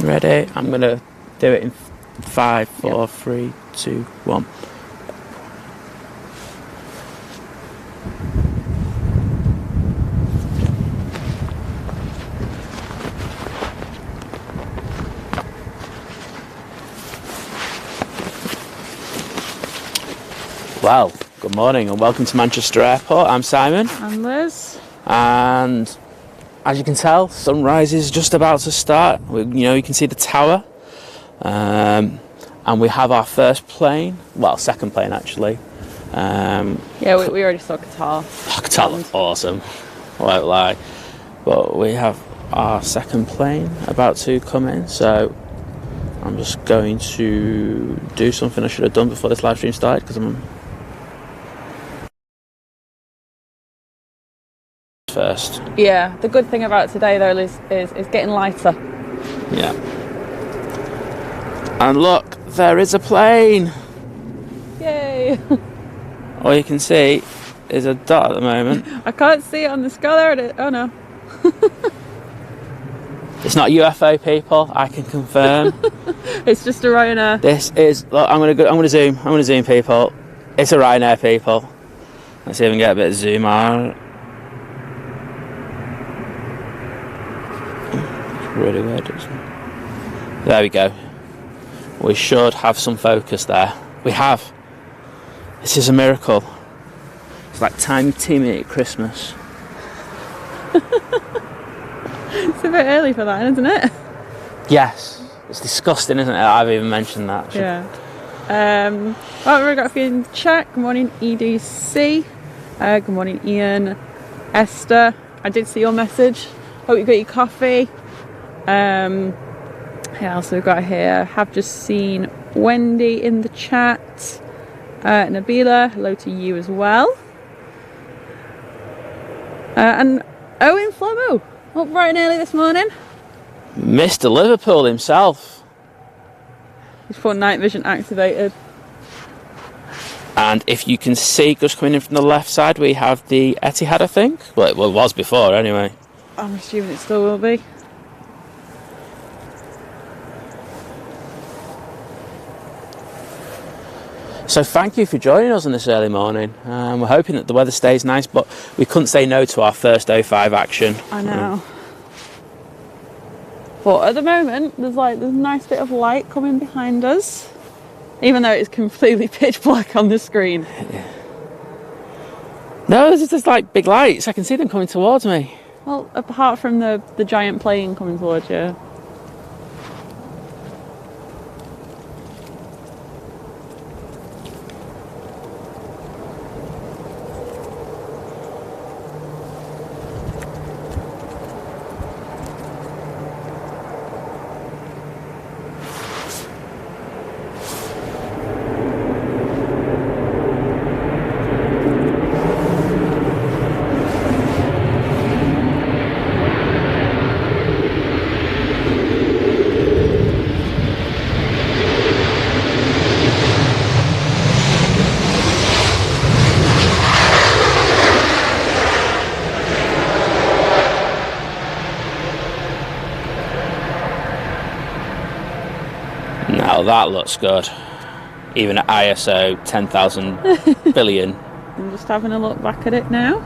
Ready? I'm going to do it in 5, 4, 3, 2, 1. Well, good morning and welcome to Manchester Airport. I'm Simon. I'm Liz. And as you can tell, sunrise is just about to start. You can see the tower. And we have our first plane. Well, second plane actually. We already saw Qatar. Qatar looks awesome. I won't lie. But we have our second plane about to come in. So I'm just going to do something I should have done before this live stream started because I'm first. Yeah, the good thing about today though is getting lighter. Yeah. And look, there is a plane. Yay! All you can see is a dot at the moment. I can't see it on the sky. There it is. Oh no. It's not UFO, people. I can confirm. It's just a Ryanair. This is. Look, I'm gonna zoom, people. It's a Ryanair, people. Let's see if we can get a bit of zoom out. Really weird. There we go. We should have some focus there. We have. This is a miracle. It's like tiny Timmy at Christmas. It's a bit early for that, isn't it? Yes. It's disgusting, isn't it? I've even mentioned that. Yeah. Well, we've got a few in the chat. Good morning, EDC. Good morning, Ian. Esther. I did see your message. Hope you got your coffee. Who else we've got here? Have just seen Wendy in the chat. Nabila, hello to you as well. And Owen Flomo, up bright and early this morning. Mr. Liverpool himself. He's put night vision activated. And if you can see, just coming in from the left side, we have the Etihad, I think. Well, it was before, anyway. I'm assuming it still will be. So thank you for joining us on this early morning. We're hoping that the weather stays nice, but we couldn't say no to our first 05 action. I know. But at the moment, there's a nice bit of light coming behind us, even though it's completely pitch black on the screen. Yeah. No, there's just like big lights. I can see them coming towards me. Well, apart from the giant plane coming towards you. Now that looks good. Even at ISO 10,000 billion. I'm just having a look back at it now.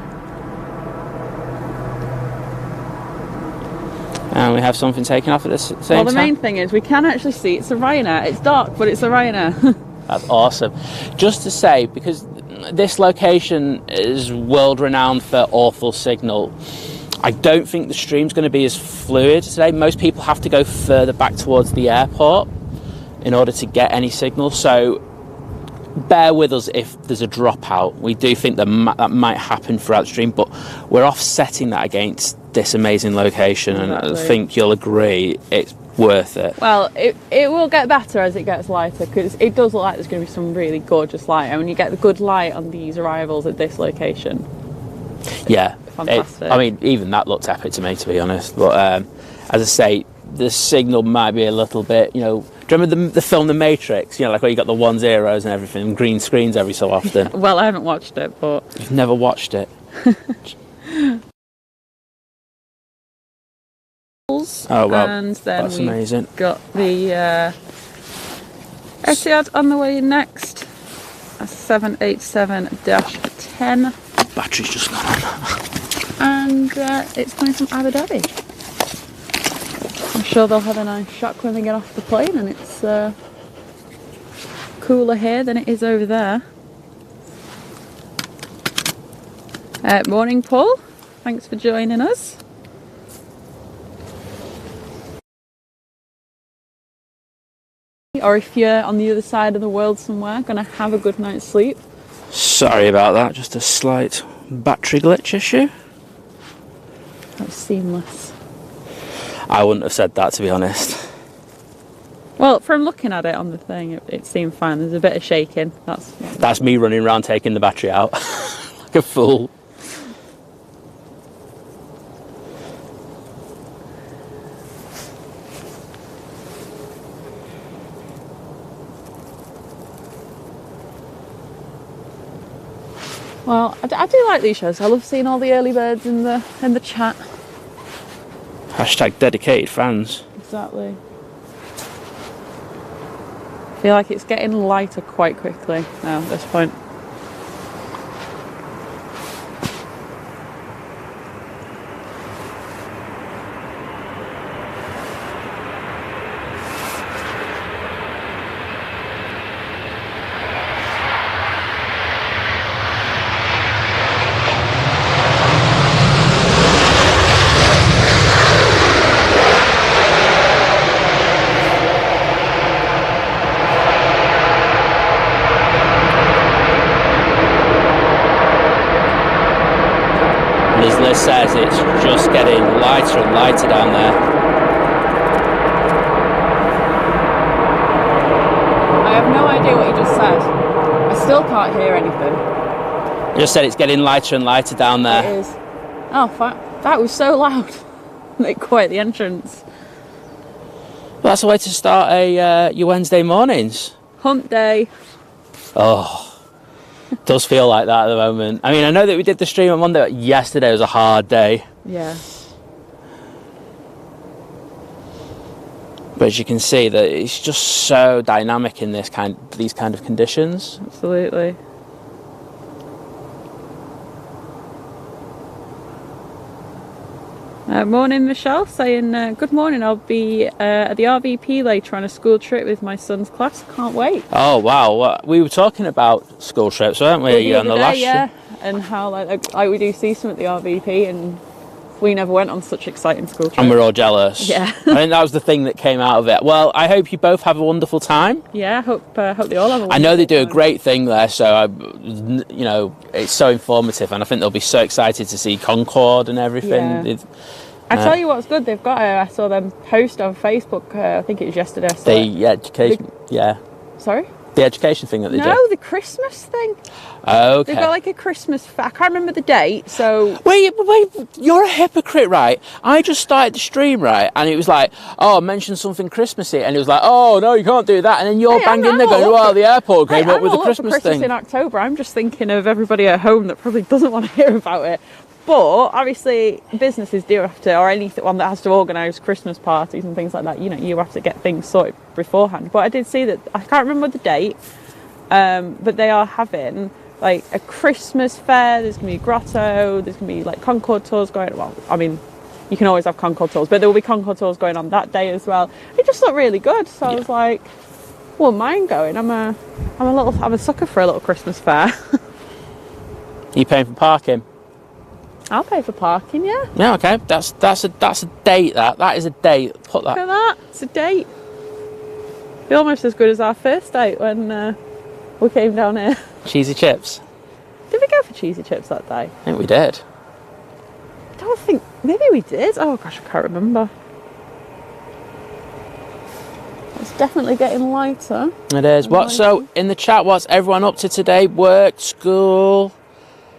And we have something taken off at the same time. Well, the main thing is we can actually see it's a Ryanair. It's dark, but it's a Ryanair. That's awesome. Just to say, because this location is world renowned for awful signal, I don't think the stream's going to be as fluid today. Most people have to go further back towards the airport in order to get any signal, so bear with us if there's a dropout. We do think that might happen throughout the stream, but we're offsetting that against this amazing location. Exactly. And I think you'll agree it's worth it. Well, it will get better as it gets lighter, because it does look like there's going to be some really gorgeous light, and when you get the good light on these arrivals at this location, Yeah, fantastic. I mean, even that looked epic to me, to be honest. But as I say, the signal might be a little bit, do you remember the film The Matrix? Like where you got the 1 zeros and everything, green screens every so often. Well, I haven't watched it, but You've never watched it. cells. Oh, wow. And then That's we've amazing. got the Etihad on the way next. A 787-10. Battery's just gone on. And it's coming from Abu Dhabi. I'm sure they'll have a nice shock when they get off the plane, and it's cooler here than it is over there. Morning, Paul. Thanks for joining us. Or if you're on the other side of the world somewhere, gonna have a good night's sleep. Sorry about that, just a slight battery glitch issue. That's seamless. I wouldn't have said that, to be honest. Well, from looking at it on the thing, it seemed fine. There's a bit of shaking. That's me running around taking the battery out like a fool. Well, I do like these shows. I love seeing all the early birds in the chat. Hashtag dedicated fans. Exactly. I feel like it's getting lighter quite quickly now at this point. Says it's just getting lighter and lighter down there. I have no idea what you just said. I still can't hear anything. I just said it's getting lighter and lighter down there. It is. Oh, that was so loud. Like quite the entrance. Well, that's a way to start your Wednesday mornings. Hump day. Oh. Does feel like that at the moment. I mean, I know that we did the stream on Monday, but yesterday was a hard day. Yeah. But as you can see, that it's just so dynamic in these kind of conditions. Absolutely. Morning, Michelle, saying good morning. I'll be at the RVP later on a school trip with my son's class. Can't wait. Oh wow! Well, we were talking about school trips, weren't we? On the last yeah, and how like we do see some at the RVP, and we never went on such exciting school trips. And we're all jealous. Yeah. I think that was the thing that came out of it. Well, I hope you both have a wonderful time. Yeah, hope they all have a wonderful time. I know they do a great thing there, so it's so informative, and I think they'll be so excited to see Concord and everything. Yeah. I tell you what's good, they've got I saw them post on Facebook, I think it was yesterday. I saw education, Sorry? The education thing that they do. No, the Christmas thing. Oh, okay. They've got like a Christmas I can't remember the date, so... Wait, you're a hypocrite, right? I just started the stream, right? And it was like, oh, mention something Christmassy. And it was like, oh, no, you can't do that. And then you're banging there going, well, the airport came up with the Christmas thing. In October. I'm just thinking of everybody at home that probably doesn't want to hear about it. But obviously businesses do have to, or anyone that has to organise Christmas parties and things like that, you have to get things sorted beforehand. But I did see that, I can't remember the date, but they are having like a Christmas fair. There's going to be a grotto, there's going to be like Concord tours going, well, I mean, you can always have Concord tours, but there will be Concord tours going on that day as well. It just looked really good, so I was like, well, mind going. I'm a sucker for a little Christmas fair. Are you paying for parking? I'll pay for parking, yeah. Yeah, okay. That's a date. That is a date. Put that. Look at that. It's a date. It's almost as good as our first date when we came down here. Cheesy chips. Did we go for cheesy chips that day? I think we did. I don't think. Maybe we did. Oh gosh, I can't remember. It's definitely getting lighter. It is. So in the chat, what's everyone up to today? Work, school.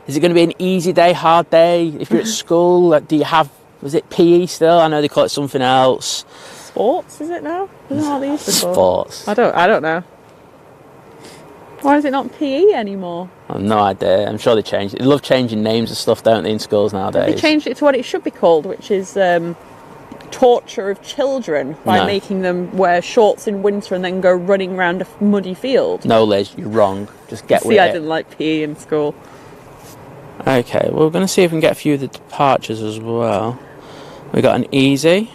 Is it going to be an easy day, hard day? If you're at school, do you have, was it PE still? I know they call it something else. Sports, is it now? Isn't all these before? Sports. I don't know. Why is it not PE anymore? I have no idea. I'm sure they changed it. They love changing names and stuff, don't they, in schools nowadays? They changed it to what it should be called, which is torture of children by No. making them wear shorts in winter and then go running around a muddy field. No, Liz, you're wrong. Just get with See, I it. didn't like PE in school. Okay, well, we're going to see if we can get a few of the departures as well. We got an easy.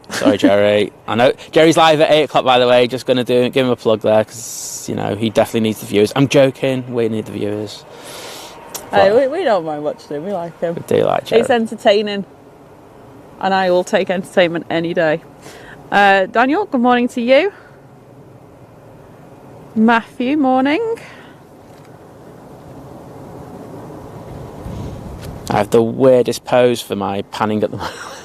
Sorry, Jerry. I know Jerry's live at 8 o'clock, by the way. Just going to give him a plug there because, you know, he definitely needs the viewers. I'm joking. We need the viewers. Hey, we don't mind watching him. We like him. We do like Jerry. It's entertaining. And I will take entertainment any day. Daniel, good morning to you. Matthew, morning. I have the weirdest pose for my panning at the moment.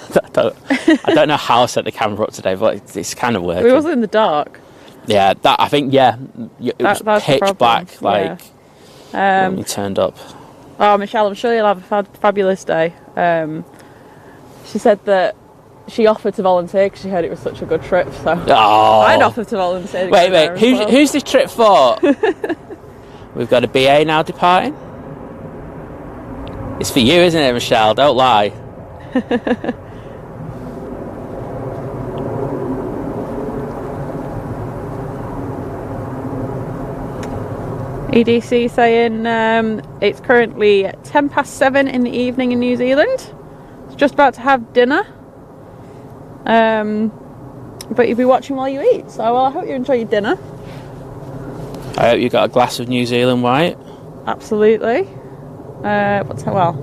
I don't know how I set the camera up today, but it's kind of working. We wasn't in the dark. Yeah, that I think. Yeah, it was That's the pitch problem. black. Like when we turned up. Oh, Michelle, I'm sure you'll have a fabulous day. She said that she offered to volunteer because she heard it was such a good trip. So I'd offer to volunteer. To Wait, who's this trip for? We've got a BA now departing. It's for you, isn't it, Michelle? Don't lie. EDC saying it's currently 7:10 in the evening in New Zealand. It's just about to have dinner. But you'll be watching while you eat. So I hope you enjoy your dinner. I hope you got a glass of New Zealand white. Absolutely. It's about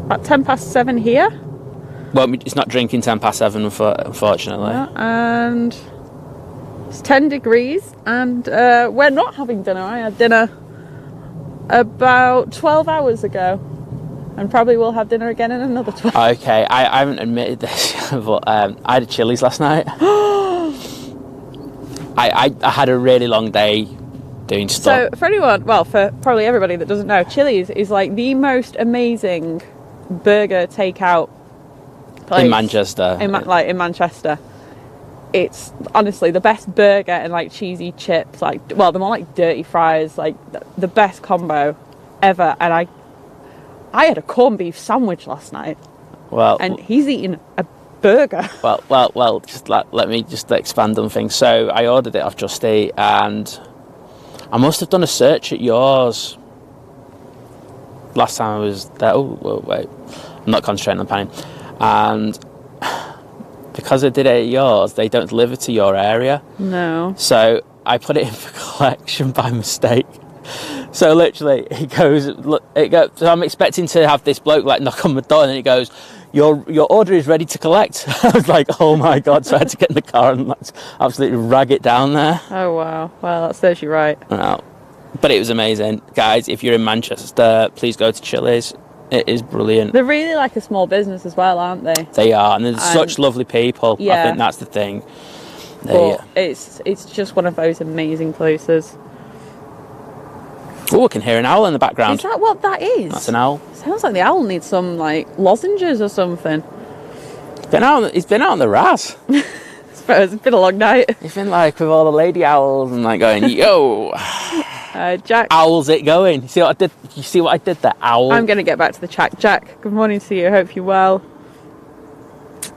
7:10 here. Well, it's not drinking 7:10, unfortunately. Yeah, and it's 10 degrees, and we're not having dinner. I had dinner about 12 hours ago, and probably will have dinner again in another 12. Okay, I haven't admitted this, but I had a Chili's last night. I had a really long day doing stuff. So for anyone, well, for probably everybody that doesn't know, Chili's is like the most amazing burger takeout place in Manchester. In Manchester. It's honestly the best burger and like cheesy chips, like, well, they're more like dirty fries, like the best combo ever. And I had a corned beef sandwich last night. Well, and he's eating a burger. Well, just let me just expand on things. So I ordered it off Just Eat, and I must have done a search at yours last time I was there. Oh, wait, I'm not concentrating on panning. And because I did it at yours, they don't deliver to your area. No. So I put it in for collection by mistake. So literally, it goes. So I'm expecting to have this bloke like knock on the door, and then it goes, "Your order is ready to collect." I was like, "Oh my god!" So I had to get in the car and absolutely rag it down there. Oh wow! Well, that serves you right. Well, but it was amazing, guys. If you're in Manchester, please go to Chili's. It is brilliant. They're really like a small business as well, aren't they? They are, and they're such lovely people. Yeah. I think that's the thing. It's just one of those amazing places. Oh, I can hear an owl in the background. Is that what that is? That's an owl. Sounds like the owl needs some like lozenges or something. He's been out on the ras. It's been a long night. He's been like with all the lady owls and like going, yo. Jack. Owl's it going? See what I did? You see what I did there? Owl. I'm going to get back to the chat. Jack, good morning to you. Hope you're well.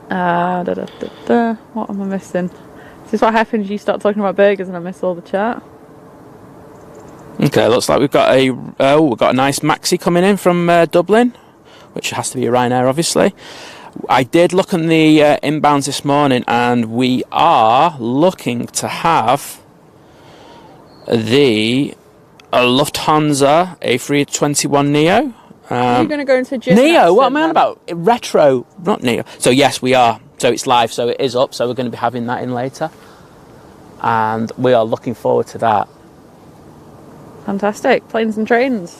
What am I missing? This is what happens. You start talking about burgers and I miss all the chat. Okay, looks like we've got a nice maxi coming in from Dublin, which has to be a Ryanair, obviously. I did look on the inbounds this morning, and we are looking to have the Lufthansa A321neo. Are you going to go into gym? Neo? What am I on about? Retro, not Neo. So yes, we are. So it's live, so it is up. So we're going to be having that in later, and we are looking forward to that. Fantastic. Planes and trains.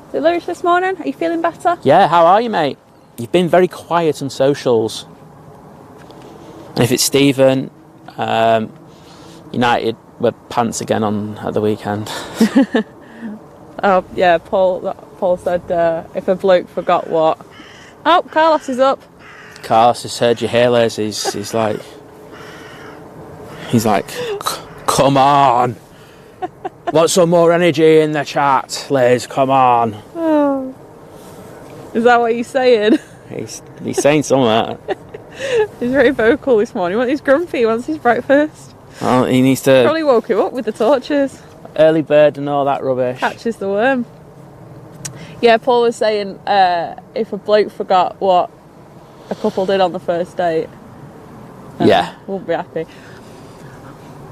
Is it Lewis this morning? Are you feeling better? Yeah, how are you, mate? You've been very quiet on socials. And if it's Stephen, United were pants again at the weekend. Oh, yeah, Paul said if a bloke forgot what. Oh, Carlos is up. Carlos has heard your hair, Liz. He's like, come on. Want some more energy in the chat, Liz? Come on. Oh. Is that what he's saying? He's saying something. He's very vocal this morning. He's grumpy. He wants his breakfast. Well, he needs to... Probably woke him up with the torches. Early bird and all that rubbish. Catches the worm. Yeah, Paul was saying if a bloke forgot what a couple did on the first date, won't be happy.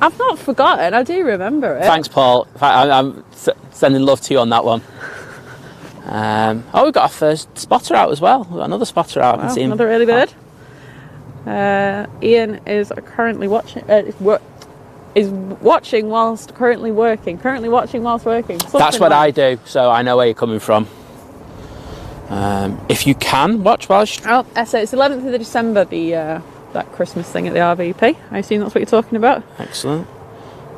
I've not forgotten. I do remember it. Thanks, Paul. I'm sending love to you on that one. We've got our first spotter out as well. We've got another spotter out. Wow, I can see him. Another early bird. Ian is currently watching. Is watching whilst currently working. Currently watching whilst working. That's what I do, so I know where you're coming from. If you can watch whilst... Oh, so it's 11th of December, that Christmas thing at the RVP. I assume that's what you're talking about. Excellent.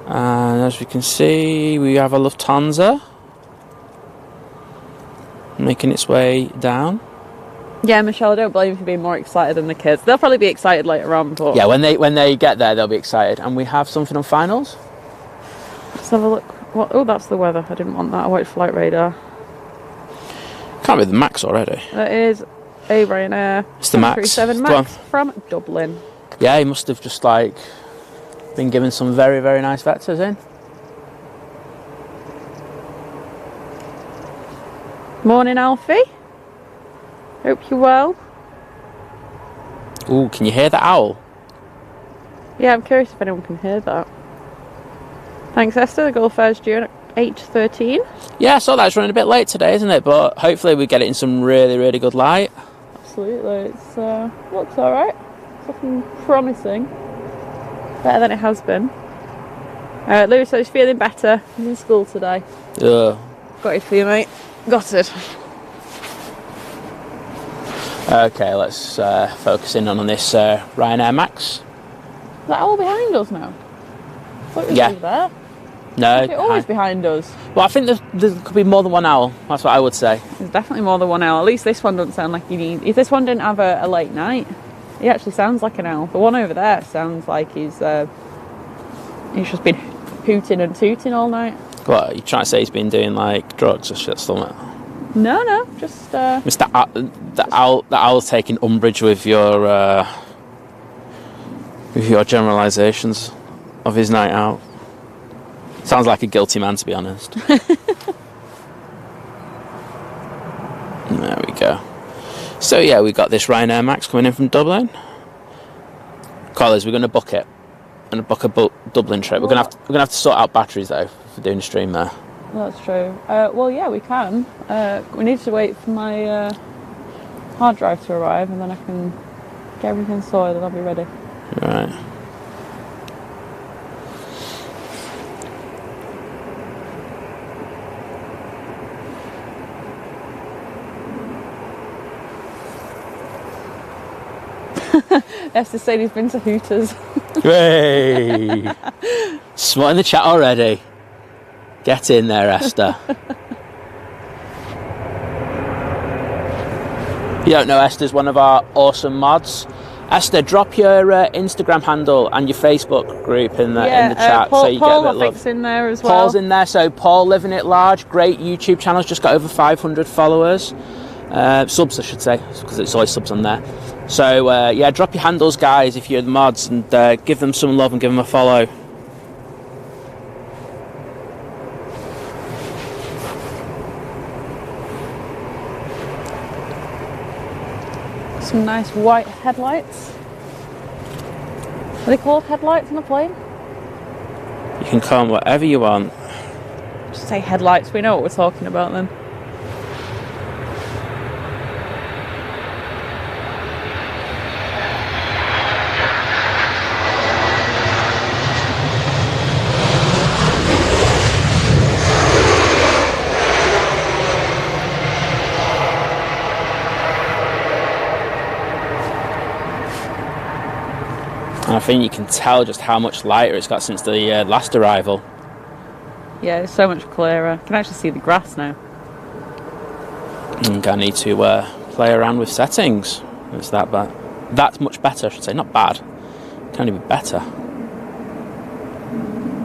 And as we can see, we have a Lufthansa making its way down. Yeah, Michelle, I don't blame you for being more excited than the kids. They'll probably be excited later on, but... Yeah, when they get there, they'll be excited. And we have something on finals. Let's have a look. What? Oh, that's the weather. I didn't want that. I wanted flight radar. Can't be the Max already. That is a Ryanair. It's the Max. 37 Max from Dublin. Yeah, he must have just, been given some very, very nice vectors in. Morning, Alfie. Hope you're well. Ooh, can you hear the owl? Yeah, I'm curious if anyone can hear that. Thanks, Esther. The Gulf Air's due at 8:13. Yeah, I saw that. It's running a bit late today, isn't it? But hopefully we get it in some really, really good light. Absolutely. It's looks alright. It's looking promising. Better than it has been. Lewis says he's feeling better. He's in school today. Ugh. Got it for you, mate. Got it. Okay, let's focus in on this Ryanair Max. Is that all behind us now? What was there? No. It's always behind us. Well, I think there could be more than one owl. That's what I would say. There's definitely more than one owl. At least this one doesn't sound like you need... If this one didn't have a late night, he actually sounds like an owl. The one over there sounds like he's just been hooting and tooting all night. What, are you trying to say he's been doing, drugs or shit, something? No, just... The owl's taking umbrage with your generalisations of his night out. Sounds like a guilty man, to be honest. There we go. So yeah, we got this Ryanair Max coming in from Dublin. Collars, we're going to book it and book a Dublin trip. We're going to have to sort out batteries though for doing a stream there. That's true. Well, yeah, we can. We need to wait for my hard drive to arrive, and then I can get everything sorted, and I'll be ready. Right. Esther's saying he's been to Hooters. Hey! Smart in the chat already. Get in there, Esther. You don't know Esther's one of our awesome mods. Esther, drop your Instagram handle and your Facebook group in the chat Paul, so you Paul, get a bit of love. in there as well. Paul's in there, so Paul Living It Large, great YouTube channel, just got over 500 followers. Subs, I should say, because it's always subs on there. So, yeah, drop your handles, guys, if you're the mods, and give them some love and give them a follow. Some nice white headlights. Are they called headlights on a plane? You can call them whatever you want. Just say headlights, we know what we're talking about then. And I think you can tell just how much lighter it's got since the last arrival. Yeah, it's so much clearer. I can actually see the grass now. I need to play around with settings. It's that bad. That's much better, I should say. Not bad. It can only be better.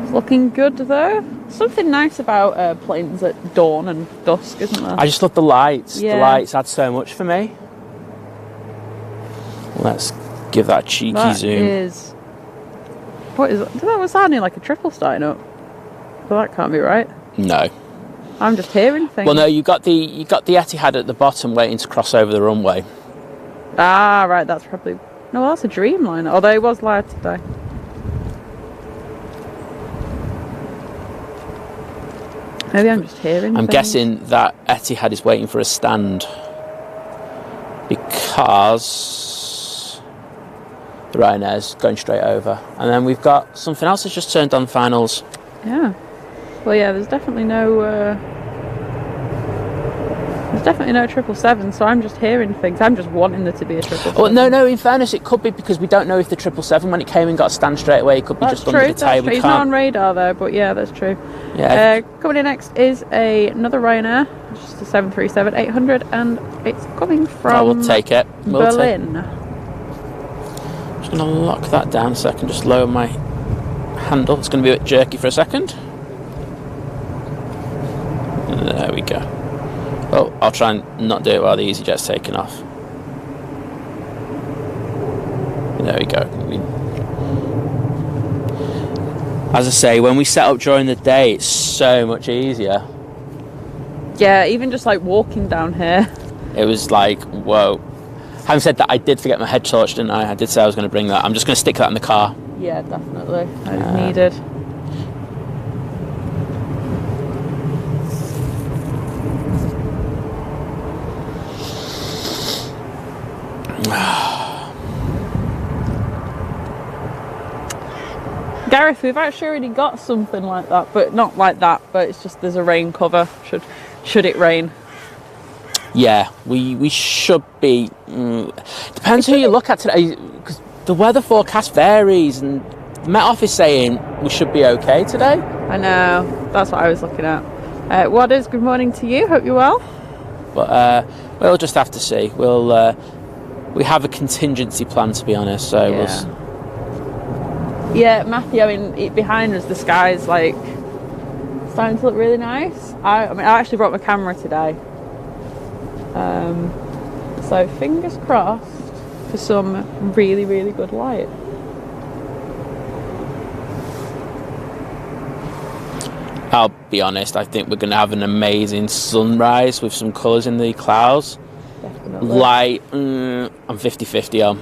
It's looking good though. Something nice about planes at dawn and dusk, isn't there? I just love the lights. Yeah. The lights add so much for me. Let's give that a cheeky That zoom. is... What is that? That was sounding like a triple starting up. Well, that can't be right. No. I'm just hearing things. Well, no, you got the Etihad at the bottom waiting to cross over the runway. Ah, right, that's probably... No, that's a Dreamliner, although it was live today. Maybe I'm just hearing I'm things. guessing that Etihad is waiting for a stand because the Ryanair's going straight over. And then we've got something else that's just turned on finals. Yeah. Well, yeah, there's definitely no... There's definitely no 777, so I'm just hearing things. I'm just wanting there to be a 777. Well, no, in fairness, it could be because we don't know if the 777, when it came and got a stand straight away, it could be just under the tail. He's not on radar though, but yeah, that's true. Yeah. Coming in next is another Ryanair, just a 737-800, and it's coming from we'll take it. Berlin. I'm just going to lock that down so I can just lower my handle. It's going to be a bit jerky for a second. There we go. Oh, I'll try and not do it while the EasyJet's taking off. There we go. As I say, when we set up during the day, it's so much easier. Yeah, even just like walking down here. It was like, whoa. Having said that, I did forget my head torch, didn't I? I did say I was going to bring that. I'm just going to stick that in the car. Yeah, definitely. That is needed. Gareth, we've actually already got something like that, but not like that, but it's just there's a rain cover should it rain. Yeah, we should be. Depends who you look at today, because the weather forecast varies, and the Met Office saying we should be okay today. I know, that's what I was looking at. Wadders, good morning to you, hope you're well. But we'll just have to see. We have a contingency plan, to be honest, so yeah. Yeah, Matthew, I mean, behind us, the sky's like starting to look really nice. I actually brought my camera today. So fingers crossed for some really, really good light. I'll be honest, I think we're going to have an amazing sunrise with some colours in the clouds. Definitely. Light, I'm 50-50 on.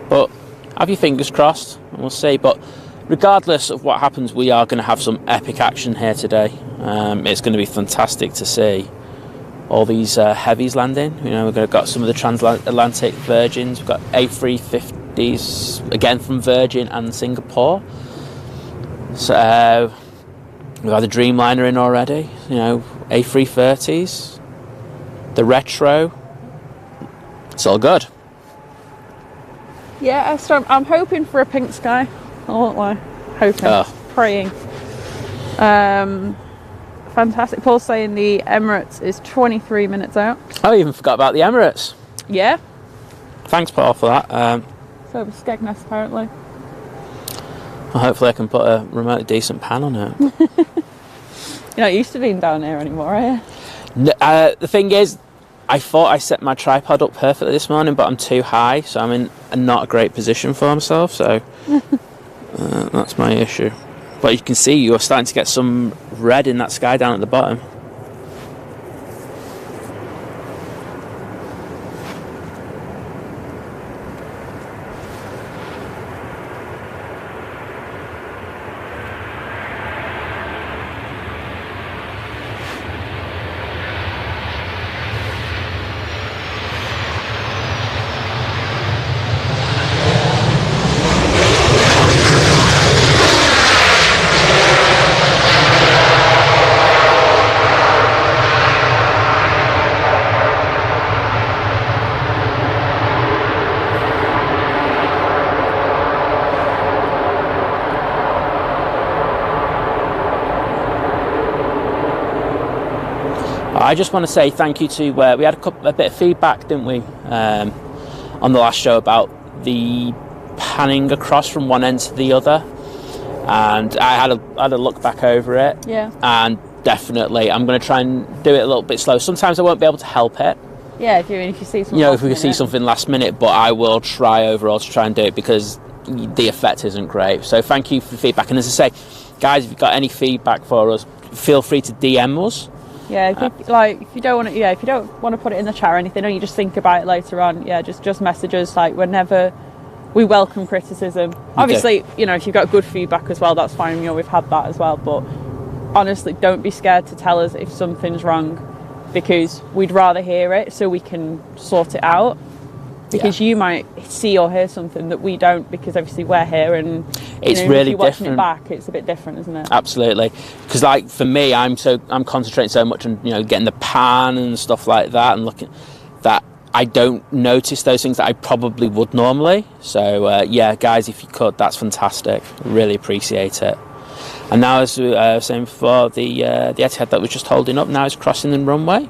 But have your fingers crossed, and we'll see. But regardless of what happens, we are going to have some epic action here today. It's going to be fantastic to see all these heavies landing. You know, we've got some of the transatlantic Virgins. We've got A350s again from Virgin and Singapore. So we've had a Dreamliner in already. You know, A330s, the retro. It's all good. Yeah, so I'm hoping for a pink sky. I won't lie. Hoping. Praying. Fantastic. Paul's saying the Emirates is 23 minutes out. I even forgot about the Emirates. Yeah. Thanks, Paul, for that. So over Skegness, apparently. Well, hopefully I can put a remotely decent pan on it. You're not used to being down here anymore, are you? No, the thing is, I thought I set my tripod up perfectly this morning, but I'm too high, so I'm in not a great position for myself, so that's my issue. But you can see you're starting to get some red in that sky down at the bottom. I just want to say thank you to, we had a bit of feedback, didn't we, on the last show about the panning across from one end to the other, and I had a look back over it. Yeah. And definitely I'm going to try and do it a little bit slow. Sometimes I won't be able to help it, Yeah, if you see something, if we can see something last minute, but I will try overall to try and do it because the effect isn't great. So thank you for the feedback. And as I say, guys, if you've got any feedback for us, feel free to DM us. Yeah, if you don't want to, if you don't want to put it in the chat or anything, or you just think about it later on, just message us. Like, we welcome criticism. Obviously, if you've got good feedback as well, that's fine. We've had that as well. But honestly, don't be scared to tell us if something's wrong, because we'd rather hear it so we can sort it out. Because you might see or hear something that we don't, because obviously we're here, and it's really if you're watching different. It back, it's a bit different, isn't it? Absolutely, because like for me, I'm concentrating so much on getting the pan and stuff like that, and looking that I don't notice those things that I probably would normally. So guys, if you could, that's fantastic. Really appreciate it. And now, as we were saying before, the Etihad that was just holding up now is crossing the runway.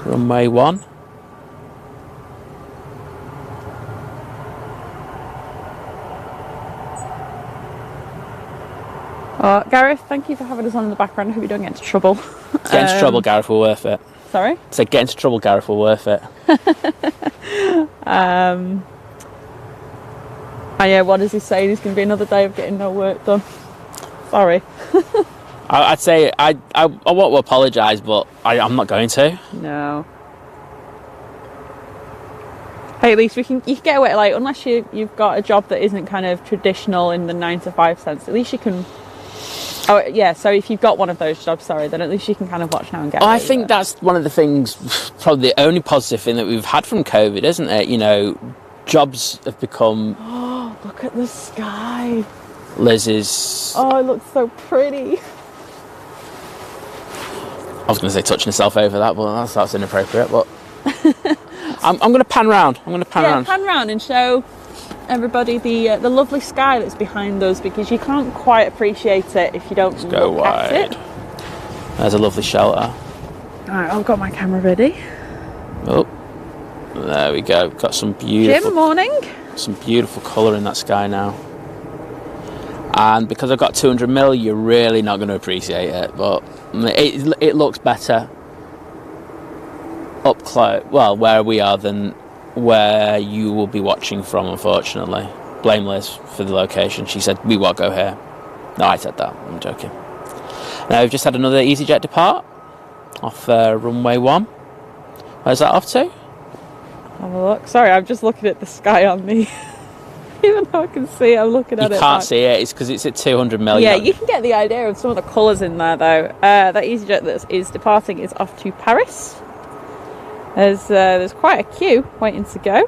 Runway 1. Gareth, thank you for having us on in the background. I hope you don't get into trouble. Get into trouble, Gareth, we're worth it. Sorry? So get into trouble, Gareth, we're worth it. And what does he say? There's going to be another day of getting no work done. Sorry. I'd say I want to apologise, but I'm not going to. No. Hey, at least you can get away, like, unless you've got a job that isn't kind of traditional in the 9 to 5 sense, at least you can. Oh yeah, so if you've got one of those jobs, then at least you can kind of watch now and get away I think with it. that's one of the things, probably the only positive thing that we've had from COVID, isn't it? Jobs have become. Oh, look at the sky. Liz's. Oh, it looks so pretty. I was going to say touching herself over that, but that's inappropriate. But I'm going to pan round. Pan round and show everybody the lovely sky that's behind us, because you can't quite appreciate it if you don't look at it. There's a lovely shelter. Alright, I've got my camera ready. Oh, there we go. Got some beautiful. Jim, morning. Some beautiful colour in that sky now. And because I've got 200mm, you're really not going to appreciate it, but it looks better up close, well, where we are, than where you will be watching from, unfortunately. Blame Liz for the location. She said, we won't go here. No, I said that. I'm joking. Now, we've just had another EasyJet depart off runway 1. Where's that off to? Have a look. Sorry, I'm just looking at the sky on me. Even though I can see it, I'm looking at it. You can't see it. It's because it's at 200mm. Yeah, you can get the idea of some of the colours in there, though. That EasyJet that is departing is off to Paris. There's quite a queue waiting to go.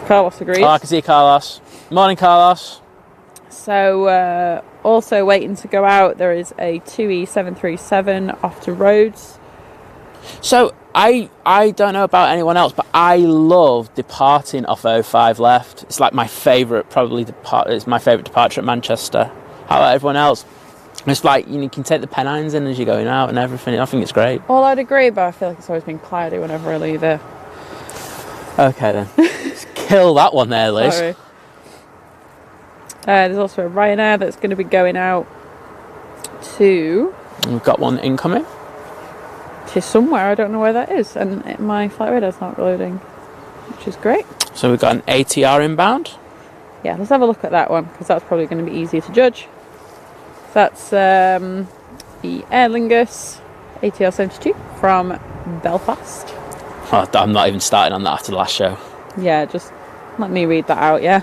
Carlos agrees. Oh, I can see Carlos. Morning, Carlos. So, also waiting to go out, there is a 2E737 off to Rhodes. So, I don't know about anyone else, but I love departing off 05 left. It's like my favourite, it's my favourite departure at Manchester. How about everyone else? It's like, you can take the Pennines in as you're going out and everything. I think it's great. Well, I'd agree, but I feel like it's always been cloudy whenever I leave there. Okay, then. Just kill that one there, Liz. Sorry. There's also a Ryanair that's going to be going out to... We've got one incoming. To somewhere, I don't know where that is. And my flight radar's not loading, which is great. So we've got an ATR inbound. Yeah, let's have a look at that one, because that's probably going to be easier to judge. That's the Aer Lingus ATR 72 from Belfast. Oh, I'm not even starting on that after the last show. Yeah, just let me read that out, yeah.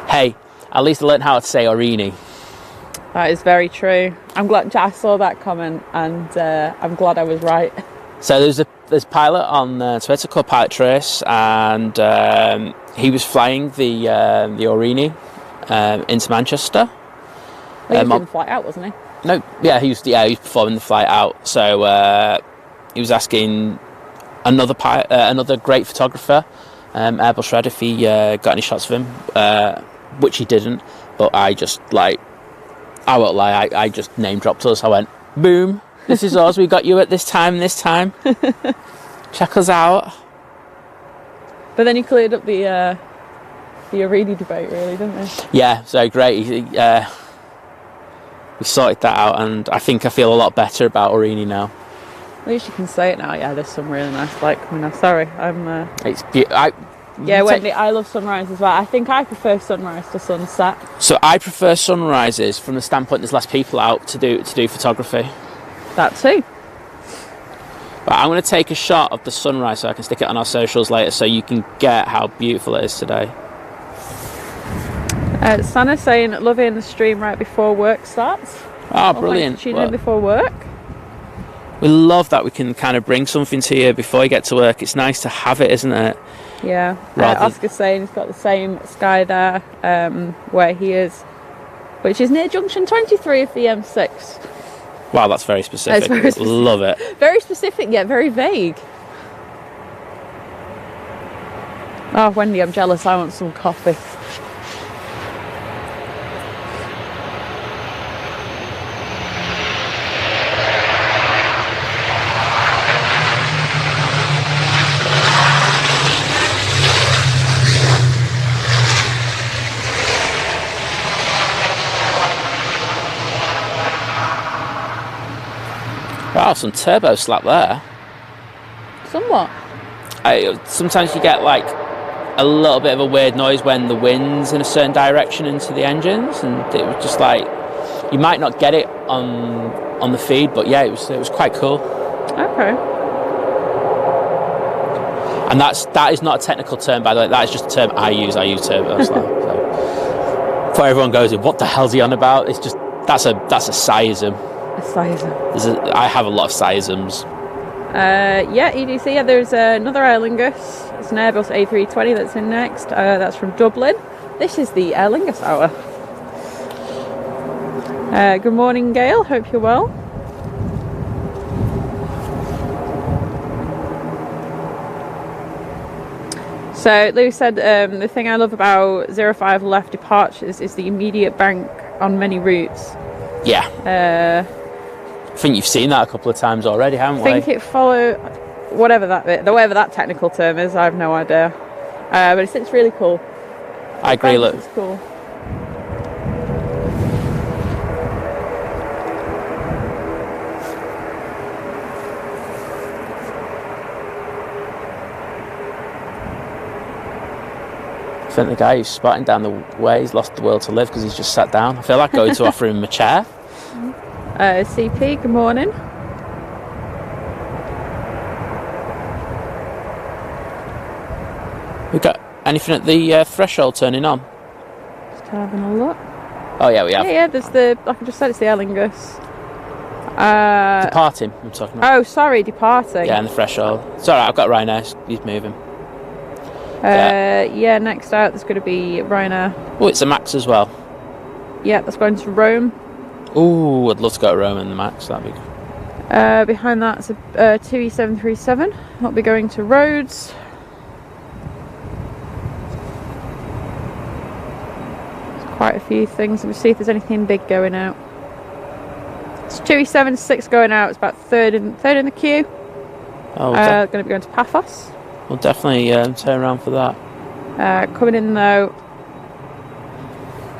Hey, at least I learned how to say Orini. That is very true. I'm glad I saw that comment, and I'm glad I was right. So there's a pilot on Twitter called Pilot Trace, and he was flying the Orini into Manchester. He was doing the flight out, wasn't he? No, yeah, he was performing the flight out. So he was asking another great photographer, Airbus Red, if he got any shots of him, which he didn't. But I won't lie, I just name dropped us. I went, boom, this is us. We got you at this time. Check us out. But then he cleared up the Orini debate, really, didn't he? Yeah, so great. we sorted that out, and I think I feel a lot better about Aurigny now. At least you can say it now. Yeah, there's some really nice light coming now. Sorry, I'm... It's beautiful. Yeah, Wendy, I love sunrise as well. I think I prefer sunrise to sunset. So I prefer sunrises from the standpoint there's less people out to do photography. That too. But I'm going to take a shot of the sunrise so I can stick it on our socials later so you can get how beautiful it is today. Sanna's saying, loving the stream right before work starts. Oh, brilliant. Tune in before work. We love that we can kind of bring something to you before you get to work. It's nice to have it, isn't it? Yeah. Oscar's saying he's got the same sky there where he is, which is near junction 23 of the M6. Wow, that's very specific. Very specific. Love it. Very specific, yet very vague. Oh, Wendy, I'm jealous. I want some coffee. Wow, some turbo slap there. Somewhat. Sometimes you get like a little bit of a weird noise when the wind's in a certain direction into the engines, and it was just like, you might not get it on the feed, but yeah, it was quite cool. Okay. And that is not a technical term, by the way. That is just a term I use. I use turbo slap. So before everyone goes in, what the hell's he on about? It's just that's a siism. A siism. I have a lot of siisms. Yeah, EDC. Yeah, there's another Aer Lingus. It's an Airbus A320 that's in next. That's from Dublin. This is the Aer Lingus hour. Good morning, Gail. Hope you're well. So Lou said the thing I love about 05 left departures is the immediate bank on many routes. Yeah. I think you've seen that a couple of times already, haven't we? I think it followed whatever that technical term is. I have no idea. But it's really cool. I agree. Look, it's cool. I think the guy who's spotting down the way, he's lost the will to live because he's just sat down. I feel like going to offer him a chair. CP, good morning. We got anything at the threshold turning on? Just having a look. Oh yeah, we have. Yeah, there's like I just said, it's the Aer Lingus. Departing, I'm talking about. Oh, sorry, departing. Yeah, and the threshold. It's alright, I've got Ryanair, he's moving. Yeah, next out there's going to be Ryanair. Oh, it's a Max as well. Yeah, that's going to Rome. Ooh, I'd love to go to Rome in the Max, that'd be good. Behind that's a 2E737. That'll be going to Rhodes. There's quite a few things. Let me see if there's anything big going out. It's 2E76 going out. It's about third in the queue. Oh, going to be going to Paphos. We'll definitely turn around for that. Coming in though.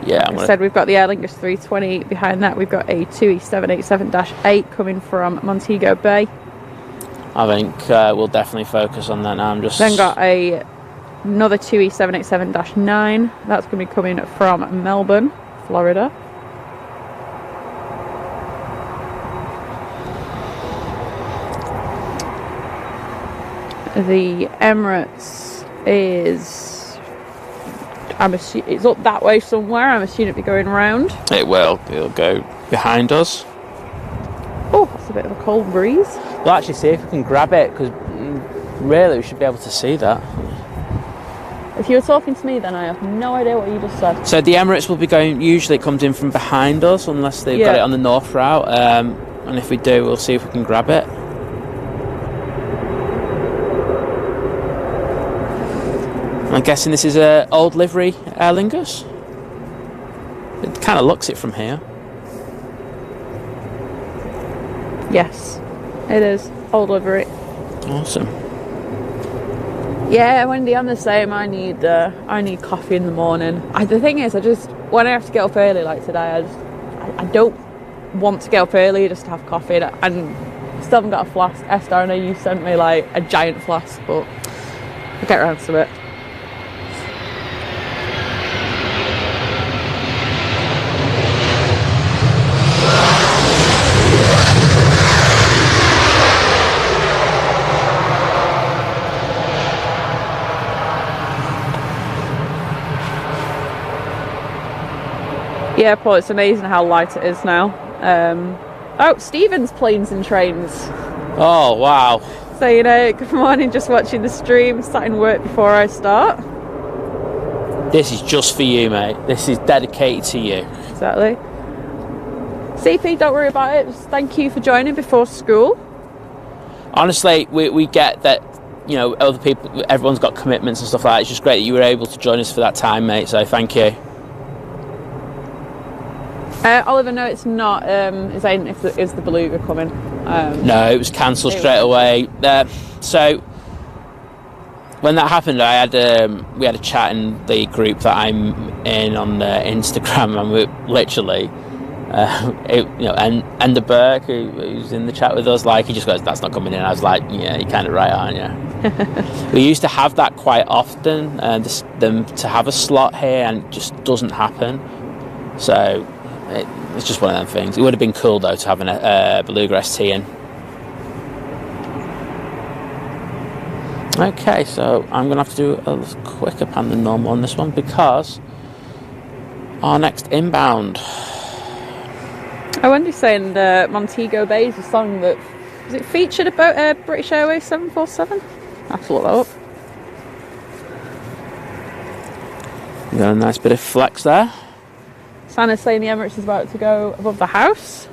Yeah, I said we've got the Aer Lingus 320. Behind that we've got a 2E787-8 coming from Montego Bay. I think we'll definitely focus on that now. I'm just... Then got another 2E787-9. That's going to be coming from Melbourne, Florida. The Emirates is... it's up that way somewhere. I'm assuming it'll be going round. It will. It'll go behind us. Oh, that's a bit of a cold breeze. We'll actually see if we can grab it, because really we should be able to see that. If you were talking to me, then I have no idea what you just said. So the Emirates will be going, usually it comes in from behind us, unless they've got it on the north route. And if we do, we'll see if we can grab it. I'm guessing this is an old livery Aer Lingus. It kind of looks it from here. Yes, it is. Old livery. Awesome. Yeah, Wendy, I'm the same. I need coffee in the morning. The thing is, when I have to get up early like today, I don't want to get up early just to have coffee, and still haven't got a flask. Esther, I know you sent me like a giant flask, but I'll get around to it. Yeah, Paul, it's amazing how light it is now. Oh, Stephen's Planes and Trains. Oh, wow. So, you know, good morning, just watching the stream, starting work before I start. This is just for you, mate. This is dedicated to you. Exactly. CP, don't worry about it. Just thank you for joining before school. Honestly, we get that, you know, other people, everyone's got commitments and stuff like that. It's just great that you were able to join us for that time, mate, so thank you. Oliver, no, it's not. Is the beluga coming? No, it was cancelled straight away. So when that happened, we had a chat in the group that I'm in on Instagram, and we literally, and the Burke who's in the chat with us, like, he just goes, "That's not coming in." I was like, "Yeah, you're kind of right, aren't you?" We used to have that quite often, them to have a slot here, and it just doesn't happen. So. It's just one of them things. It would have been cool though to have a Beluga ST in. Okay, so I'm going to have to do a quicker pan than normal on this one because our next inbound. Wendy's saying Montego Bay is a song that was it featured about British Airways 747. I have to look that up. You got a nice bit of flex there. Santa's saying the Emirates is about to go above the house.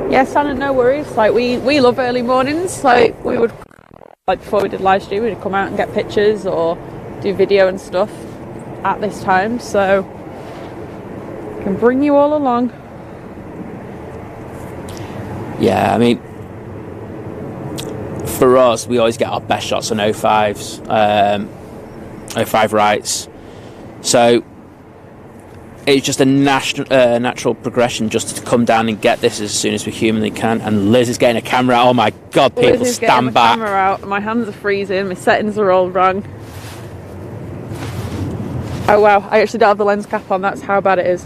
Yeah, Santa, no worries. Like we love early mornings. Like we would, like before we did live stream, we'd come out and get pictures or do video and stuff at this time. So I can bring you all along. Yeah, I mean, for us, we always get our best shots on 05s, 05 rights. So it's just a natural progression just to come down and get this as soon as we humanly can. And Liz is getting a camera out. Oh my God, people, Liz is stand getting back. The camera out. My hands are freezing. My settings are all wrong. Oh wow, I actually don't have the lens cap on. That's how bad it is.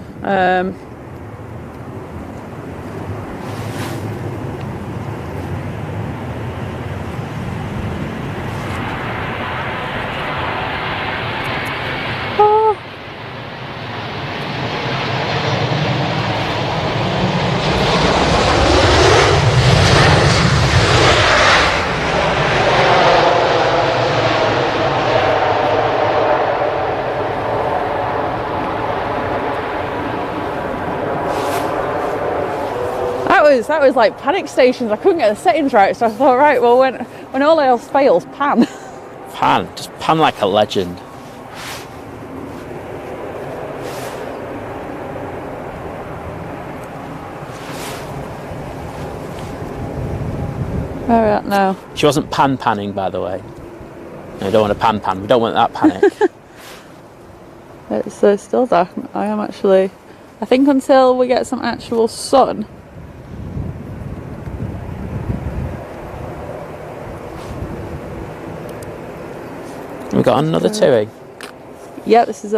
That was like panic stations. I couldn't get the settings right, so I thought, right, well, when all else fails, pan. Pan, just pan like a legend. Where are we at now? She wasn't panning, by the way. No, we don't want a pan. We don't want that panic. It's still dark. I am actually, I think until we get some actual sun. We got another TUI. Yeah, this is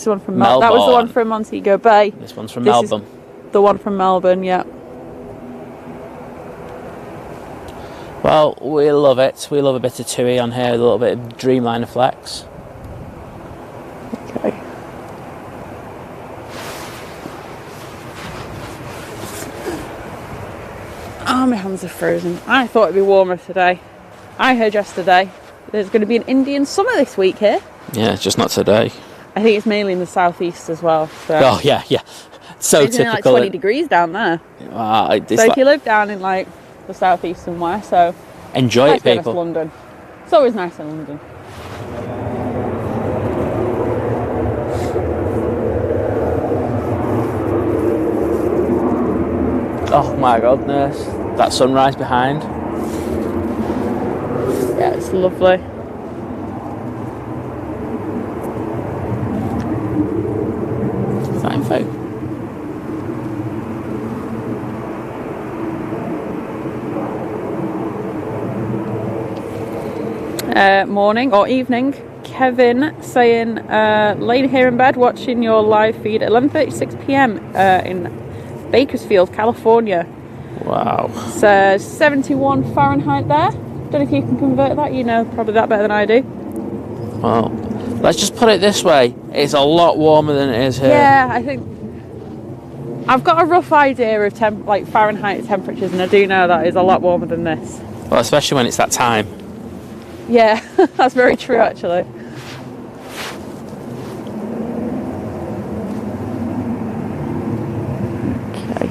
one from Melbourne. That was the one from Montego Bay. This one's from Melbourne. The one from Melbourne, yeah. Well, we love it. We love a bit of TUI on here, a little bit of Dreamliner flex. Okay. Oh, my hands are frozen. I thought it'd be warmer today. I heard yesterday there's going to be an Indian summer this week here. Yeah, it's just not today. I think it's mainly in the southeast as well. So. Oh, yeah. So it's typical. Like 20 degrees down there. So if you live down in like the southeast somewhere, so enjoy it, people. London. It's always nice in London. Oh my goodness, that sunrise behind. That's lovely. Is that info? Morning or evening. Kevin saying, laying here in bed watching your live feed at 11:36 p.m. In Bakersfield, California. Wow. So 71 Fahrenheit there. Don't know if you can convert that. You know probably that better than I do. Well, let's just put it this way. It's a lot warmer than it is here. Yeah, I think I've got a rough idea of like Fahrenheit temperatures, and I do know that is a lot warmer than this. Well, especially when it's that time. Yeah, that's very true actually. Okay.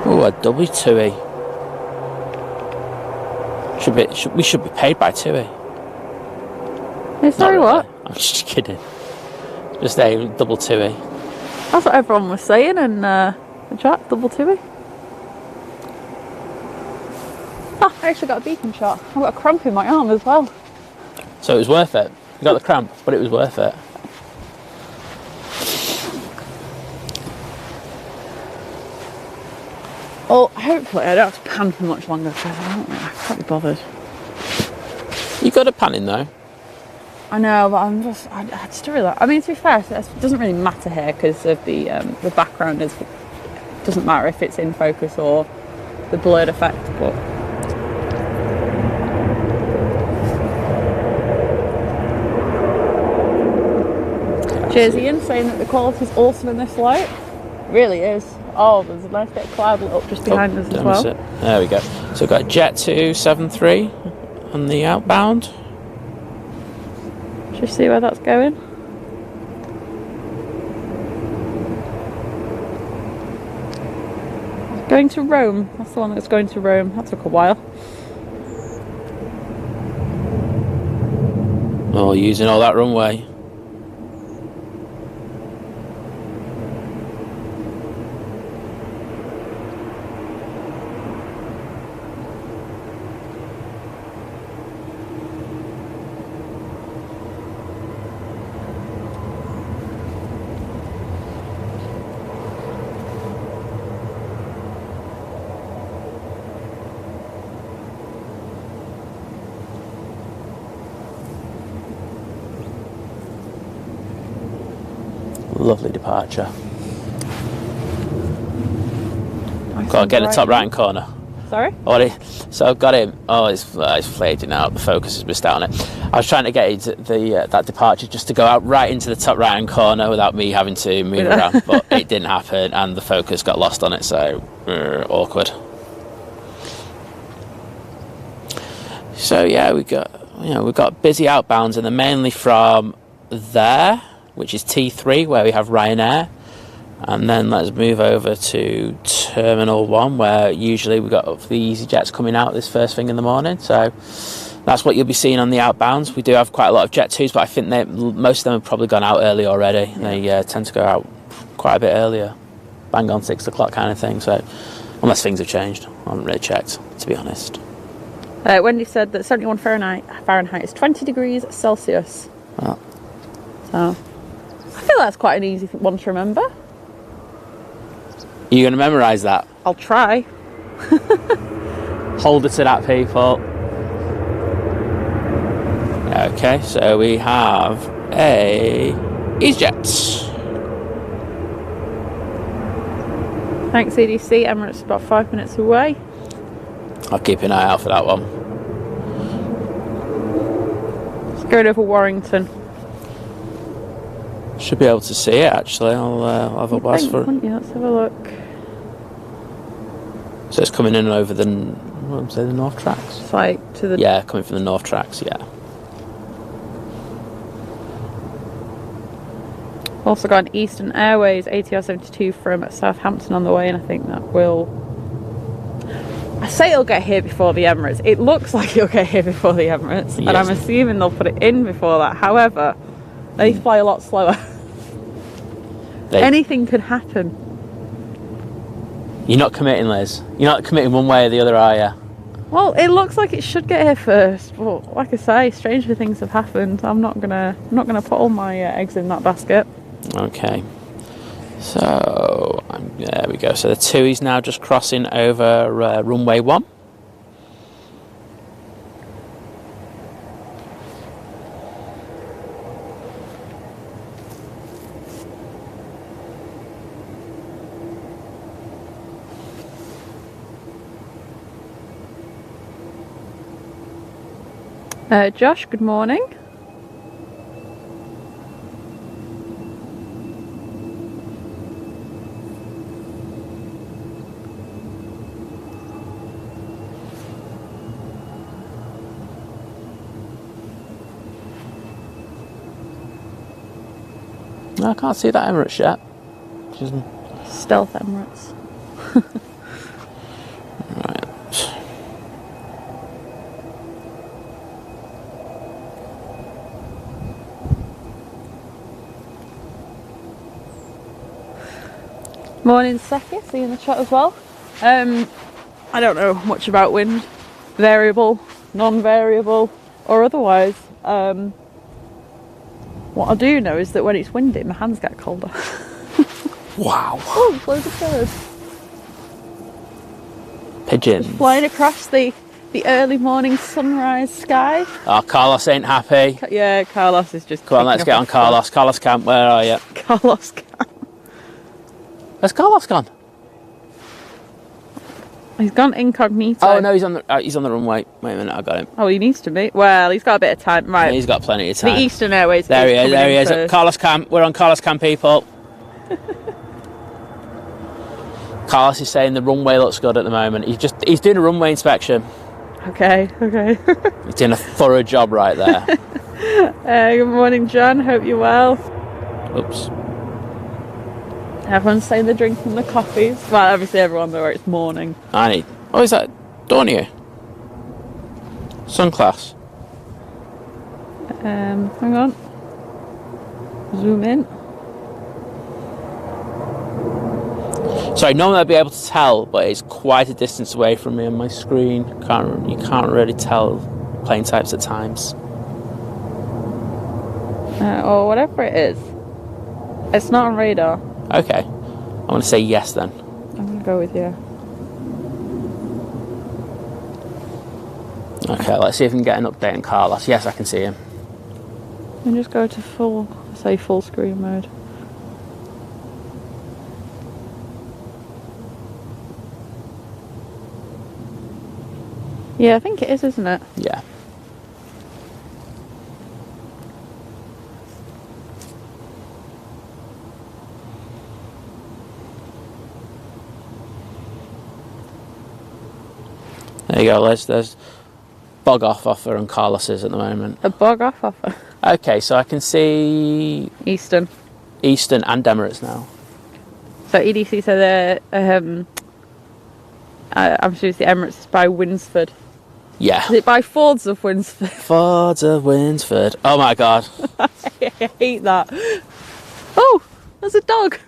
Ooh, a W2E. We should be paid by TUI. Hey, sorry, Not really. what? I'm just kidding. Just a double TUI. That's what everyone was saying in the chat, double TUI. Oh, I actually got a beacon shot. I've got a cramp in my arm as well. So it was worth it. You got the cramp, but it was worth it. Well, hopefully I don't have to pan for much longer because I can't be bothered. You got a pan in though. I know, but I just really like. I mean, to be fair, it doesn't really matter here because of the background. Doesn't matter if it's in focus or the blurred effect. But cheers, Ian, saying that the quality is awesome in this light. It really is. Oh, there's a nice bit of cloud lit up just behind us as well. There we go. So we've got Jet 273 on the outbound. Should we see where that's going? Going to Rome. That's the one that's going to Rome. That took a while. Oh, using all that runway. Lovely departure. Got to get the top right corner. Sorry? So I've got him. Oh, it's fading out. The focus has missed out on it. I was trying to get that departure just to go out right into the top right hand corner without me having to move around, but it didn't happen, and the focus got lost on it. So awkward. So yeah, we've got busy outbounds, and they're mainly from there, which is T3, where we have Ryanair. And then let's move over to Terminal 1, where usually we've got the EasyJets coming out this first thing in the morning. So that's what you'll be seeing on the outbounds. We do have quite a lot of Jet 2s, but I think most of them have probably gone out early already. Yeah. They tend to go out quite a bit earlier, bang on 6 o'clock kind of thing. So unless things have changed, I haven't really checked, to be honest. Wendy said that 71 Fahrenheit is 20 degrees Celsius. Oh. So I feel that's quite an easy one to remember. Are you going to memorise that? I'll try. Hold it to that, people. Okay, so we have a EasyJet. Thanks, EDC. Emirates about 5 minutes away. I'll keep an eye out for that one. It's going over Warrington. Should be able to see it actually. I'll have a blast for it. Let's have a look. So it's coming in over the what would I say, the north tracks? It's like to the... Yeah, coming from the north tracks, yeah. Also got an Eastern Airways ATR 72 from Southampton on the way, and I think that will... I say it'll get here before the Emirates. It looks like it'll get here before the Emirates, and I'm assuming they'll put it in before that. However, they fly a lot slower. Anything could happen. You're not committing, Liz. You're not committing one way or the other, are you? Well, it looks like it should get here first, but like I say, stranger things have happened. I'm not gonna put all my eggs in that basket. Okay. So there we go. So the TUI's now just crossing over runway 1. Josh, good morning. No, I can't see that Emirates yet. Stealth Emirates. Right. Morning, Seki. See you in the chat as well. I don't know much about wind, variable, non-variable, or otherwise. What I do know is that when it's windy, my hands get colder. Wow. Oh, loads of birds. Pigeons. Flying across the early morning sunrise sky. Oh, Carlos ain't happy. Yeah, Carlos is just... Come on, let's get on Carlos. Carlos Camp, where are you? Carlos Camp. Where's Carlos gone? He's gone incognito. Oh no, he's on the runway. Wait a minute, I got him. Oh, he needs to be. Well, he's got a bit of time. Right. Yeah, he's got plenty of time. The Eastern Airways. There he is. There he is. First. Carlos Camp. We're on Carlos Camp, people. Carlos is saying the runway looks good at the moment. He's doing a runway inspection. Okay. He's doing a thorough job right there. Good morning, John. Hope you're well. Oops. Everyone's saying they're drinking the coffees. Well, obviously everyone though, it's morning. Oh, is that Dornier? Sunclass. Hang on. Zoom in. Sorry, normally I'd be able to tell, but it's quite a distance away from me on my screen. You can't really tell plane types at times. Or whatever it is. It's not on radar. Okay. I'm going to say yes then. I'm going to go with you. Okay, let's see if we can get an update on Carlos. Yes, I can see him. And just go to full screen mode. Yeah, I think it is, isn't it? Yeah. There you go, Liz. There's bog off offer on Carlos's at the moment. A bog off offer? Okay, so I can see Eastern and Emirates now. So EDC said I'm sure it's the Emirates is by Winsford. Yeah. Is it by Fords of Winsford? Fords of Winsford. Oh my god. I hate that. Oh, there's a dog.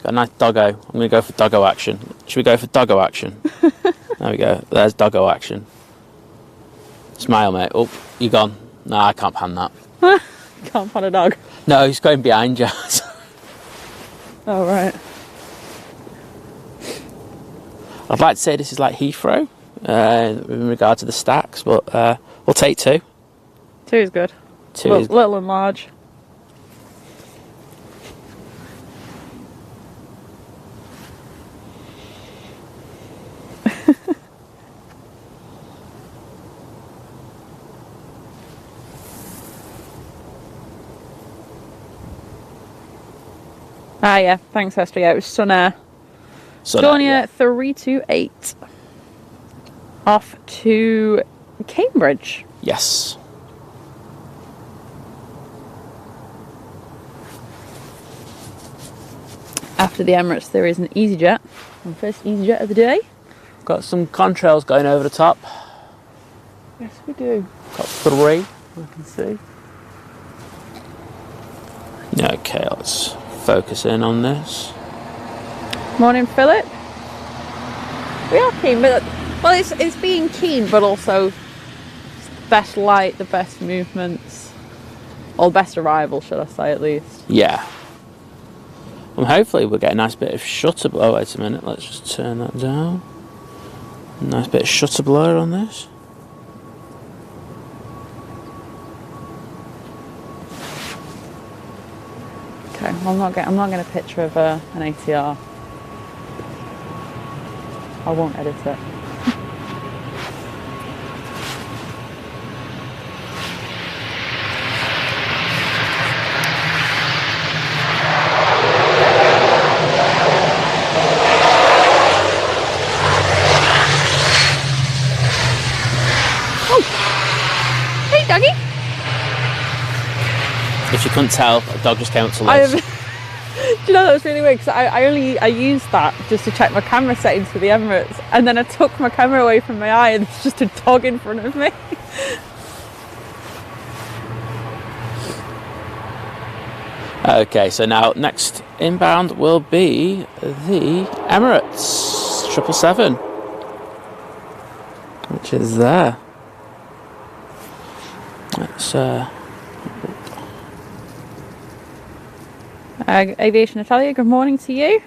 Got a nice doggo. I'm going to go for doggo action. Should we go for doggo action? There we go. There's doggo action. Smile, mate. Oh, you gone. No, I can't pan that. Can't pan a dog. No, he's going behind you. Oh, right. I'd like to say this is like Heathrow in regard to the stacks, but we'll take 2. 2 is good. 2 is little and large. Ah, yeah, thanks, Esther. Yeah, it was Sunair. Dornier 328. off to Cambridge. Yes. After the Emirates, there is an EasyJet. My first EasyJet of the day. Got some contrails going over the top. Yes, we do. Got 3, I can see. Okay, let's focus in on this. Morning, Philip. We are keen, but well, it's being keen, but also best light, the best movements, or best arrival, should I say, at least. Yeah. And hopefully we'll get a nice bit of shutter blur. Oh, wait a minute, let's just turn that down. Nice bit of shutter blur on this. Okay, I'm not getting a picture of an ATR. I won't edit it. Oh, hey, doggy. If you couldn't tell, a dog just came up to live. Do you know, that was really weird because I used that just to check my camera settings for the Emirates, and then I took my camera away from my eye and it's just a dog in front of me. Okay, so now next inbound will be the Emirates 777, which is there. Let's Aviation Natalia, good morning to you.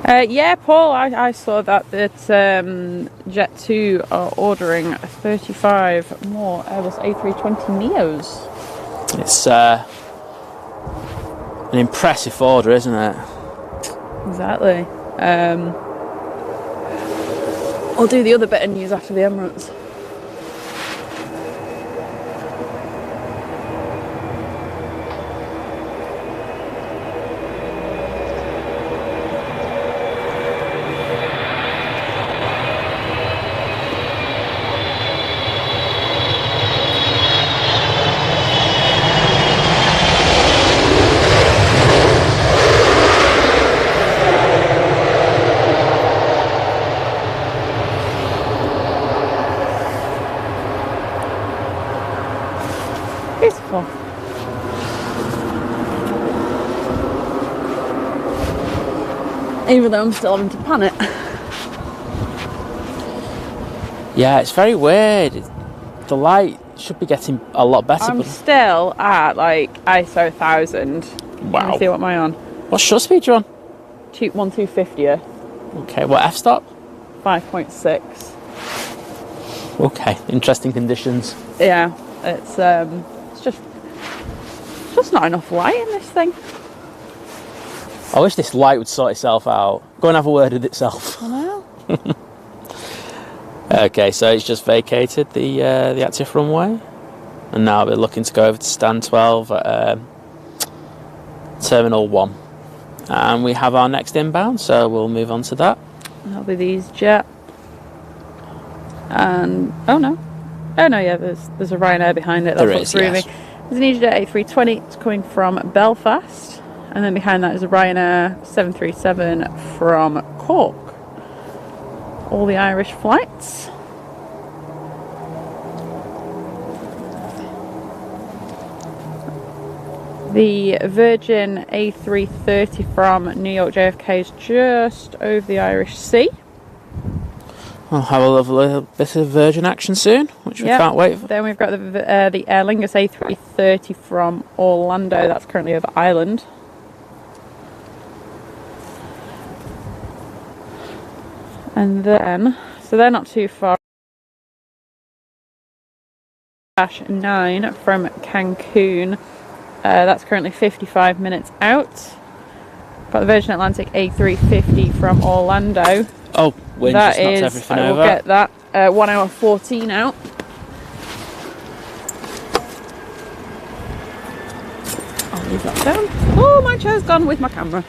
Yeah, Paul, I saw that Jet2 are ordering 35 more Airbus A320neos. It's an impressive order, isn't it? Exactly. I'll do the other bit of news after the Emirates. Beautiful. Even though I'm still having to pan it. Yeah, it's very weird. The light should be getting a lot better. I'm still at like ISO 1000. Wow. Let me see what am I on? What shutter speed you on? 1250th. Okay, what f-stop? 5.6. Okay, interesting conditions. Yeah, it's just not enough light in this thing. I wish this light would sort itself out. Go and have a word with itself. I know. Okay, so it's just vacated the active runway, and now we're looking to go over to stand 12 at Terminal 1. And we have our next inbound, so we'll move on to that. That'll be these jet. And oh no, yeah, there's a Ryanair behind it. That's There what's is, through yes. me. There's an EasyJet A320. It's coming from Belfast, and then behind that is a Ryanair 737 from Cork. All the Irish flights. The Virgin A330 from New York JFK is just over the Irish Sea. We'll have a little bit of Virgin action soon, which we can't wait for. Then we've got the Aer Lingus A330 from Orlando. That's currently over Ireland. And then, so they're not too far. Dash 9 from Cancun. That's currently 55 minutes out. Got the Virgin Atlantic A350 from Orlando. Oh, wind just knocked everything I will over. get that. 1 hour 14 out. Leave that down. Oh, my chair's gone with my camera. Is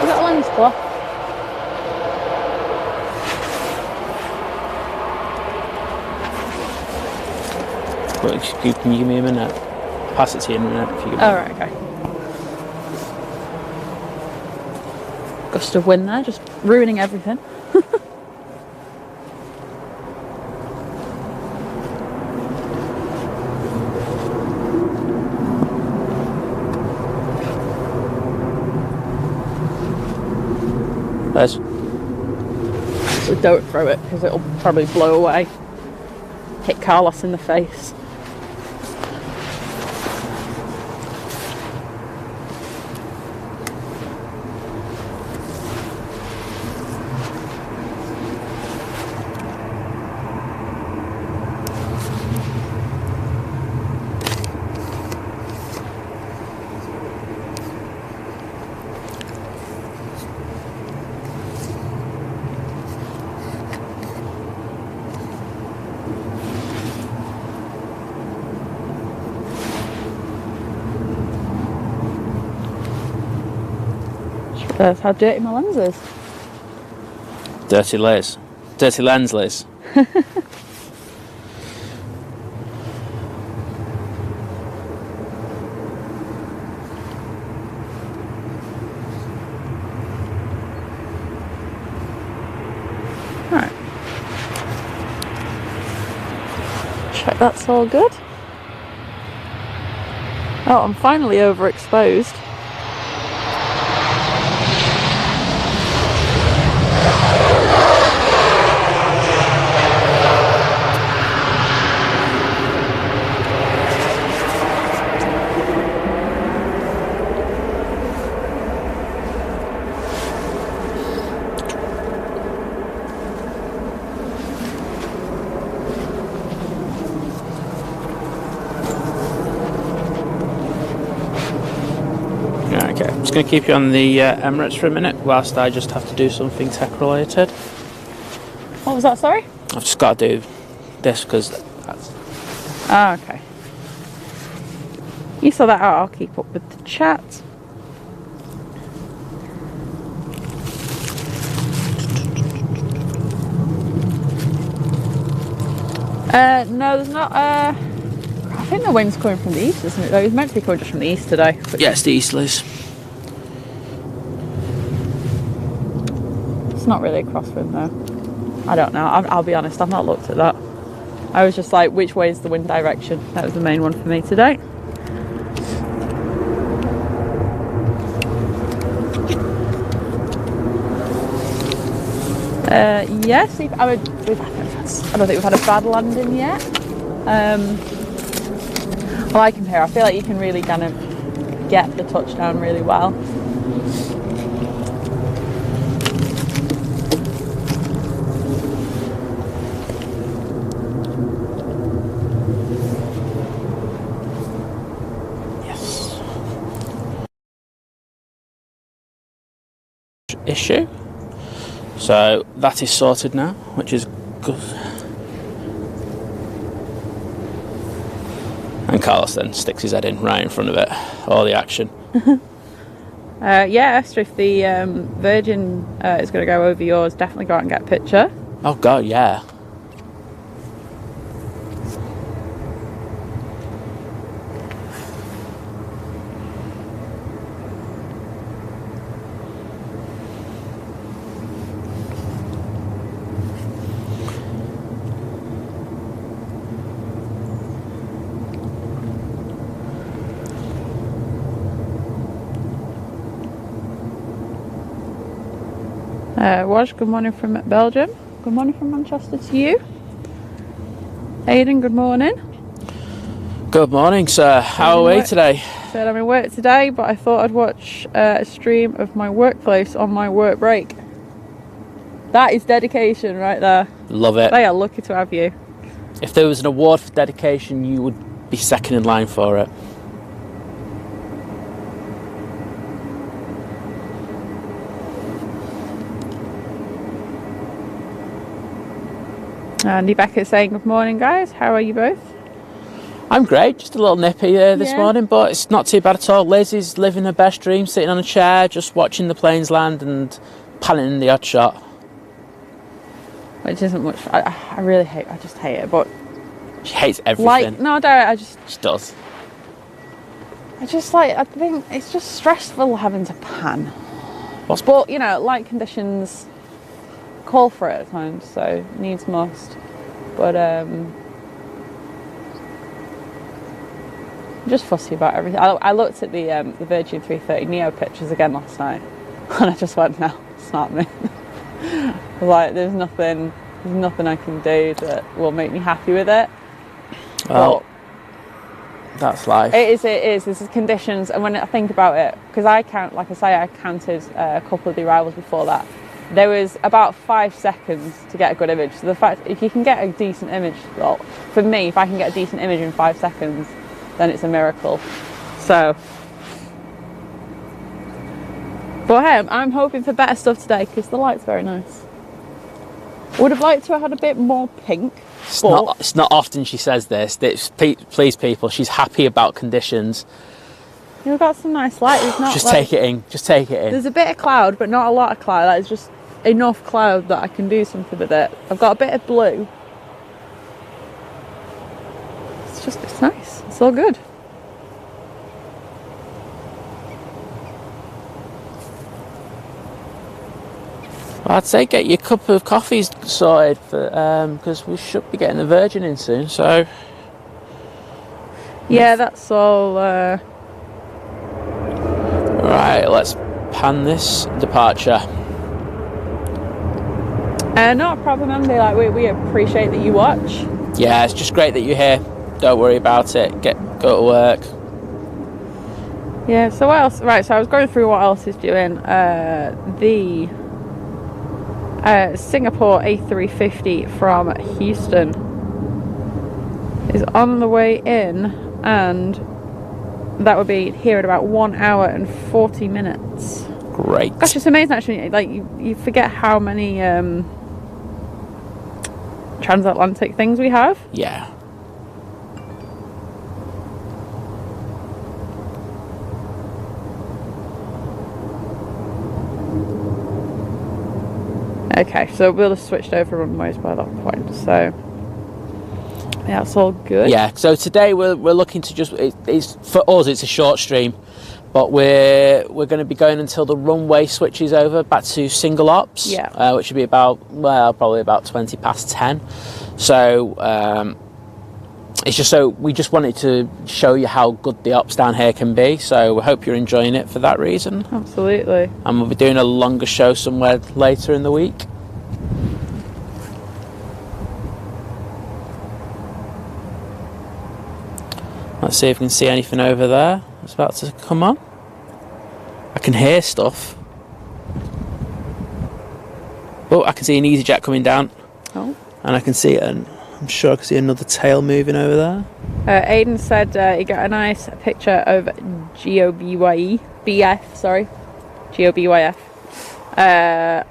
that a lens cloth? Can you give me a minute? Pass it to you in a minute if you give me. Oh, right, okay. Gust of wind there, just ruining everything. There's. So don't throw it because it'll probably blow away. Hit Carlos in the face. That's how dirty my lens is. Dirty Liz. Dirty lens, Liz. Right. Check that's all good. Oh, I'm finally overexposed. Okay, I'm just going to keep you on the Emirates for a minute whilst I just have to do something tech related. What was that, sorry? I've just got to do this because that's... Ah, okay. You saw that out, I'll keep up with the chat. No, there's not, I think the wind's coming from the east, isn't it? Though it's meant to be coming just from the east today. Yeah, it's the east, Liz. It's not really a crosswind though. I don't know. I'll be honest, I've not looked at that. I was just like, which way is the wind direction? That was the main one for me today. Yes, I don't think we've had a bad landing yet. I like him here. I feel like you can really kind of get the touchdown really well. Yes. Issue. So that is sorted now, which is good. And Carlos then sticks his head in right in front of it. All the action. Yeah, Esther, if the Virgin is going to go over yours, definitely go out and get a picture. Oh God, yeah. Waj, good morning from Belgium. Good morning from Manchester to you. Aidan, good morning. Good morning, sir. How are we today? Said I'm in work today, but I thought I'd watch a stream of my workplace on my work break. That is dedication right there. Love it. They are lucky to have you. If there was an award for dedication, you would be second in line for it. Andy Beckett's saying good morning, guys. How are you both? I'm great, just a little nippy this morning, but it's not too bad at all. Liz is living her best dream, sitting on a chair, just watching the planes land and panning in the odd shot. Which isn't much. I really hate. I just hate it. But she hates everything. Like, no, I don't. She does. I think it's just stressful having to pan. But you know, light conditions call for it at times, so needs must. But I'm just fussy about everything. I looked at the Virgin 330 Neo pictures again last night, and I just went, no, it's not me. Like, there's nothing I can do that will make me happy with it. Well, that's life. It is. This is conditions, and when I think about it, because I counted a couple of the arrivals before that. There was about 5 seconds to get a good image. So the fact, if you can get a decent image, well, for me, if I can get a decent image in 5 seconds, then it's a miracle. So, but hey, I'm hoping for better stuff today because the light's very nice. Would have liked to have had a bit more pink. It's not often she says this. Please, people, she's happy about conditions. You've got some nice light. It's not just take it in. Just take it in. There's a bit of cloud, but not a lot of cloud. Like, it's just enough cloud that I can do something with it. I've got a bit of blue. It's nice. It's all good. Well, I'd say get your cup of coffee sorted because we should be getting the Virgin in soon. So yeah, that's all. Right, let's pan this departure. Not a problem, Andy. Like we appreciate that you watch. Yeah, it's just great that you're here. Don't worry about it. Go to work. Yeah. So what else? Right. So I was going through what else is doing. The Singapore A350 from Houston is on the way in, and that would be here in about 1 hour and 40 minutes. Great. Gosh, it's amazing actually. Like you forget how many transatlantic things we have. Yeah. Okay, so we'll have switched over runways by that point. So yeah, it's all good. Yeah. So today we're looking to just it's for us it's a short stream, but we're going to be going until the runway switches over back to single ops. Yeah. Which would be probably about 20 past 10. So it's just we just wanted to show you how good the ops down here can be. So we hope you're enjoying it for that reason. Absolutely. And we'll be doing a longer show somewhere later in the week. Let's see if we can see anything over there. It's about to come on. I can hear stuff. Oh, I can see an EasyJet coming down. Oh. And I can see it, and I'm sure I can see another tail moving over there. Aidan said he got a nice picture of GOBYF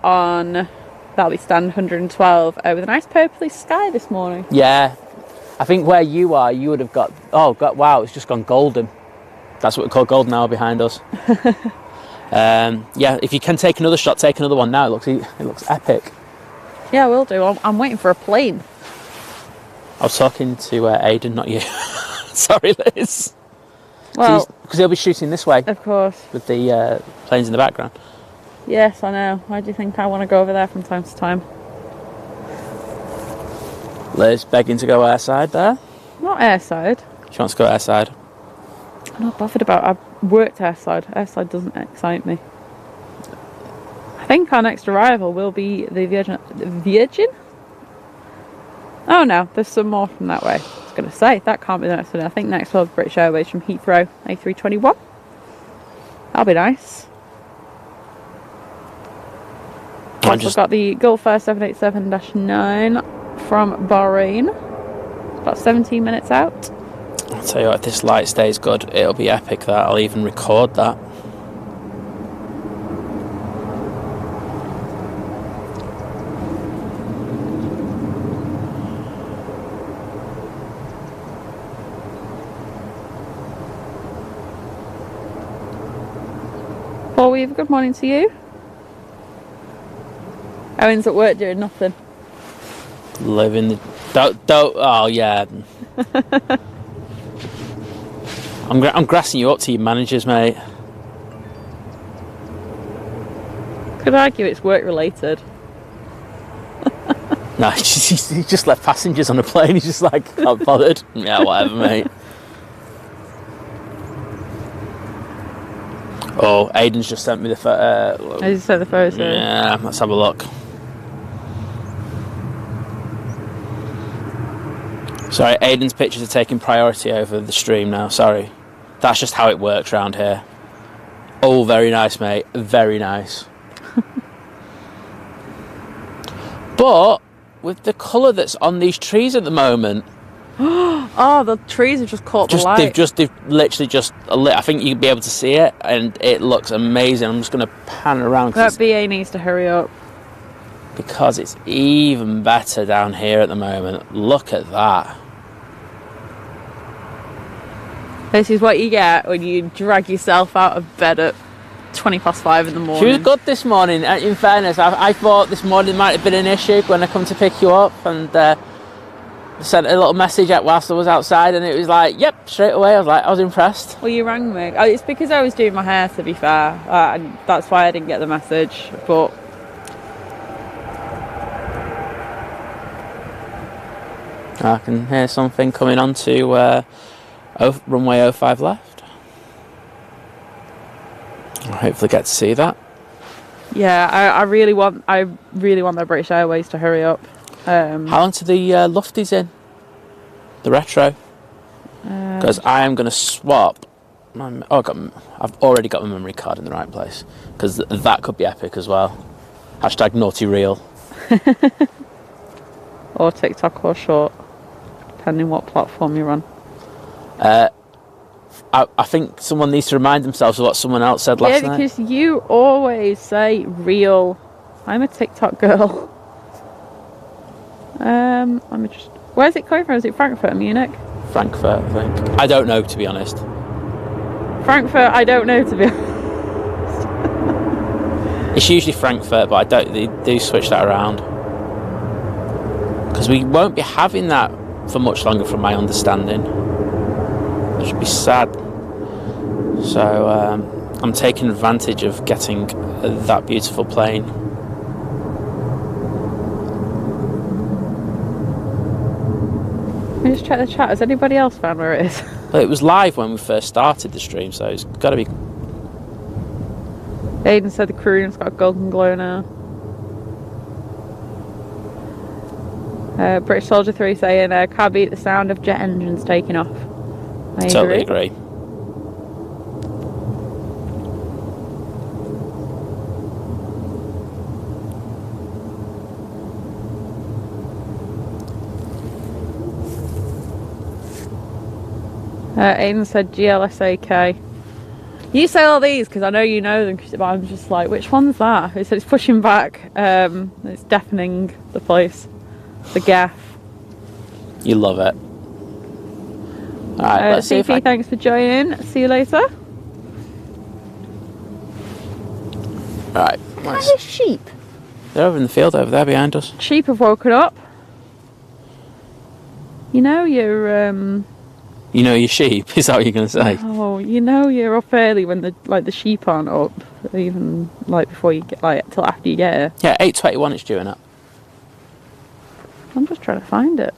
on that'll be stand 112 with a nice purpley sky this morning. Yeah, I think where you are, you would have got wow, it's just gone golden. That's what we call golden hour behind us. Yeah, if you can take another shot, take another one now. It looks epic. Yeah, I will do. I'm waiting for a plane. I was talking to Aidan, not you. Sorry, Liz. Well, because he'll be shooting this way. Of course. With the planes in the background. Yes, I know. Why do you think I want to go over there from time to time? Liz begging to go airside there. Not airside. She wants to go airside. I'm not bothered about it. I've worked airside. Airside doesn't excite me. I think our next arrival will be the Virgin? Oh no, there's some more from that way. I was going to say, that can't be the next one. I think next one's British Airways from Heathrow, A321. That'll be nice. We've got the Gulf Air 787-9 from Bahrain. About 17 minutes out. I'll tell you what, if this light stays good, it'll be epic that. I'll even record that. Weaver, good morning to you. Owen's at work doing nothing. Living the... Don't... Oh, yeah. I'm grassing you up to your managers, mate. Could argue it's work related. No, he just left passengers on a plane. He's just like, not bothered. Yeah, whatever, mate. Oh, Aiden's just sent me the photo. I just sent the photo. Yeah, let's have a look. Sorry, Aiden's pictures are taking priority over the stream now. Sorry. That's just how it works around here. Oh, very nice, mate. Very nice. But with the colour that's on these trees at the moment... Oh, the trees have just caught the light. They've literally just lit. I think you'd be able to see it, and it looks amazing. I'm just going to pan around. That BA needs to hurry up. Because it's even better down here at the moment. Look at that. This is what you get when you drag yourself out of bed at 5:20 in the morning. She was good this morning, in fairness. I thought this morning might have been an issue when I come to pick you up, and sent a little message out whilst I was outside, and it was like, yep, straight away. I was impressed. Well, you rang me. It's because I was doing my hair, to be fair, and that's why I didn't get the message. But I can hear something coming on to runway 05 left. I'll hopefully get to see that. Yeah, I really want the British Airways to hurry up. How long to the Lufties in? The retro? Because I am going to swap. I've already got my memory card in the right place. Because that could be epic as well. Hashtag naughty reel. Or TikTok or short, depending what platform you're on. I think someone needs to remind themselves of what someone else said last night. Yeah, because you always say reel. I'm a TikTok girl. Let me just... Where's it coming from? Is it Frankfurt or Munich? Frankfurt, I think. I don't know, to be honest. Frankfurt, I don't know, to be honest. It's usually Frankfurt, but they do switch that around. Because we won't be having that for much longer, from my understanding. Which would be sad. So, I'm taking advantage of getting that beautiful plane. Let me just check the chat. Has anybody else found where it is? Well, it was live when we first started the stream, so it's got to be... Aiden said the crew room's got a golden glow now. British Soldier 3 saying, can't beat the sound of jet engines taking off. I totally agree. Aiden said GLSAK. You say all these because I know you know them, but I'm just like, which one's that? He said it's pushing back. It's deafening the place. The gaff. You love it. Alright, let's see if thanks for joining. See you later. Right. Where are sheep? They're over in the field over there behind us. Sheep have woken up. You know you're You know your sheep, is that what you're going to say? Oh, you know you're up early when the sheep aren't up, even before you get till after you get here. Yeah, 8:21 it's due up. I'm just trying to find it.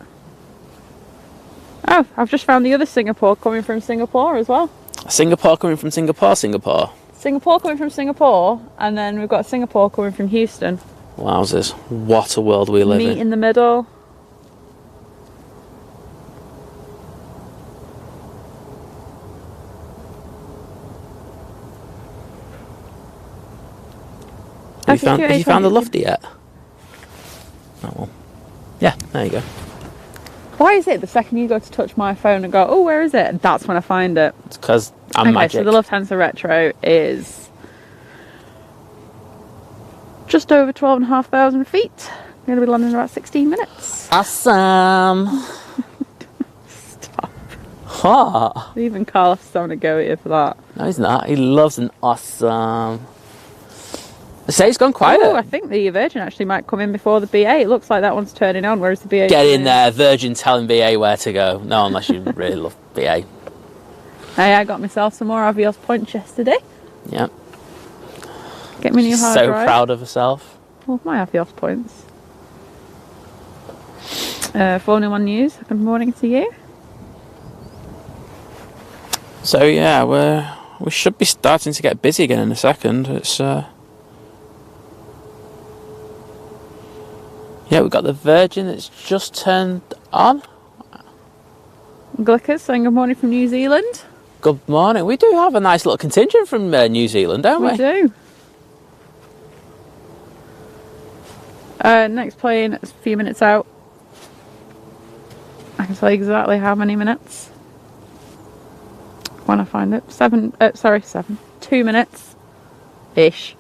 Oh, I've just found the other Singapore coming from Singapore as well. Singapore coming from Singapore. Singapore coming from Singapore, and then we've got Singapore coming from Houston. Wowzers, what a world we live in. Meet in the middle. Have you found the Lufty yet? Oh well. Yeah, there you go. Why is it the second you go to touch my phone and go, oh, where is it? That's when I find it. It's because I'm magic. So the Lufthansa Retro is just over 12,500 feet. We're going to be landing in about 16 minutes. Awesome. Stop. What? Even Carlos is having a go at you for that. No, he's not. He loves an awesome. I say it's gone quiet. Oh, I think the Virgin actually might come in before the BA. It looks like that one's turning on, whereas the BA... Get in there, Virgin telling BA where to go. No, unless you really love BA. Hey, I got myself some more Avios points yesterday. Yep. Get me a new She's hard so drive. proud of herself. Well, my Avios points. Formula One news. Good morning to you. So yeah, we should be starting to get busy again in a second. It's yeah, we've got the Virgin that's just turned on. Glickers saying good morning from New Zealand. Good morning. We do have a nice little contingent from New Zealand, don't we? We do. Next plane, it's a few minutes out. I can tell you exactly how many minutes when I find it. 2 minutes ish.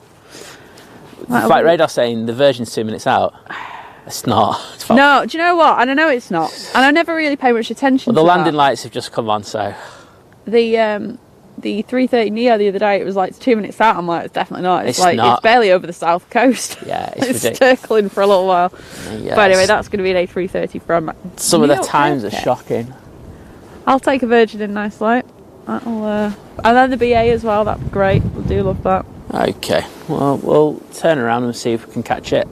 Flight radar saying the Virgin's 2 minutes out. It's not. It's No, do you know what? And I know it's not. And I never really pay much attention well, to the landing that. lights have just come on, so The 330 Neo the other day, it was like it's 2 minutes out. I'm like, it's definitely not. It's like not. it's barely over the south coast. Yeah, it's it's ridiculous. circling for a little while. Yes. But anyway, that's going to be an A330 from Some of New the York times are Airport. shocking. I'll take a Virgin in nice light. That'll, and then the BA as well. That'd be great. We do love that. Okay, well, we'll turn around and see if we can catch it.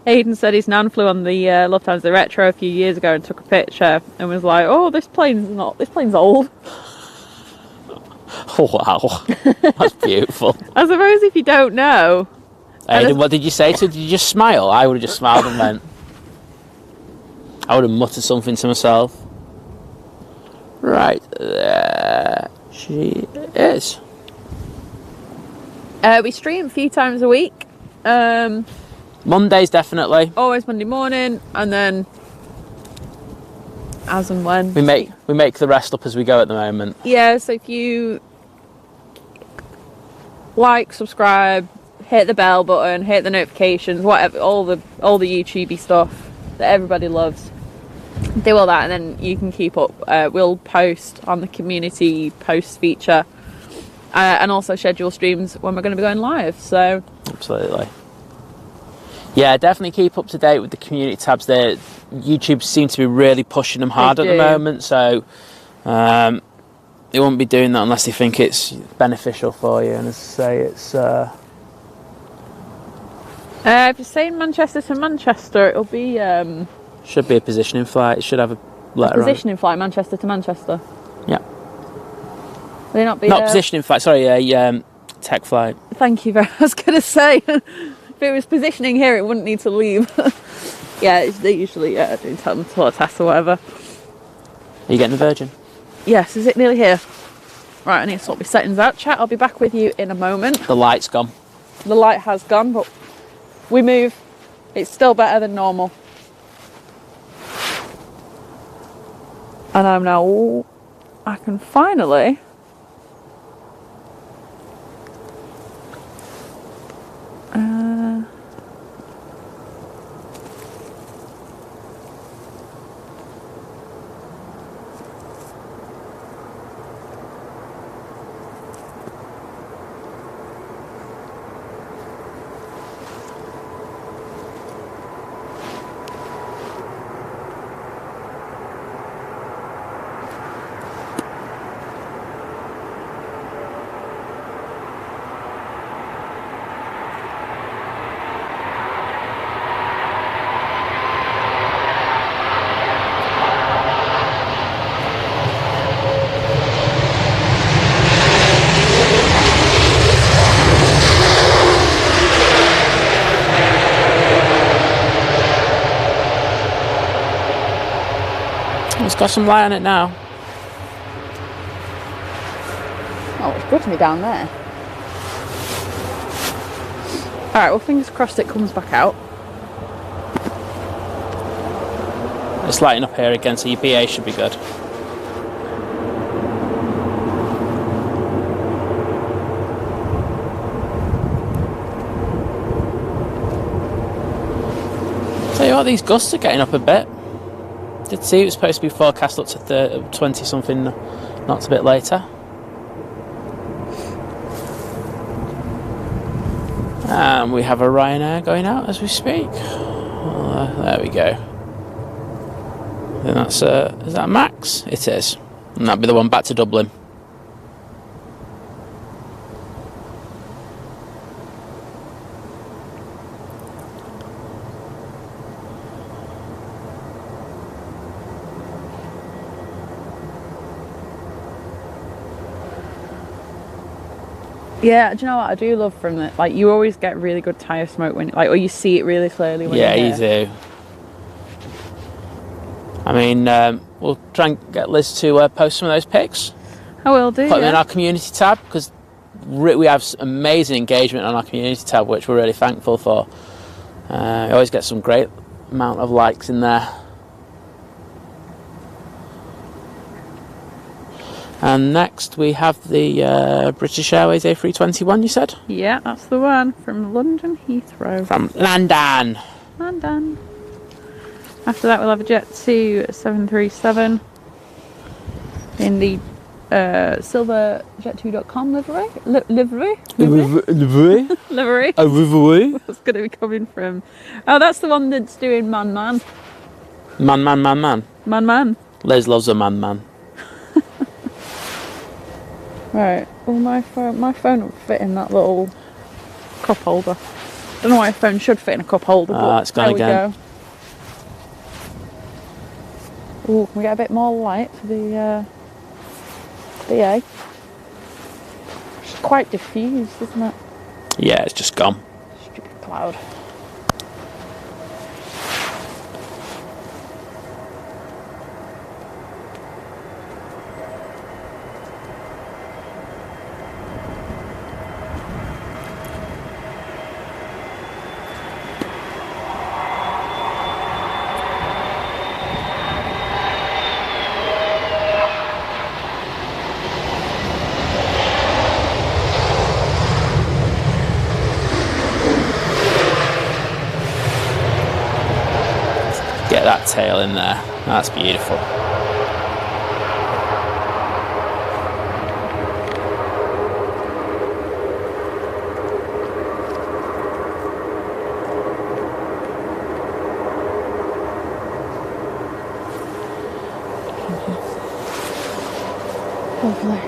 Aidan said his nan flew on the Lufthansa Retro a few years ago and took a picture and was like, "Oh, this plane's old." Oh, wow, that's beautiful. I suppose if you don't know. Aidan, what did you say to her? Did you just smile? I would have just smiled and went. I would have muttered something to myself. Right there she is. We stream a few times a week. Mondays, definitely. Always Monday morning, and then as and when. We make the rest up as we go at the moment. Yeah, so if you like, subscribe, hit the bell button, hit the notifications, whatever, all the YouTubey stuff that everybody loves, do all that, and then you can keep up. We'll post on the community post feature, and also schedule streams when we're going to be going live. So Absolutely. Yeah, definitely keep up to date with the community tabs there. YouTube seems to be really pushing them hard at the moment, so they won't be doing that unless they think it's beneficial for you. And as I say, it's if you're saying Manchester to Manchester, it'll be should be a positioning flight. It should have a letter positioning flight Manchester to Manchester. Yeah. Will it not be Not positioning flight, sorry, a tech flight. Thank you very I was going to say, if it was positioning here, it wouldn't need to leave. Yeah, they usually do tell them to test or whatever. Are you getting the Virgin? Yes, is it nearly here? Right, I need to sort my settings out. Chat, I'll be back with you in a moment. The light's gone. The light has gone, but we move. It's still better than normal. And I'm now... I can finally... It's got some light on it now. Oh, it's good to be down there. Alright, well, fingers crossed it comes back out. It's lighting up here again, so your BA should be good. you what, these gusts are getting up a bit. Did see it was supposed to be forecast up to 20 something knots a bit later. And we have a Ryanair going out as we speak. There we go. And that's is that Max? It is. And that'll be the one back to Dublin. Yeah, do you know what I do love from it? Like, you always get really good tyre smoke when, like, or you see it really clearly when yeah, you're you here. do. I mean, we'll try and get Liz to post some of those pics. I will do. Put them in our community tab, because we have amazing engagement on our community tab, which we're really thankful for. We always get some great amount of likes in there. And next we have the British Airways A321, you said? Yeah, that's the one from London Heathrow. From London. London. After that, we'll have a Jet 2 737 in the silver jet2.com livery. Livery? Livery. A livery? That's going to be coming from. Oh, that's the one that's doing Man. Man. Liz loves a man. Right. Oh, my phone will fit in that little cup holder. Don't know why a phone should fit in a cup holder, but it's gone again. Oh, can we get a bit more light for the BA? It's quite diffused, isn't it? Yeah, it's just gone. Stupid cloud. Get that tail in there. That's beautiful. Lovely.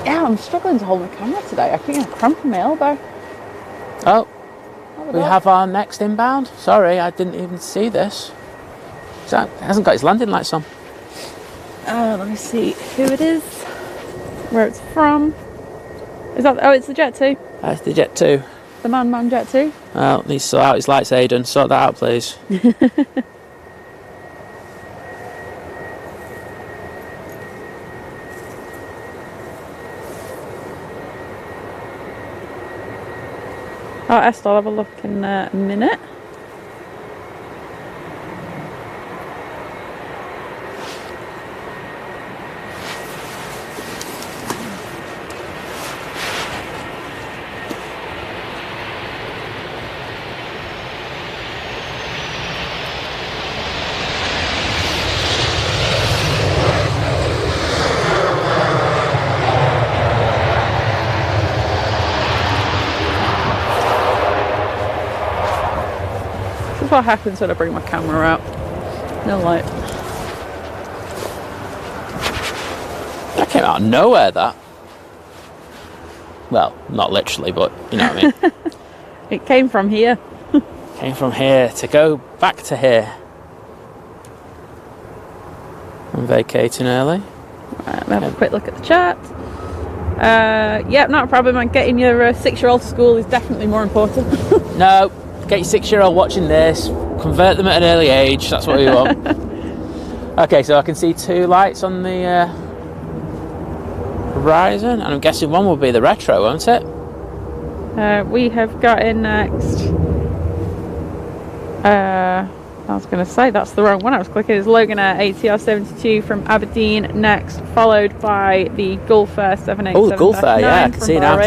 Yeah, I'm struggling to hold my camera today. I keep getting a cramp in my elbow. Oh, we have our next inbound. Sorry, I didn't even see this. It hasn't got its landing lights on. Let me see who it is, where it's from. Is that? Oh, it's the Jet 2. It's the Jet 2. The Man Jet 2. Well, needs to sort out his lights, Aidan. Sort that out, please. Oh, Esther, I'll have a look in a minute. What happens when I bring my camera out? No light. That came out of nowhere, that. Well, not literally, but you know what I mean. It came from here. Came from here to go back to here. I'm vacating early. Right, let me have a quick look at the chart. Yep, not a problem. Getting your 6-year-old to school is definitely more important. No. Get your 6-year-old watching this, convert them at an early age, that's what we want. Okay, so I can see 2 lights on the horizon, and I'm guessing one will be the retro, won't it? We have got in next. I was going to say that's the wrong one I was clicking. It's Logan Air ATR 72 from Aberdeen next, followed by the Gulf Air 787. Oh, the Gulf Air, yeah, I can see now.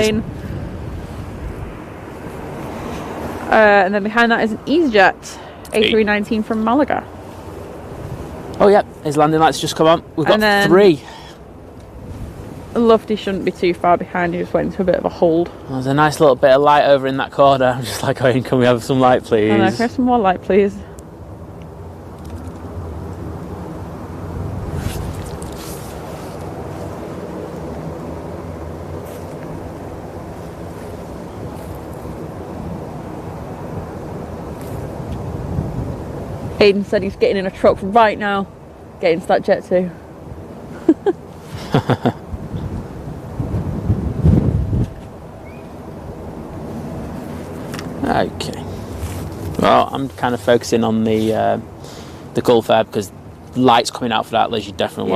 And then behind that is an EasyJet A319 from Malaga. Oh yeah, his landing lights just come on. We've got 3. Lofty shouldn't be too far behind. He just went into a bit of a hold. There's a nice little bit of light over in that corner. I'm just like, oh, can we have some light, please? I know, can I have some more light, please? Aidan said he's getting in a truck right now, getting to that jet too. Okay. Well, I'm kind of focusing on the Gulf Air because lights coming out for that, Liz, you definitely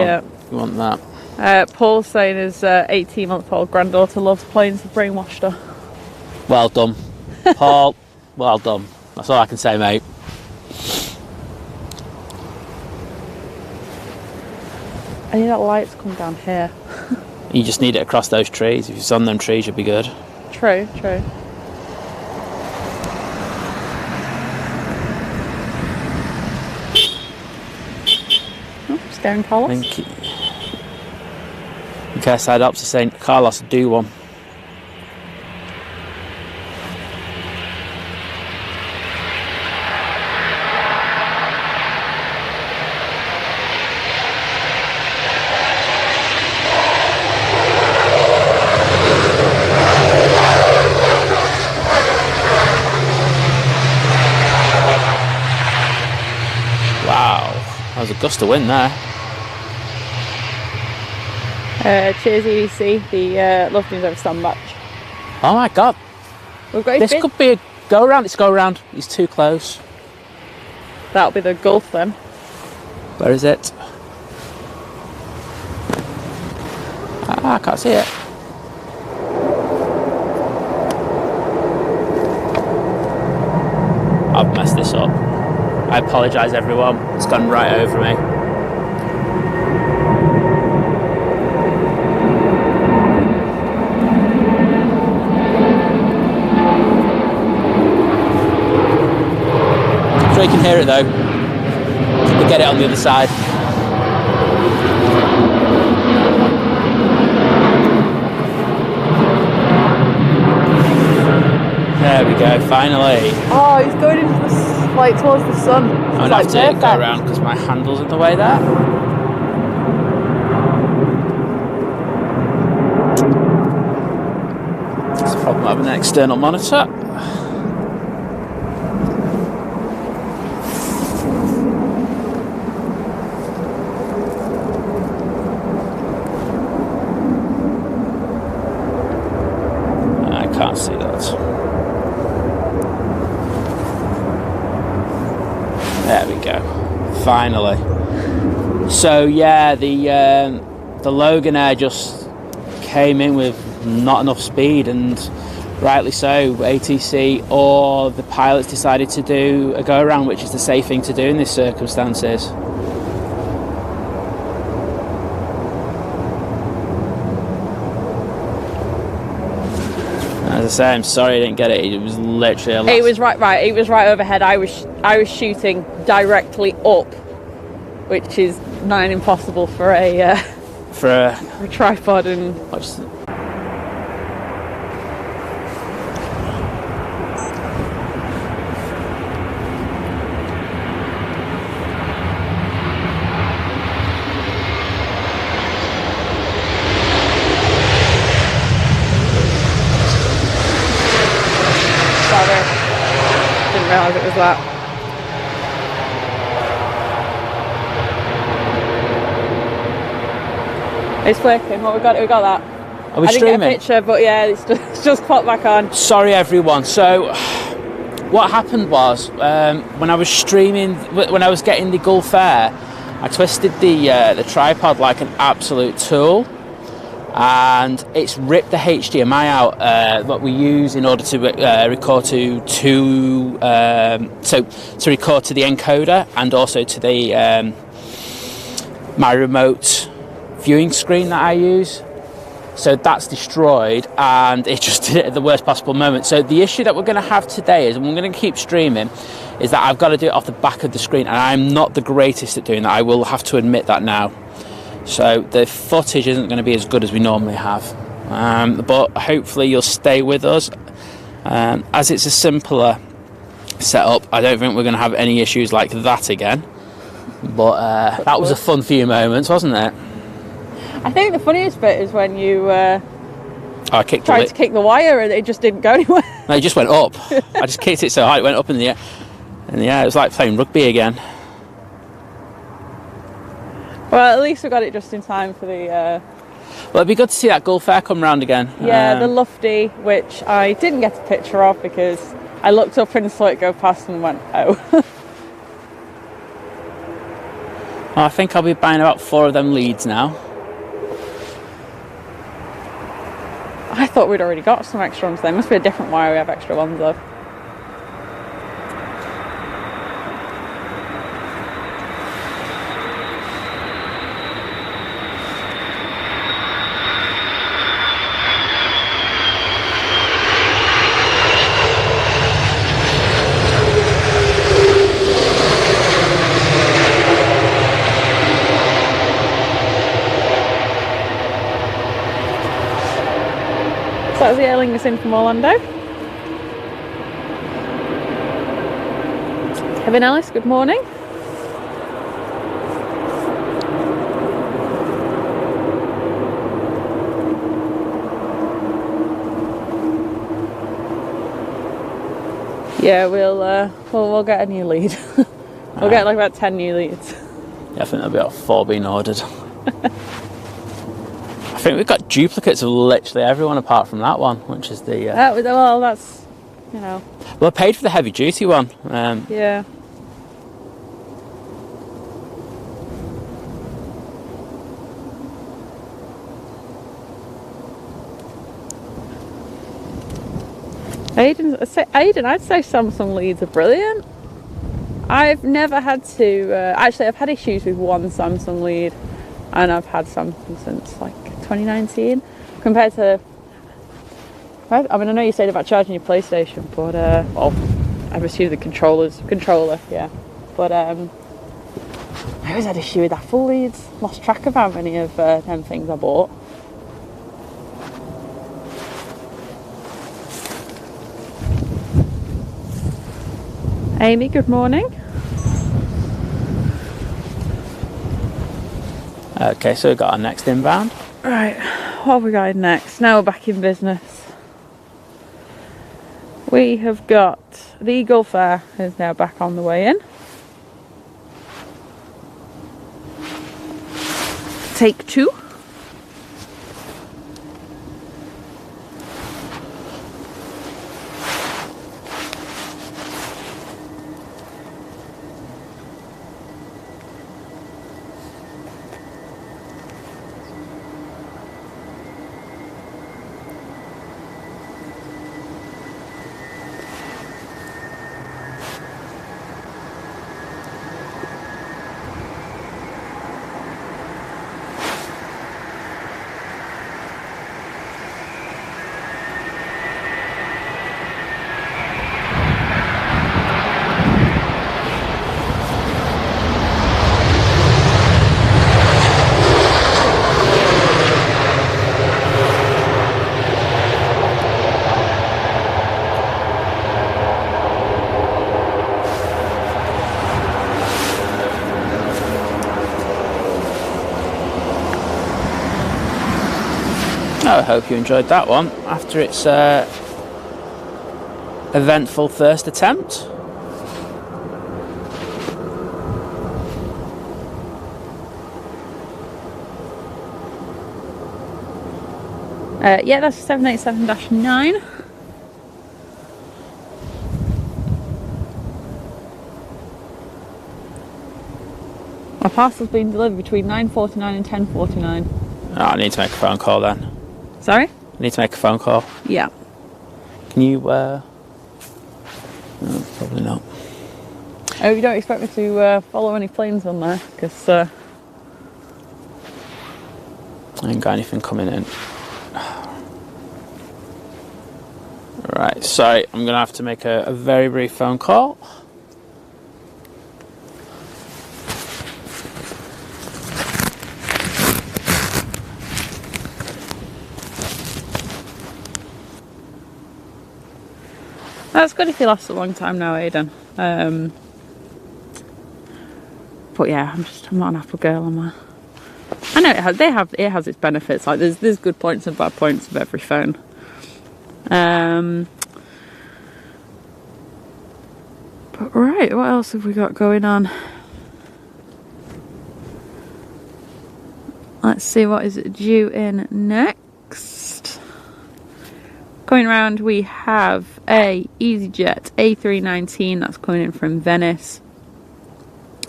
want that. Paul's saying his 18-month-old granddaughter loves planes, have brainwashed her. Well done, Paul. Well done. That's all I can say, mate. I need that light to come down here. You just need it across those trees. If it's on them trees, you'll be good. True, true. Oh, scaring Carlos. Thank you. Okay, side up to saying, Carlos, do one. That was a gust of wind there. Cheers, EDC. The Love News Over Stand match. Oh my god. We've got this could be a go around. It's go around. He's too close. That'll be the Gulf then. Where is it? I can't see it. I've messed this up. I apologise, everyone. It's gone right over me. I'm sure you can hear it though. We'll get it on the other side. There we go, finally. Oh, he's going into the like towards the sun. I'm going to have to go around because my handle's in the way there. It's a problem having an external monitor. I can't see that. There we go. Finally. So yeah, the Logan Air just came in with not enough speed, and rightly so. ATC or the pilots decided to do a go around, which is the safe thing to do in these circumstances. As I say, I'm sorry I didn't get it. It was literally It was right. It was right overhead. I was shooting directly up, which is nigh impossible for a tripod and. Didn't realise it was that. It's flicking. What we got that. Are we I didn't streaming? get a picture, but yeah, it's just popped back on. Sorry everyone. So what happened was when I was streaming, when I was getting the Gulf Air, I twisted the tripod like an absolute tool, and it's ripped the HDMI out that we use in order to record to record to the encoder and also to the my remote viewing screen that I use. So that's destroyed, and it just did it at the worst possible moment. So the issue that we're going to have today is, and we're going to keep streaming, is that I've got to do it off the back of the screen, and I'm not the greatest at doing that. I will have to admit that now. So the footage isn't going to be as good as we normally have. But hopefully you'll stay with us. As it's a simpler setup, I don't think we're going to have any issues like that again. But that was a fun few moments, wasn't it? I think the funniest bit is when you I tried to kick the wire and it just didn't go anywhere. No, it just went up. I just kicked it so high it went up in the air. And yeah, it was like playing rugby again. Well, at least we got it just in time for the... Well, it'd be good to see that Gulf Air come round again. Yeah, the Lufty, which I didn't get a picture of because I looked up and saw it go past and went, oh. Well, I think I'll be buying about 4 of them leads now. I thought we'd already got some extra ones. There must be a different wire we have extra ones of. So that was the Aer Lingus in from Orlando. Kevin Ellis, good morning. Yeah, we'll get a new lead. We'll get like about 10 new leads. Yeah, I think there'll be about 4 being ordered. I think we've got duplicates of literally everyone apart from that one, which is the... well, that's, you know... Well, I paid for the heavy duty one. Yeah. Aiden, I'd say Samsung leads are brilliant. I've never had to... actually, I've had issues with one Samsung lead, and I've had Samsung since, like, 2019. Compared to... I mean, I know you said about charging your PlayStation, but... well, I've assumed the controller, yeah. But, I always had issue with Apple leads. Lost track of how many of them things I bought. Amy, good morning. Okay, so we've got our next inbound. Right, what have we got in next? Now we're back in business. We have got the Gulf Air is now back on the way in. Take 2. I hope you enjoyed that one after its eventful first attempt. Yeah, that's 787-9. My parcel's been delivered between 9:49 and 10:49. Oh, I need to make a phone call then. Sorry? I need to make a phone call. Yeah. Can you, no, probably not. Oh, you don't expect me to follow any planes on there? Because... I ain't got anything coming in. Right, sorry, I'm going to have to make a very brief phone call. That's good if you last a long time now, Aidan. But yeah, I'm not an Apple girl, am I? I know it has its benefits. Like there's good points and bad points of every phone. But right, what else have we got going on? Let's see what is due in next. Going around, we have a EasyJet A319 that's coming in from Venice.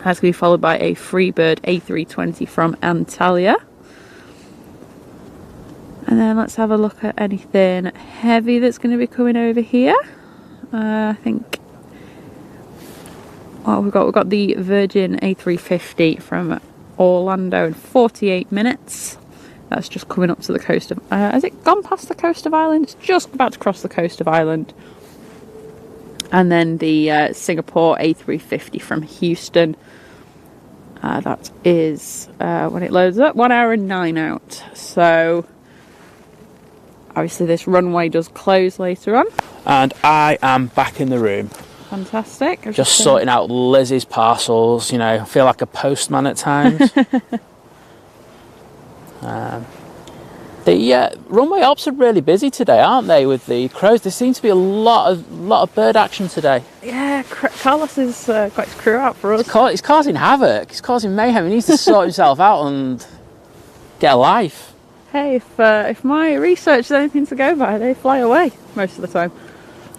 That's going to be followed by a Freebird A320 from Antalya. And then let's have a look at anything heavy that's going to be coming over here. I think. What we've got the Virgin A350 from Orlando in 48 minutes. That's just coming up to the coast of... has it gone past the coast of Ireland? It's just about to cross the coast of Ireland. And then the Singapore A350 from Houston. That is, when it loads up, 1 hour and 9 out. So, obviously this runway does close later on. And I am back in the room. Fantastic. Just sorting out Lizzie's parcels, you know, I feel like a postman at times. The runway ops are really busy today, aren't they, with the crows? There seems to be a lot of bird action today. Yeah, Carlos has got his crew out for us. He's causing havoc, he's causing mayhem. He needs to sort himself out and get a life. Hey, if my research is anything to go by, they fly away most of the time.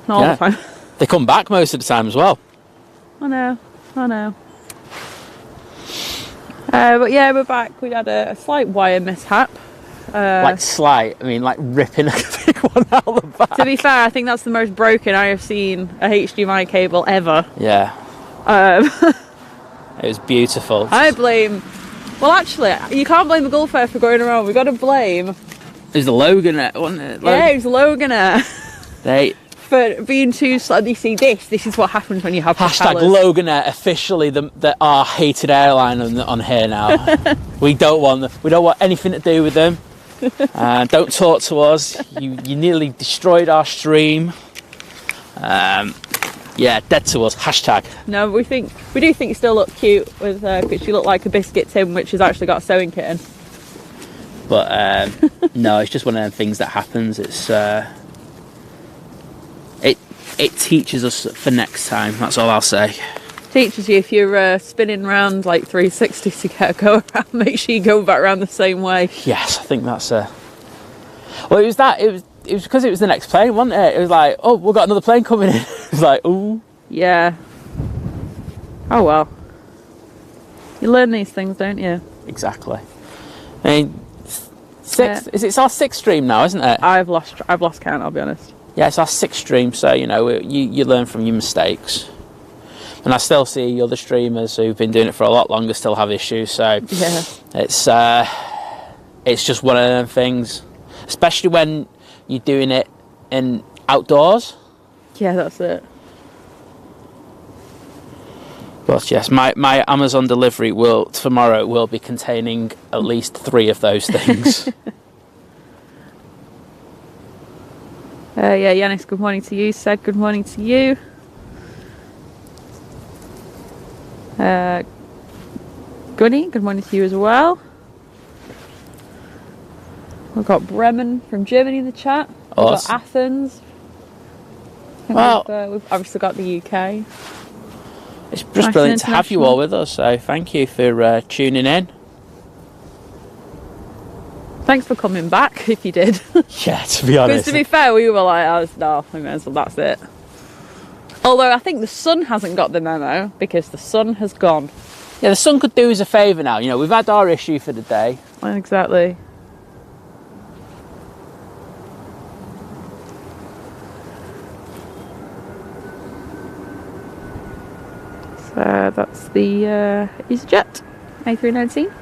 Not all the time. They come back most of the time as well. I know. But yeah, we're back. We had a slight wire mishap. Like slight, I mean like ripping a big one out of the back. To be fair, I think that's the most broken I have seen a HDMI cable ever. Yeah. It was beautiful. Well, actually, you can't blame the Gulf Air for going around. We've got to blame... It was the Loganair, wasn't it? Yeah, it was Loganair. For being too slow. You see, this is what happens when you have Hashtag propellers. Loganair officially our hated airline on here now. we don't want anything to do with them. Don't talk to us. You nearly destroyed our stream. Yeah, dead to us. Hashtag. No, we do think you still look cute with because you look like a biscuit tin which has actually got a sewing kit in. But no, it's just one of them things that happens. It's it teaches us for next time. That's all I'll say. Teaches you if you're spinning round like 360 to get a go around, make sure you go back around the same way. Yes, I think that's well, it was because it was the next plane, wasn't it? It was like, oh, we've got another plane coming in. It was like, ooh. Yeah. Oh well. You learn these things, don't you? Exactly. I mean, it's our sixth stream now, isn't it? I've lost count, I'll be honest. Yeah, it's our sixth stream, so you know you learn from your mistakes. And I still see other streamers who've been doing it for a lot longer still have issues. So yeah, it's just one of them things, especially when you're doing it in outdoors. Yeah, that's it. But yes, my Amazon delivery tomorrow will be containing at least 3 of those things. Yeah, Yanis, good morning to you. Said good morning to you. Gunny, good morning to you as well. We've got Bremen from Germany in the chat. We've got Athens. Well, we've obviously got the UK. It's just brilliant to have you all with us, so thank you for tuning in. Thanks for coming back, if you did. Yeah, to be honest. Because to be fair, we were like, oh, so that's it. Although I think the sun hasn't got the memo, because the sun has gone. Yeah, the sun could do us a favour now. You know, we've had our issue for the day. Exactly. So that's the EasyJet A319.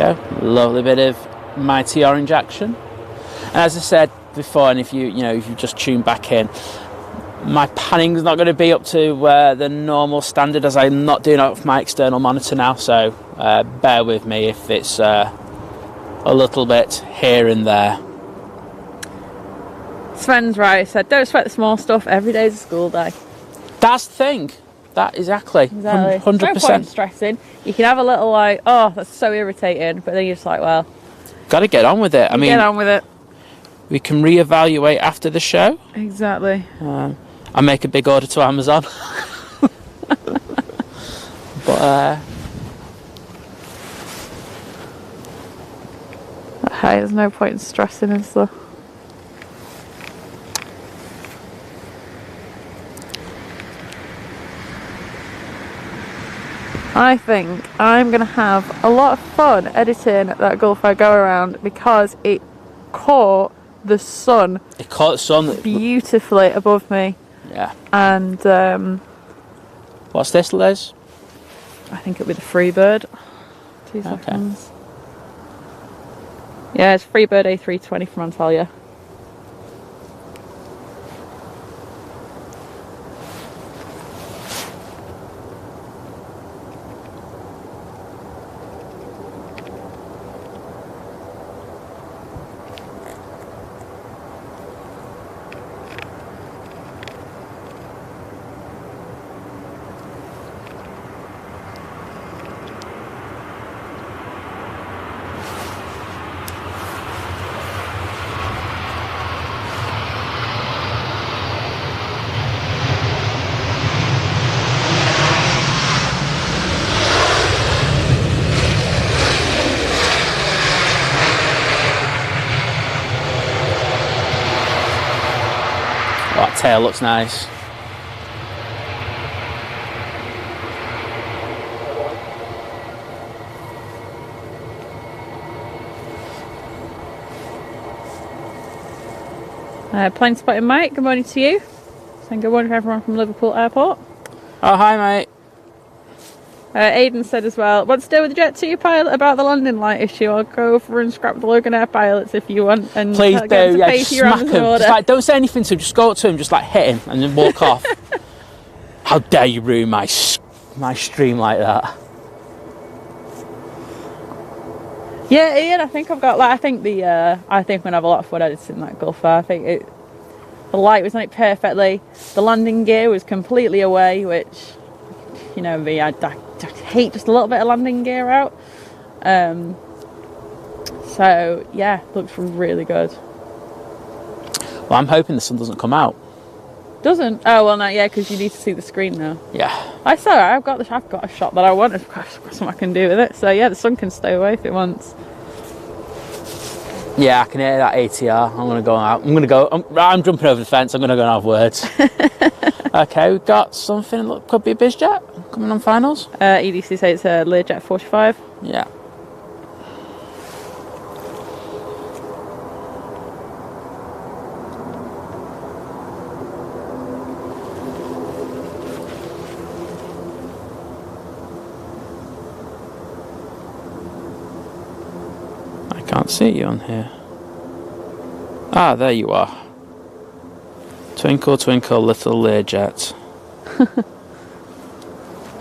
go. Lovely bit of mighty orange action. And as I said before, and if you just tune back in, my panning's not going to be up to the normal standard, as I'm not doing it off my external monitor now, so bear with me if it's a little bit here and there. Sven's right, he said, don't sweat the small stuff, every day's a school day. That's the thing. That exactly. 100%. No point stressing. You can have a little like, oh, that's so irritating, but then you're just like, well, got to get on with it. Get on with it. We can reevaluate after the show. Exactly. I make a big order to Amazon. But hey, there's no point in stressing and stuff. I think I'm going to have a lot of fun editing that Gulf Air go around because it caught the sun. It caught the sun beautifully above me. Yeah. And what's this, Liz? I think it'll be the Freebird. 2 seconds. Yeah, it's Freebird A320 from Antalya. That tail looks nice. Plane spotting Mike, good morning to you. Saying good morning to everyone from Liverpool Airport. Oh, hi mate. Aidan said as well, want to stay with the Jet 2 pilot about the landing light issue? I'll go over and scrap the Logan Air pilots if you want. And please do, yeah, just smack him. Just like, don't say anything to him, just go up to him, just like hit him and then walk off. How dare you ruin my stream like that? Yeah, Ian, I think I've got like, I think we're gonna have a lot of fun editing that Gulf Air. I think the light was on it perfectly. The landing gear was completely away, which, you know me, I hate just a little bit of landing gear out. So yeah, looks really good. Well, I'm hoping the sun doesn't come out. Doesn't? Oh well, no, yeah, because you need to see the screen now. Yeah. I saw it. I've got a shot that I want. I've got something I can do with it. So yeah, the sun can stay away if it wants. Yeah, I can hear that ATR. I'm gonna go out. I'm jumping over the fence. I'm gonna go and have words. Okay, we've got something that could be a BizJet coming on finals. EDC says it's a Learjet 45. Yeah. I can't see you on here. Ah, there you are. Twinkle, twinkle, little Learjet.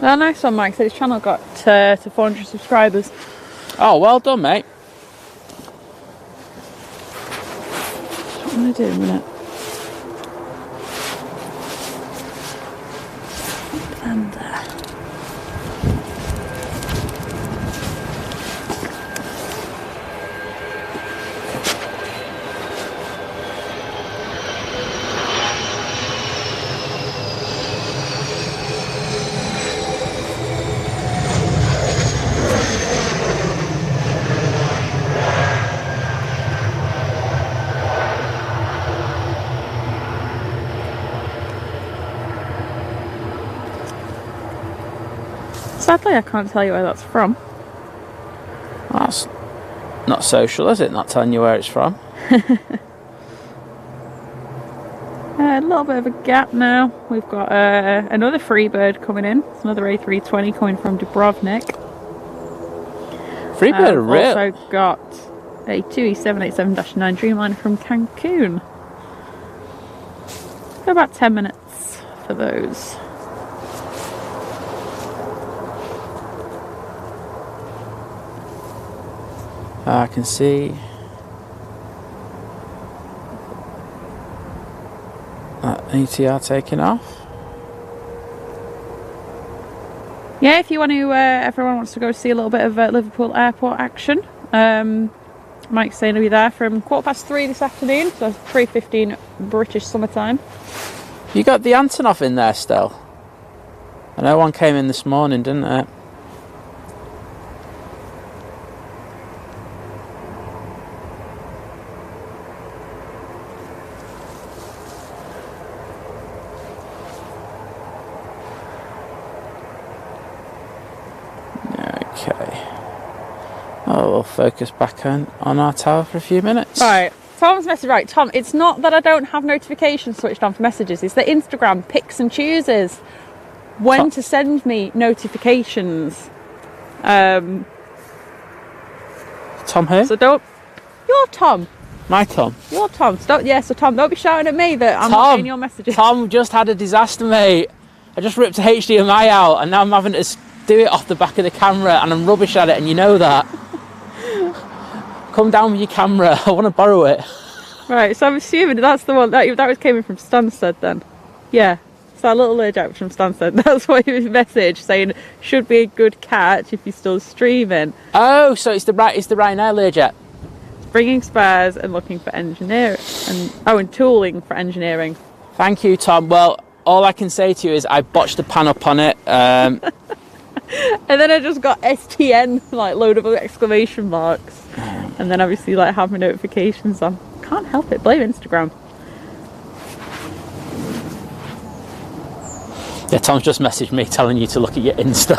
Oh, nice one, Mike. So his channel got to 400 subscribers. Oh, well done, mate. What am I doing in a minute? And sadly, I can't tell you where that's from. That's not social, is it? Not telling you where it's from. A little bit of a gap now. We've got another Freebird coming in. It's another A320 coming from Dubrovnik. Freebird are real. Also got a 2E787-9 Dreamliner from Cancun. Go about 10 minutes for those. I can see that ATR taking off. Yeah, if you want to, everyone wants to go see a little bit of Liverpool airport action. Mike's saying he'll be there from 3:15 this afternoon, so 3:15 British summertime. You got the Antonov in there still? I know one came in this morning, didn't it? Okay. Oh, we'll focus back on our tower for a few minutes. Right. Tom's message, right, Tom, it's not that I don't have notifications switched on for messages, it's that Instagram picks and chooses when to send me notifications. Tom who? So don't... You're Tom. My Tom? You're Tom. So Tom, don't be shouting at me that I'm not getting your messages. Tom just had a disaster, mate. I just ripped a HDMI out and now I'm having to do it off the back of the camera and I'm rubbish at it and you know that. Come down with your camera. I want to borrow it. Right, so I'm assuming that's the one that came in from Stansted then. Yeah, so our little Learjet from Stansted. That's what he was messaged saying should be a good catch if you're still streaming. Oh, so it's the Ryanair Learjet. Bringing spares and looking for engineering and tooling for engineering. Thank you, Tom. Well, all I can say to you is I botched the pan up on it. And then I just got STN, like load of exclamation marks. And then obviously like have my notifications on. Can't help it, blame Instagram. Yeah, Tom's just messaged me telling you to look at your Insta.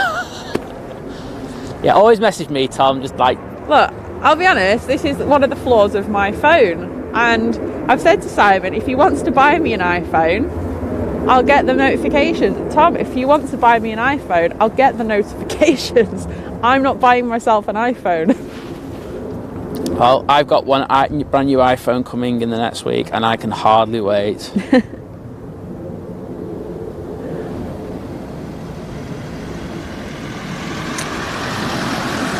Yeah, always message me, Tom, just like... Look, I'll be honest, this is one of the flaws of my phone. And I've said to Simon, if he wants to buy me an iPhone, I'll get the notifications. Tom, if you want to buy me an iPhone, I'll get the notifications. I'm not buying myself an iPhone. Well, I've got one brand new iPhone coming in the next week and I can hardly wait.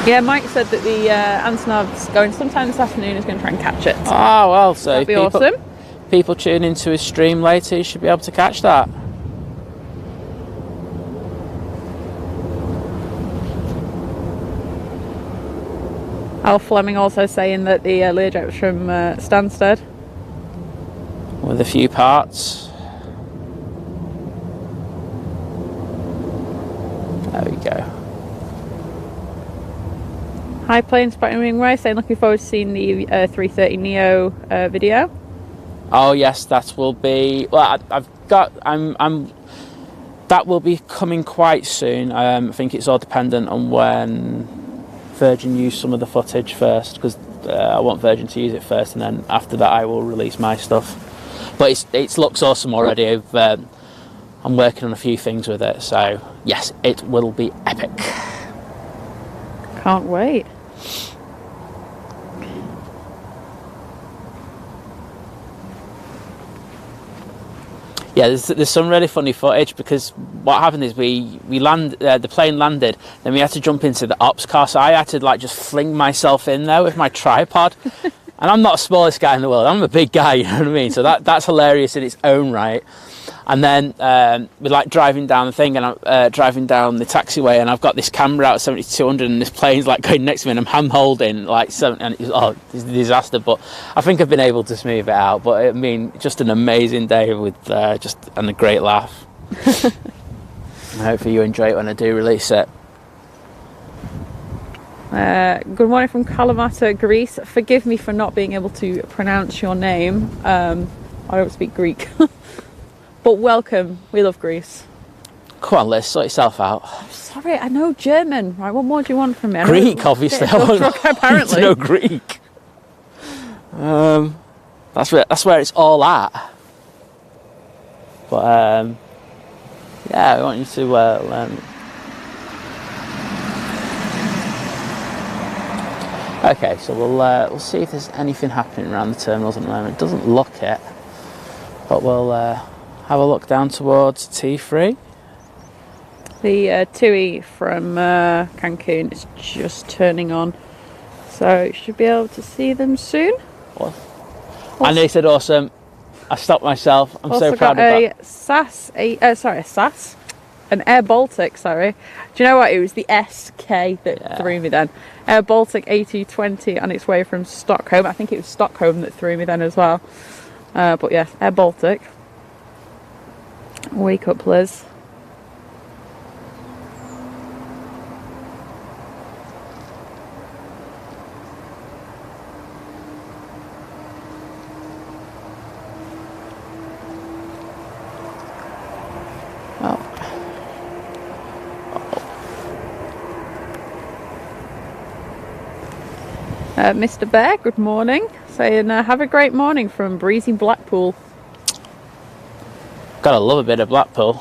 Yeah, Mike said that the Antonov's going sometime this afternoon, is going to try and catch it. Oh, well, so that'd be awesome. People tune into his stream later, you should be able to catch that. Al Fleming also saying that the Learjet was from Stansted. With a few parts. There we go. High plane spotting runway saying looking forward to seeing the 330 Neo video. Oh yes, that will be. Well, that will be coming quite soon. I think it's all dependent on when Virgin use some of the footage first, because I want Virgin to use it first, and then after that I will release my stuff. But it looks awesome already. I'm working on a few things with it, so yes, it will be epic. Can't wait. Yeah, there's some really funny footage, because what happened is we the plane landed, then we had to jump into the ops car, so I had to like just fling myself in there with my tripod. And I'm not the smallest guy in the world, I'm a big guy, you know what I mean? So that's hilarious in its own right. And then we're like driving down the thing, and I'm driving down the taxiway, and I've got this camera out at 7200, and this plane's like going next to me, and I'm hand holding like and it's a disaster. But I think I've been able to smooth it out. But I mean, just an amazing day with and a great laugh. Hopefully you enjoy it when I do release it. Good morning from Kalamata, Greece. Forgive me for not being able to pronounce your name. I don't speak Greek. But welcome, we love Greece. Come on, Liz, sort yourself out. Sorry, I know German. Right, what more do you want from me? Greek, obviously. Apparently. No Greek. That's where it's all at. But yeah, I want you to learn. Okay, so we'll see if there's anything happening around the terminals at the moment. It doesn't look it, but we'll have a look down towards T3. The TUI from Cancun is just turning on, so you should be able to see them soon. And they said awesome. I stopped myself. I'm so proud of that. An Air Baltic, sorry. Do you know what? It was the SK that threw me then. Air Baltic A220 on its way from Stockholm. I think it was Stockholm that threw me then as well. But yes, Air Baltic. Wake up, Liz. Mr. Bear, good morning. Saying, have a great morning from breezy Blackpool. Gotta love a bit of Blackpool.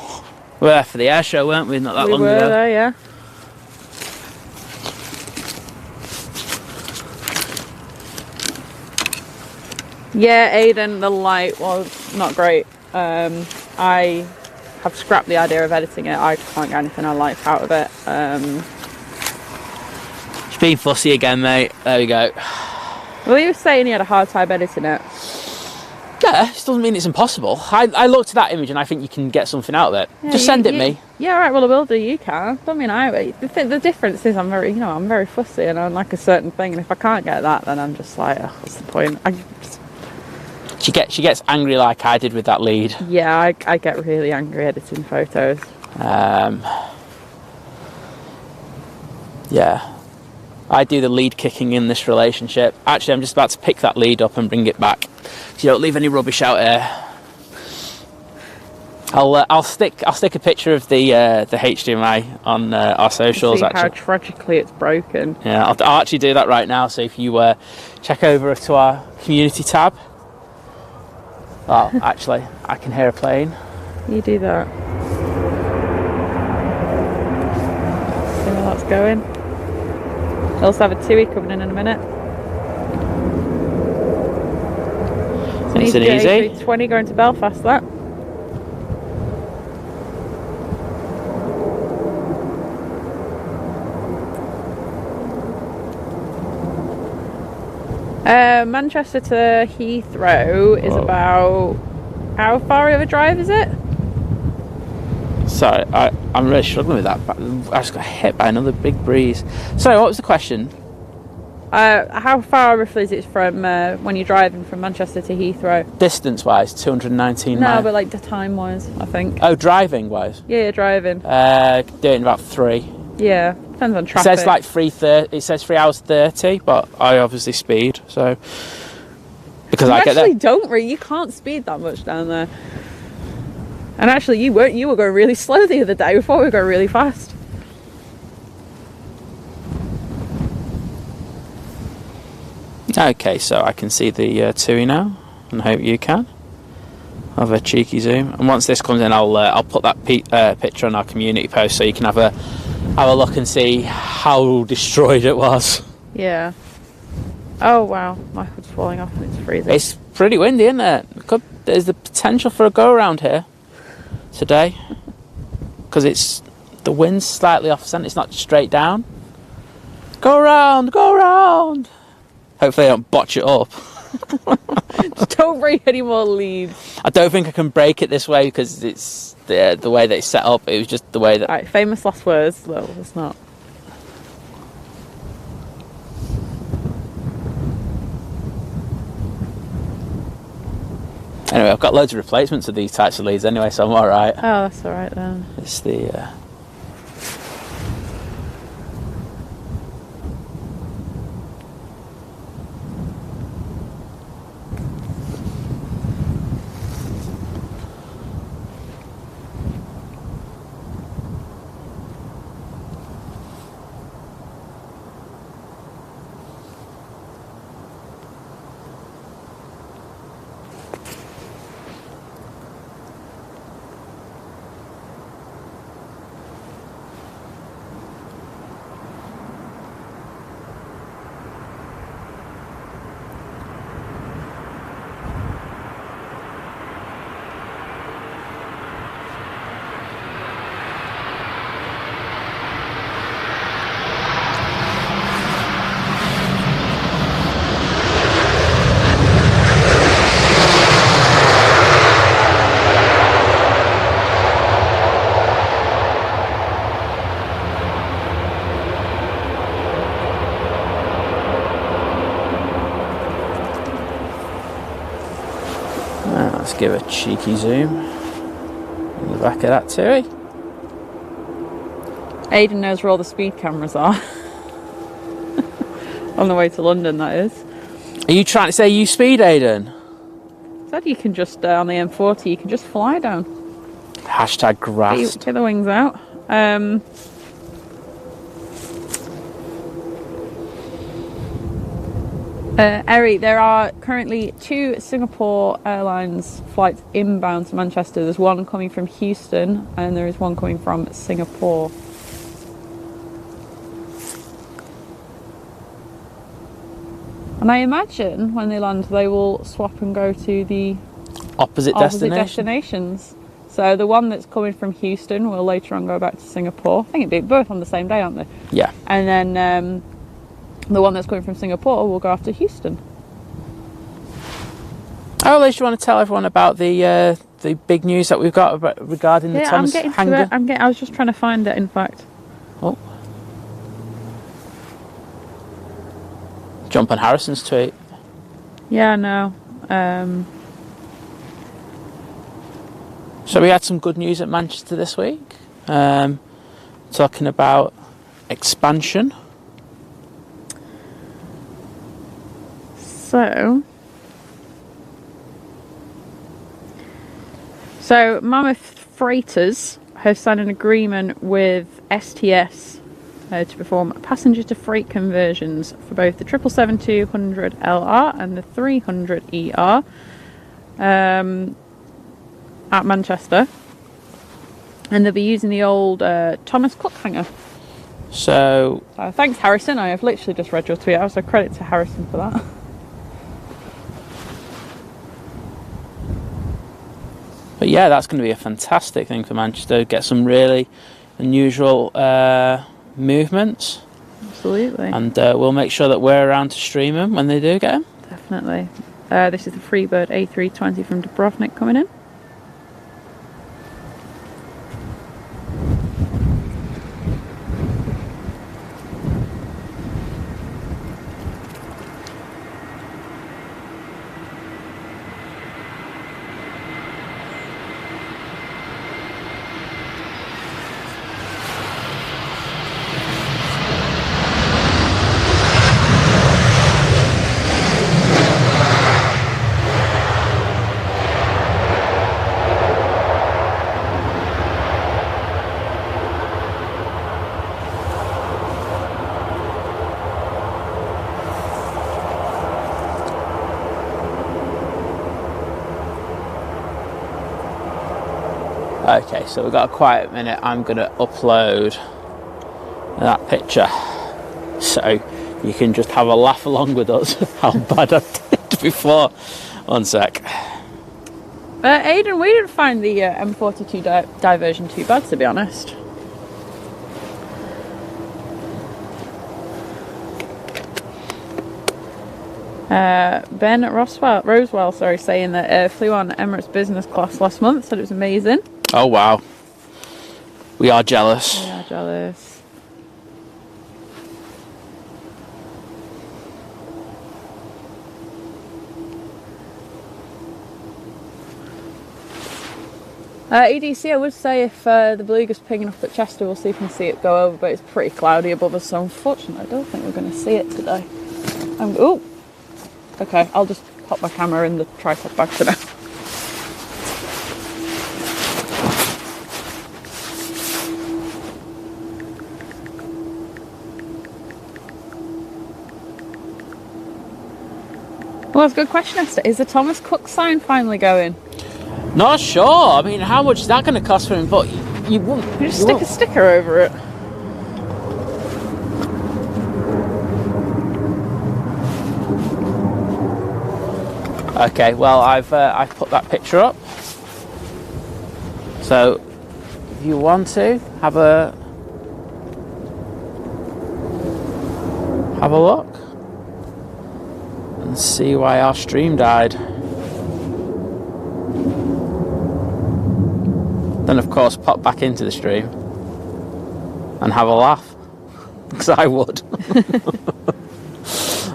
We were there for the air show, weren't we? Not that long ago. We were there, yeah. Yeah, Aidan, the light was not great. I have scrapped the idea of editing it. I can't get anything on lights out of it. Being fussy again, mate. There we go. Well, he was saying he had a hard time editing it. Yeah, it doesn't mean it's impossible. I looked at that image and I think you can get something out of it. Yeah, just send it me. Yeah, right. Well, I will do. You can. I mean, the difference is I'm very fussy and I like a certain thing, and if I can't get that, then I'm just like, what's the point? She gets angry like I did with that lead. Yeah, I get really angry editing photos. Yeah. I do the lead kicking in this relationship. Actually, I'm just about to pick that lead up and bring it back, so you don't leave any rubbish out here. I'll stick a picture of the HDMI on our socials. See actually, how tragically it's broken. Yeah, I'll actually do that right now. So if you check over to our community tab. Oh, actually, I can hear a plane. You do that. See where that's going. We'll also have a TUI coming in a minute. Nice and easy. 20 going to Belfast, that. Manchester to Heathrow is about... How far of a drive is it? Sorry, I'm really struggling with that. I just got hit by another big breeze. Sorry, what was the question? How far roughly is it from when you're driving from Manchester to Heathrow? Distance-wise, 219 miles. No, but like the time-wise, I think. Oh, driving-wise? Yeah, driving. Do it in about 3. Yeah, depends on traffic. It says like 3:30. It says 3 hours 30, but I obviously speed, so because I get there. You can't speed that much down there. And actually, you weren't. You were going really slow the other day. Before we were going really fast. Okay, so I can see the TUI now, and I hope you can. I'll have a cheeky zoom, and once this comes in, I'll put that picture on our community post so you can have a look and see how destroyed it was. Yeah. Oh wow, my hood's falling off and it's freezing. It's pretty windy, isn't it? There's the potential for a go around here today, because the wind's slightly off centre. It's not straight down. Go around, go around. Hopefully I don't botch it up. Just don't break any more leads. I don't think I can break it this way because it's the way that it's set up. It was just the way that... Right, famous last words. No, it's not. Anyway, I've got loads of replacements of these types of leads anyway, so I'm alright. Oh, that's alright then. It's the... give a cheeky zoom on the back of that too. Aidan knows where all the speed cameras are. On the way to London, that is. Are you trying to say you speed, Aidan? Said you can just, on the M40, you can just fly down. Hashtag grasped. Get the wings out. Eri, there are currently 2 Singapore Airlines flights inbound to Manchester. There's one coming from Houston and there is one coming from Singapore. And I imagine when they land, they will swap and go to the Opposite destinations. So the one that's coming from Houston will later on go back to Singapore. I think it'd be both on the same day, aren't they? Yeah. And then the one that's coming from Singapore will go after Houston. Oh, Liz, you want to tell everyone about the big news that we've got regarding the Thomas hangar? I was just trying to find it, in fact. Oh. Jump on Harrison's tweet. Yeah, no. So we had some good news at Manchester this week. Talking about expansion. So Mammoth Freighters have signed an agreement with STS to perform passenger to freight conversions for both the 777-200LR and the 300ER at Manchester, and they'll be using the old Thomas Cook hangar. So thanks, Harrison. I have literally just read your tweet out, so credit to Harrison for that. But yeah, that's going to be a fantastic thing for Manchester. Get some really unusual movements. Absolutely. And we'll make sure that we're around to stream them when they do get them. Definitely. This is the Freebird A320 from Dubrovnik coming in. Okay, so we've got a quiet minute. I'm going to upload that picture so you can just have a laugh along with us how bad I did before. One sec. Aidan, we didn't find the M42 diversion too bad, to be honest. Ben Rosewell, saying that flew on Emirates business class last month, said it was amazing. Oh wow, we are jealous. We are jealous. EDC, I would say if the beluga's picking up at Chester, we'll see if we can see it go over, but it's pretty cloudy above us, so unfortunately I don't think we're going to see it today. Oh, okay, I'll just pop my camera in the tripod bag for now. Well, that's a good question, Esther. Is the Thomas Cook sign finally going? Not sure. I mean, how much is that going to cost for him? But you won't. You just stick a sticker over it. Okay, well, I've put that picture up. So, if you want to have a look and see why our stream died. Then, of course, pop back into the stream and have a laugh, because I would.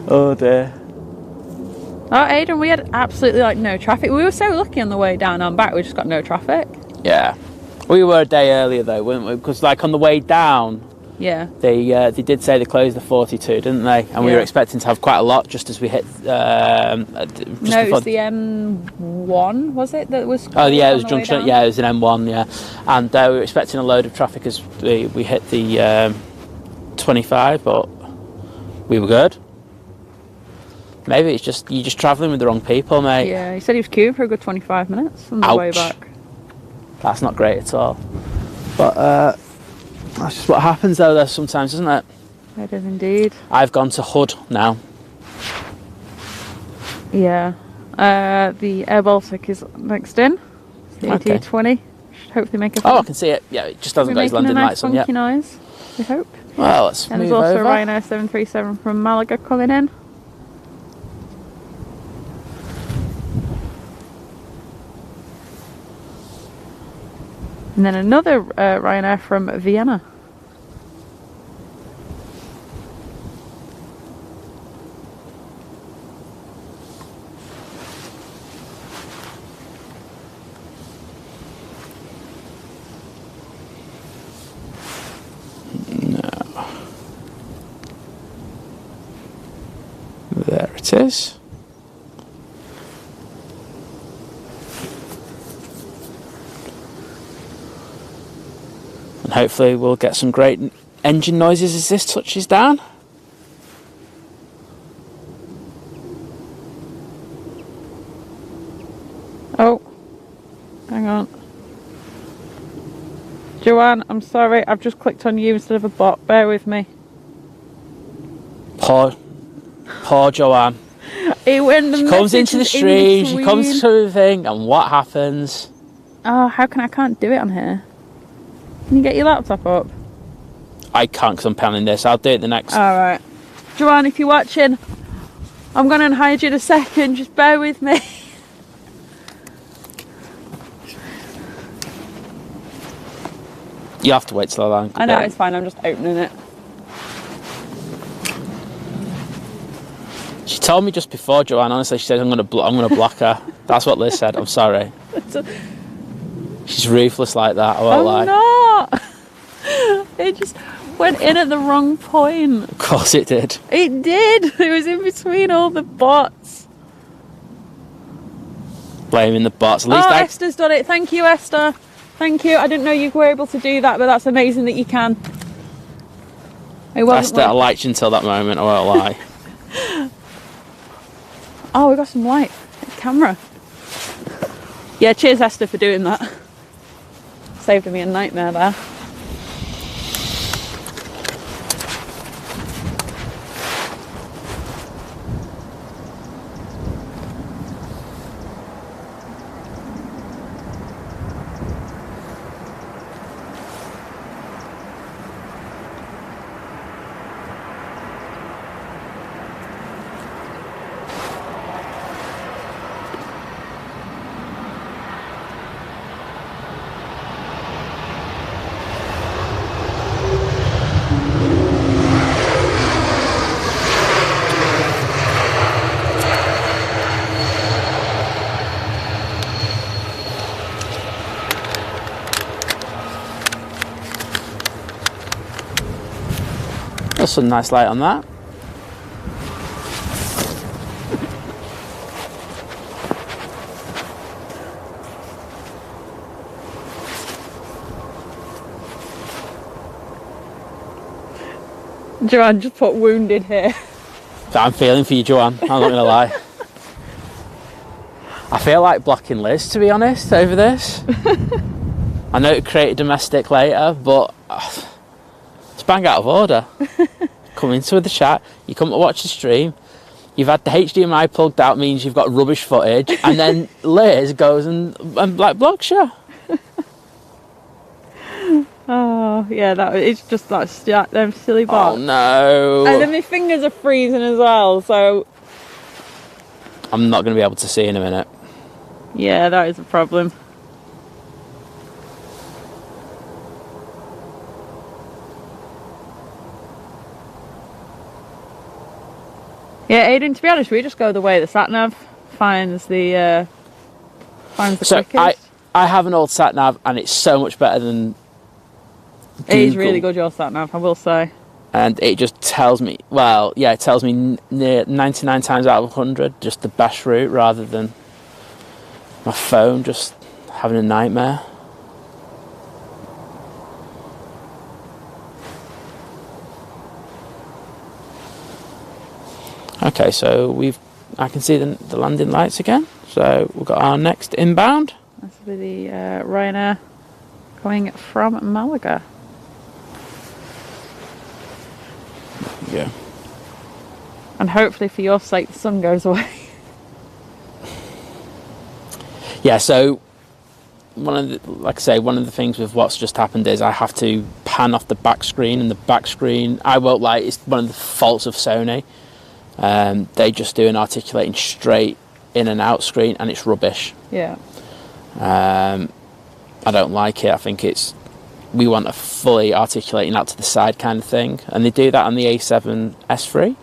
Oh dear. Oh, Aidan, we had absolutely like no traffic. We were so lucky on the way down and back. We just got no traffic. Yeah. We were a day earlier though, weren't we? Because like on the way down, Yeah. they did say they closed the 42, didn't they? And we were expecting to have quite a lot just as we hit. No, it was the M1, was it? That was. Oh yeah, it was junction. Yeah, it was an M1. Yeah, and we were expecting a load of traffic as we hit the 25, but we were good. Maybe it's just you're just travelling with the wrong people, mate. Yeah, he said he was queuing for a good 25 minutes on the way back. That's not great at all. But that's just what happens though there sometimes, isn't it? It is indeed. I've gone to Hood now. Yeah. The Air Baltic is next in. It's the AT20. Should hopefully make a I can see it. Yeah, it just doesn't got his landing lights on yet. Noise, we hope. Well, let's and move there's also over. a Ryanair 737 from Malaga coming in. And then another Ryanair from Vienna. No. There it is. And hopefully we'll get some great engine noises as this touches down. Oh, hang on. Joanne, I'm sorry, I've just clicked on you instead of a bot. Bear with me. Poor Joanne. She comes into the stream, she comes to the thing, and what happens? Oh, I can't do it on here. Can you get your laptop up? I can't because I'm panning this. I'll do it the next. Alright. Joanne, if you're watching, I'm going to hide you in a second. Just bear with me. You have to wait till I land. I know, it's fine. I'm just opening it. She told me just before, Joanne. Honestly, she said I'm gonna block her. That's what Liz said. I'm sorry. She's ruthless like that. I won't lie. Not. It just went in at the wrong point. Of course it did. It did. It was in between all the bots. Blaming the bots. At least Esther's done it. Thank you, Esther. Thank you. I didn't know you were able to do that, but that's amazing that you can. Esther, I liked you until that moment. I won't lie. Oh, we got some light. Camera. Yeah, cheers, Esther, for doing that. Saved me a nightmare there. There's some nice light on that. Joanne just put wounded here. I'm feeling for you, Joanne. I'm not going to lie. I feel like blocking Liz, to be honest, over this. I know it created domestic later, but it's bang out of order. Come into the chat, you come to watch the stream, you've had the HDMI plugged out, means you've got rubbish footage, and then Liz goes and like blocks you. Oh, yeah, it's just like them silly bots. Oh no. And then my fingers are freezing as well, so... I'm not going to be able to see in a minute. Yeah, that is a problem. Yeah, Aidan, to be honest, we just go the way the sat-nav finds the So quickest. I have an old sat nav, and it's so much better than Google. It is really good, your sat-nav, I will say. And it just tells me, well, yeah, it tells me near 99 times out of 100 just the best route, rather than my phone just having a nightmare. Okay, so I can see the landing lights again. So we've got our next inbound. This will be the Ryanair coming from Malaga. Yeah. And hopefully for your sake the sun goes away. Yeah, so one of the things with what's just happened is I have to pan off the back screen, and the back screen, I won't lie, it's one of the faults of Sony. They just do an articulating straight in and out screen, and it's rubbish. Yeah. I don't like it. I think we want a fully articulating out to the side kind of thing, and they do that on the A7 S3,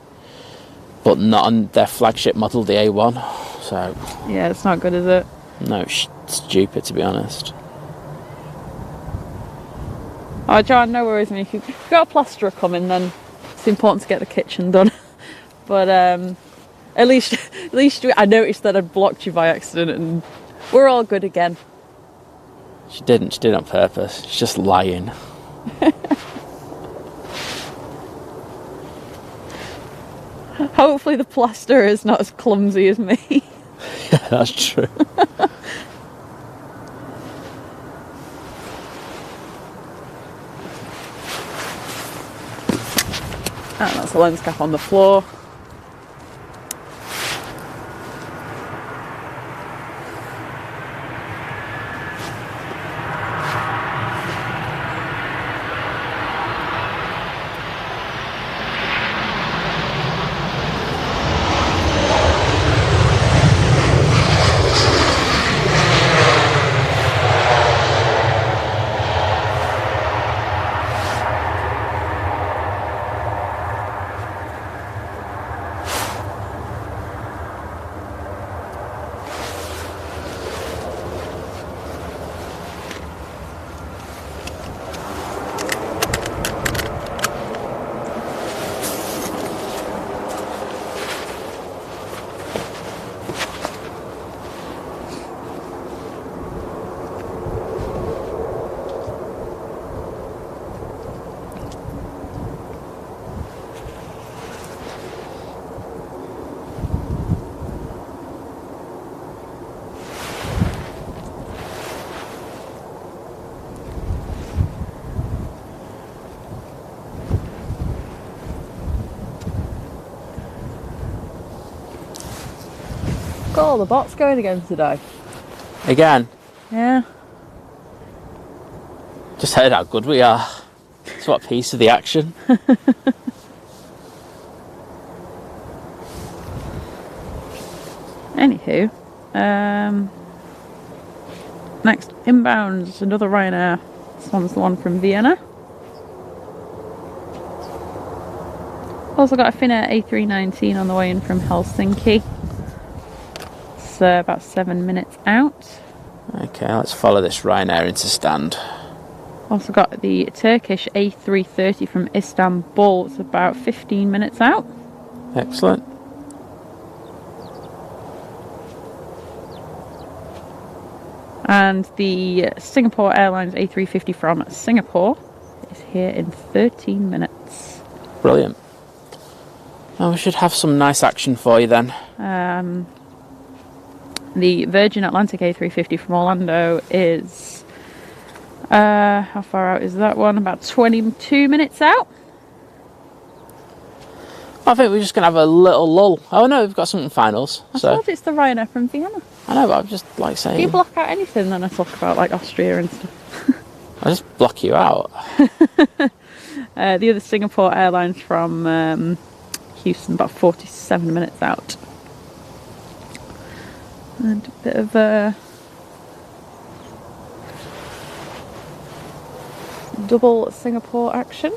but not on their flagship model, the A1. So yeah, it's not good, is it? No, it's stupid, to be honest. Oh, John, no worries. I mean, if you've got a plasterer coming, then it's important to get the kitchen done. But at least I noticed that I'd blocked you by accident, and we're all good again. She did it on purpose. She's just lying. Hopefully the plasterer is not as clumsy as me. Yeah, that's true. And that's the lens cap on the floor. Got all the bots going again today. Again? Yeah. Just heard how good we are. It's what piece of the action. Anywho, next inbound is another Ryanair. This one's the one from Vienna. Also got a Finnair A319 on the way in from Helsinki. It's about 7 minutes out. Okay, let's follow this Ryanair into stand. Also got the Turkish A330 from Istanbul. It's about 15 minutes out. Excellent. And the Singapore Airlines A350 from Singapore is here in 13 minutes. Brilliant. Oh, we should have some nice action for you then. The Virgin Atlantic A350 from Orlando is... how far out is that one? About 22 minutes out. I think we're just going to have a little lull. Oh no, we've got something finals. I thought it's the Ryanair from Vienna. I know, but I'm just like saying... Do you block out anything then I talk about, like Austria and stuff? I just block you out. The other Singapore Airlines from Houston, about 47 minutes out. And a bit of double Singapore action.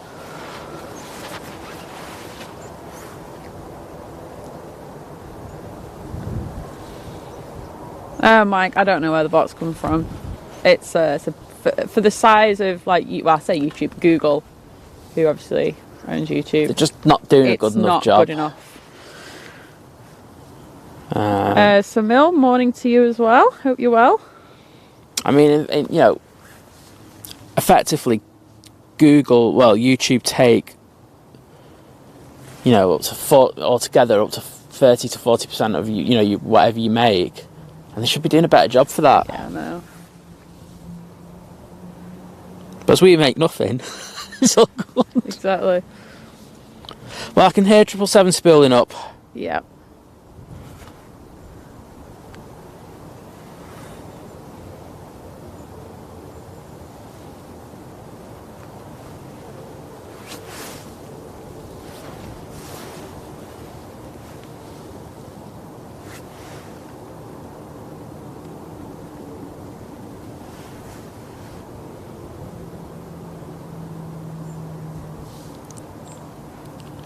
Mike, I don't know where the bots come from. It's for the size of, like, I say YouTube, Google, who obviously owns YouTube. They're just not doing a good enough job. It's not good enough. So Mill, morning to you as well. Hope you're well. I mean, you know, effectively, YouTube take, you know, altogether up to 30 to 40% of you whatever you make, and they should be doing a better job for that. Yeah, I know. But as we make nothing, it's all good. Exactly. Well, I can hear 777 spooling up. Yeah.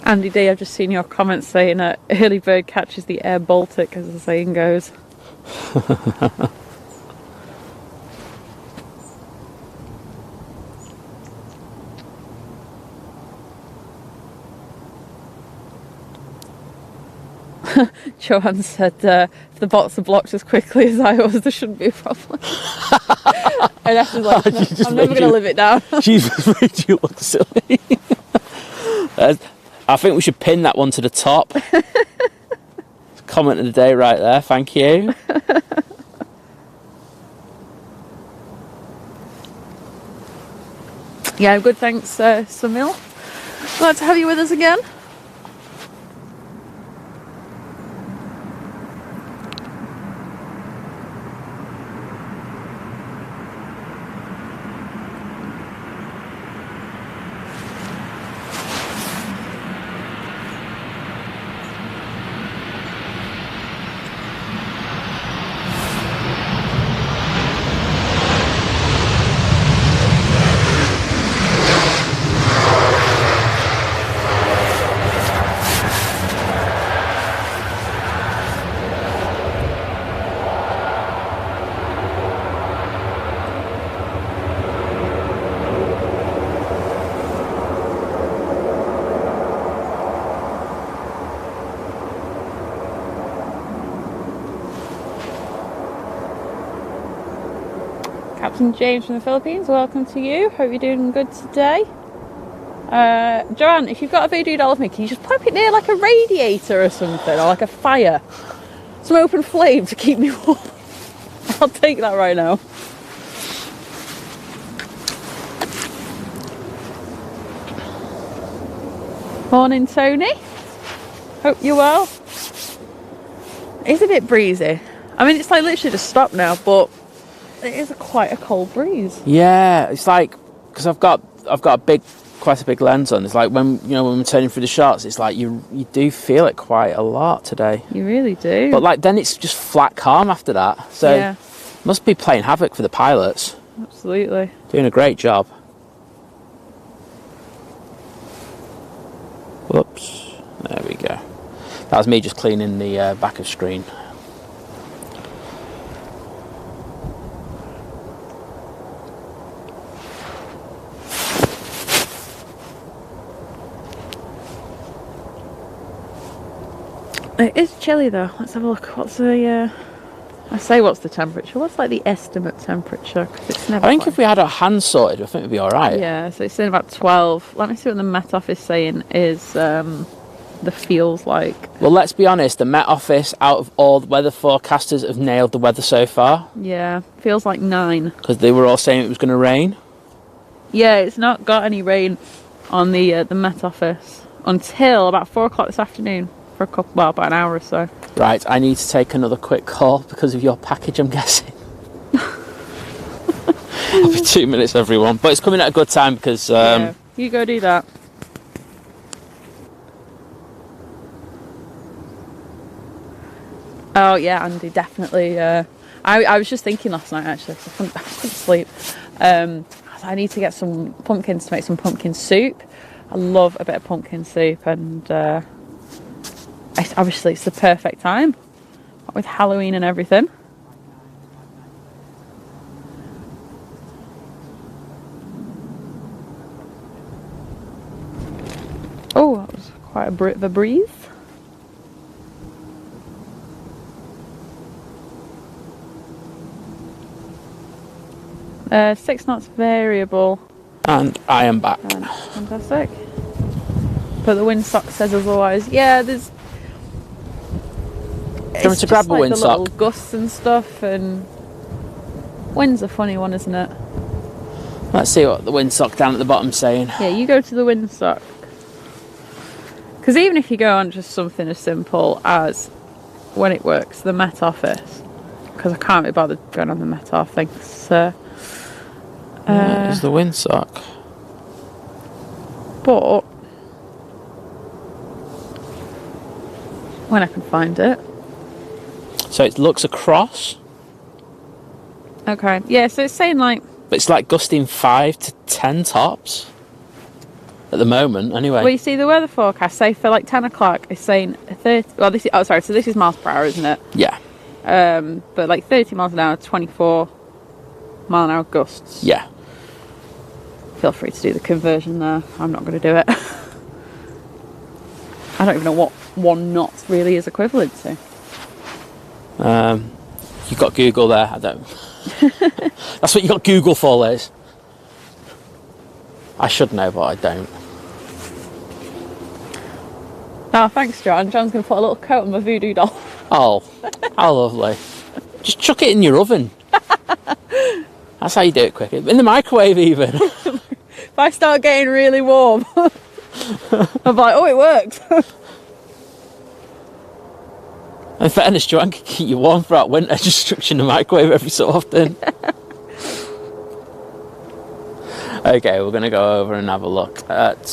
Andy D, I've just seen your comments saying early bird catches the air Baltic, as the saying goes. Joanne said, if the bots are blocked as quickly as I was, there shouldn't be a problem. And Ashley's like, no, I'm never going to live it down. She's made you look silly. I think we should pin that one to the top. Comment of the day right there, thank you. Yeah, good, thanks, Samil. Glad to have you with us again. Captain James from the Philippines, welcome to you. Hope you're doing good today. Joanne, if you've got a voodoo doll of me, can you just pop it near like a radiator or something, or like a fire? Some open flame to keep me warm. I'll take that right now. Morning, Tony. Hope you're well. It's a bit breezy. I mean, it's like literally just stopped now, but it is quite a cold breeze. Yeah, it's like, because I've got quite a big lens on. It's like when we're turning through the shots, it's like you do feel it quite a lot today. You really do. But like then it's just flat calm after that. So yeah. Must be playing havoc for the pilots. Absolutely. Doing a great job. Whoops. There we go. That was me just cleaning the back of screen. It is chilly though. Let's have a look. What's the what's the temperature? What's like the estimate temperature? 'Cause it's never. I think if we had our hands sorted, I think it'd be all right. Yeah, so it's saying about 12. Let me see what the Met Office is saying is the feels like. Well, let's be honest. The Met Office, out of all the weather forecasters, have nailed the weather so far. Yeah, feels like 9. Because they were all saying it was going to rain. Yeah, it's not got any rain on the Met Office until about 4 o'clock this afternoon. For about an hour or so. Right, I need to take another quick call because of your package, I'm guessing. I'll be 2 minutes, everyone. But it's coming at a good time because... yeah, you go do that. Oh, yeah, Andy, definitely. I was just thinking last night, actually, because I couldn't sleep. I need to get some pumpkins to make some pumpkin soup. I love a bit of pumpkin soup, and... obviously it's the perfect time with Halloween and everything. Quite a bit of a breeze. Uh, 6 knots variable. And I am back. Fantastic. But the windsock says otherwise. Yeah, there's. Do you want me to grab a like the little windsock? gusts and stuff, and wind's a funny one, isn't it? Let's see what the windsock down at the bottom's saying. Yeah, you go to the windsock. Because even if you go on just something as simple as when it works, the Met Office, because I can't be bothered going on the Met Office thing. So, is the windsock? but when I can find it. So it looks across, Okay, yeah, so it's saying like. but it's like gusting 5 to 10 tops at the moment. Anyway. Well, you see the weather forecast, say for like 10 o'clock, it's saying 30. Well, this is. Oh, sorry. So this is miles per hour, isn't it? Yeah. But like 30 miles an hour, 24 mile an hour gusts. Yeah. Feel free to do the conversion there. I'm not going to do it. I don't even know what 1 knot really is equivalent to. You've got Google there. I don't. That's what you got Google for, Liz. I should know, but I don't. Oh, thanks, John. John's going to put a little coat on my voodoo doll. Oh, how lovely. Just chuck it in your oven. That's how you do it quick. In the microwave, even. If I start getting really warm, I'm like, oh, it works. In fairness, Joanne can keep you warm throughout winter. Just chuck in the microwave every so often. Okay, we're going to go over and have a look at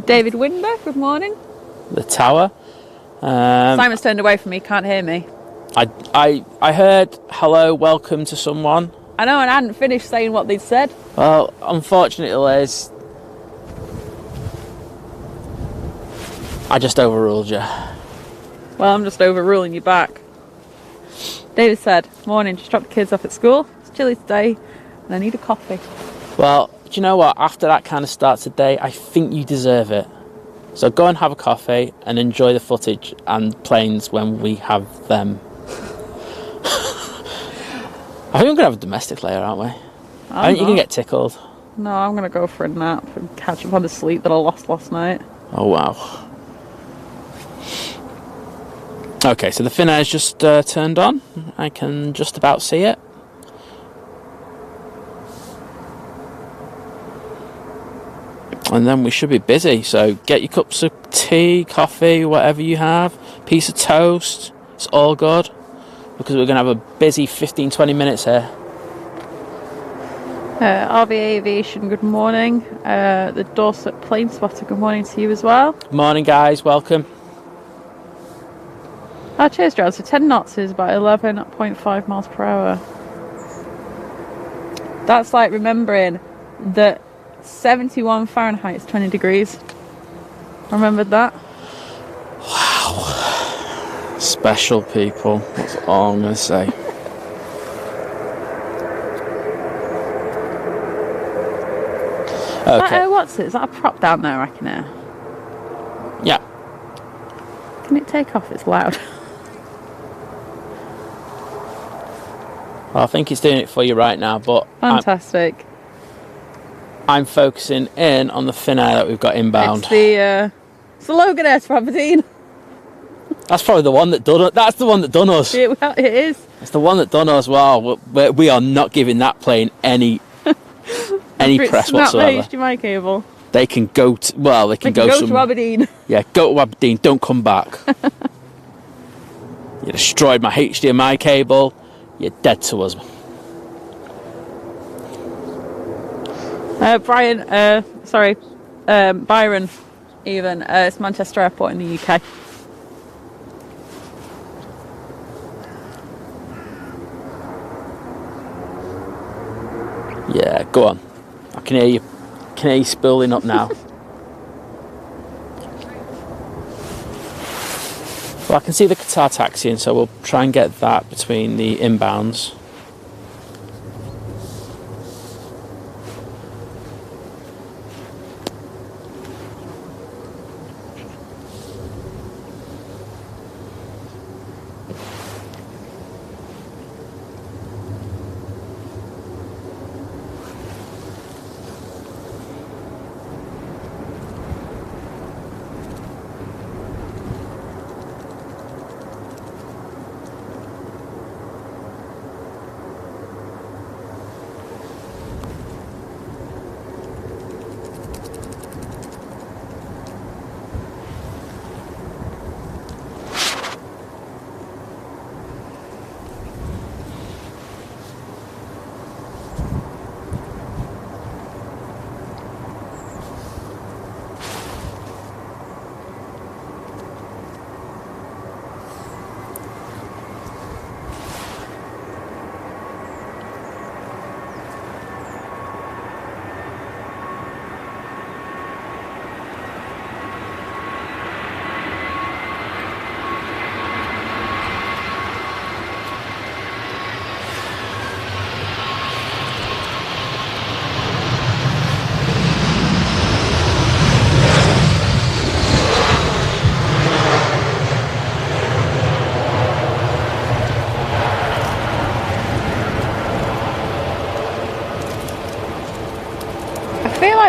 David Winder, good morning. the tower. Simon's turned away from me, can't hear me. I heard hello, welcome to someone. I know, and I hadn't finished saying what they'd said. Well, unfortunately, Liz, I just overruled you. Well, I'm just overruling you back. David said, morning, just dropped the kids off at school. It's chilly today, and I need a coffee. Well, do you know what? After that kind of start today, I think you deserve it. So go and have a coffee and enjoy the footage and planes when we have them. I think we're going to have a domestic layer, aren't we? I think you're going to get tickled. No, I'm going to go for a nap and catch up on the sleep that I lost last night. Oh, wow. Okay, so the fin air's just turned on. I can just about see it. And then we should be busy. So get your cups of tea, coffee, whatever you have. Piece of toast. It's all good. Because we're going to have a busy 15-20 minutes here. RV Aviation, good morning. The Dorset Plane Spotter, good morning to you as well. Morning, guys. Welcome. Oh, cheers, John. So 10 knots is about 11.5 miles per hour. That's like remembering that 71 Fahrenheit is 20 degrees. Remembered that? Wow. Special people. That's all I'm going to say. Okay. What's it? Is that a prop down there, I reckon? Yeah. Can it take off? It's loud. Well, I think it's doing it for you right now, but Fantastic. I'm focusing in on the fin air that we've got inbound. It's the Logan Air to Aberdeen. That's probably the one that done it. That's the one that done us. It is. It's the one that done us. Wow, we are not giving that plane any press whatsoever. Snap the HDMI cable. They can go to, well, they can go to Aberdeen. Yeah, go to Aberdeen, don't come back. You destroyed my HDMI cable, you're dead to us. Byron, even. It's Manchester Airport in the UK. Yeah, go on. I can hear you. Can hear you spooling up now. Well, I can see the Qatar taxiing, so we'll try and get that between the inbounds.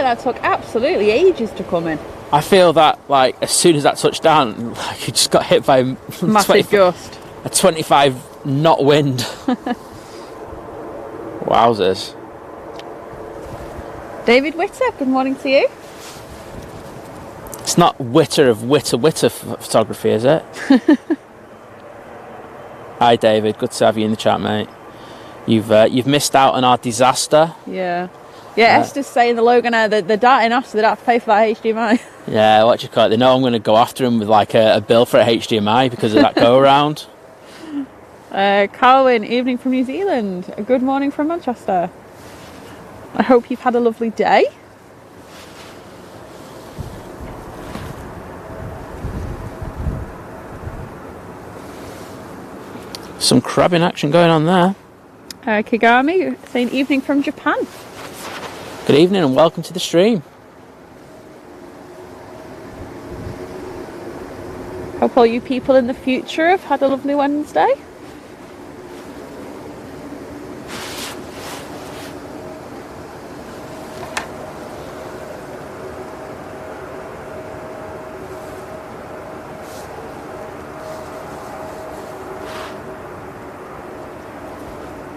like that took absolutely ages to come in. I feel that, like, as soon as that touched down, like, it just got hit by a Massive gust. A 25 knot wind. Wowzers. David Witter, good morning to you. It's not Witter of Witter photography, is it? Hi David, good to have you in the chat, mate. You've missed out on our disaster. Yeah. Yeah, Esther's saying the Logan Air, they're darting us, so they'd have to pay for that HDMI. Yeah, what you call it? They know I'm going to go after him with like a bill for a HDMI because of that go around. Carwyn, evening from New Zealand. Good morning from Manchester. I hope you've had a lovely day. Some crabbing action going on there. Kigami saying evening from Japan. Good evening and welcome to the stream. Hope all you people in the future have had a lovely Wednesday.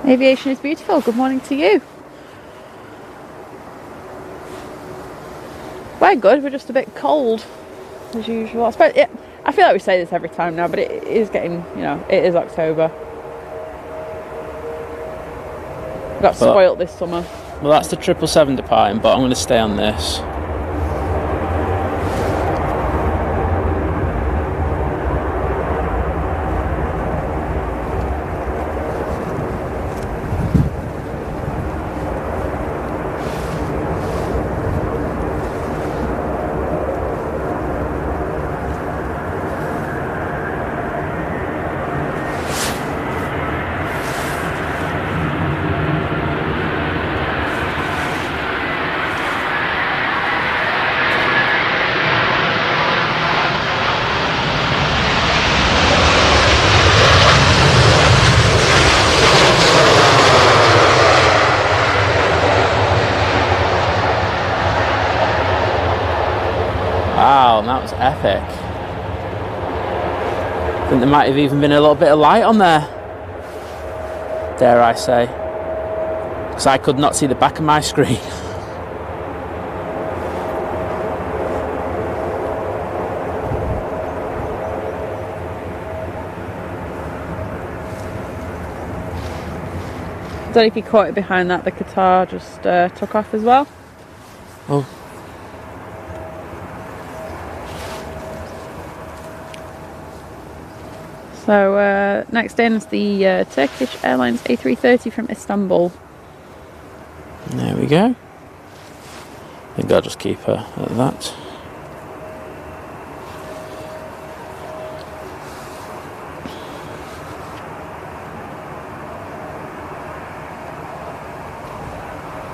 Aviation is beautiful. Good morning to you. We're good. We're just a bit cold as usual. I suppose, I feel like we say this every time now, but it is getting, it is October. Got spoilt this summer. Well, that's the 777 departing, but I'm going to stay on this. Wow, that was epic. I think there might have even been a little bit of light on there, dare I say, because I could not see the back of my screen. I don't know if you caught it behind that, the Qatar just took off as well. Oh. So next in is the Turkish Airlines A330 from Istanbul. There we go. I think I'll just keep her at that.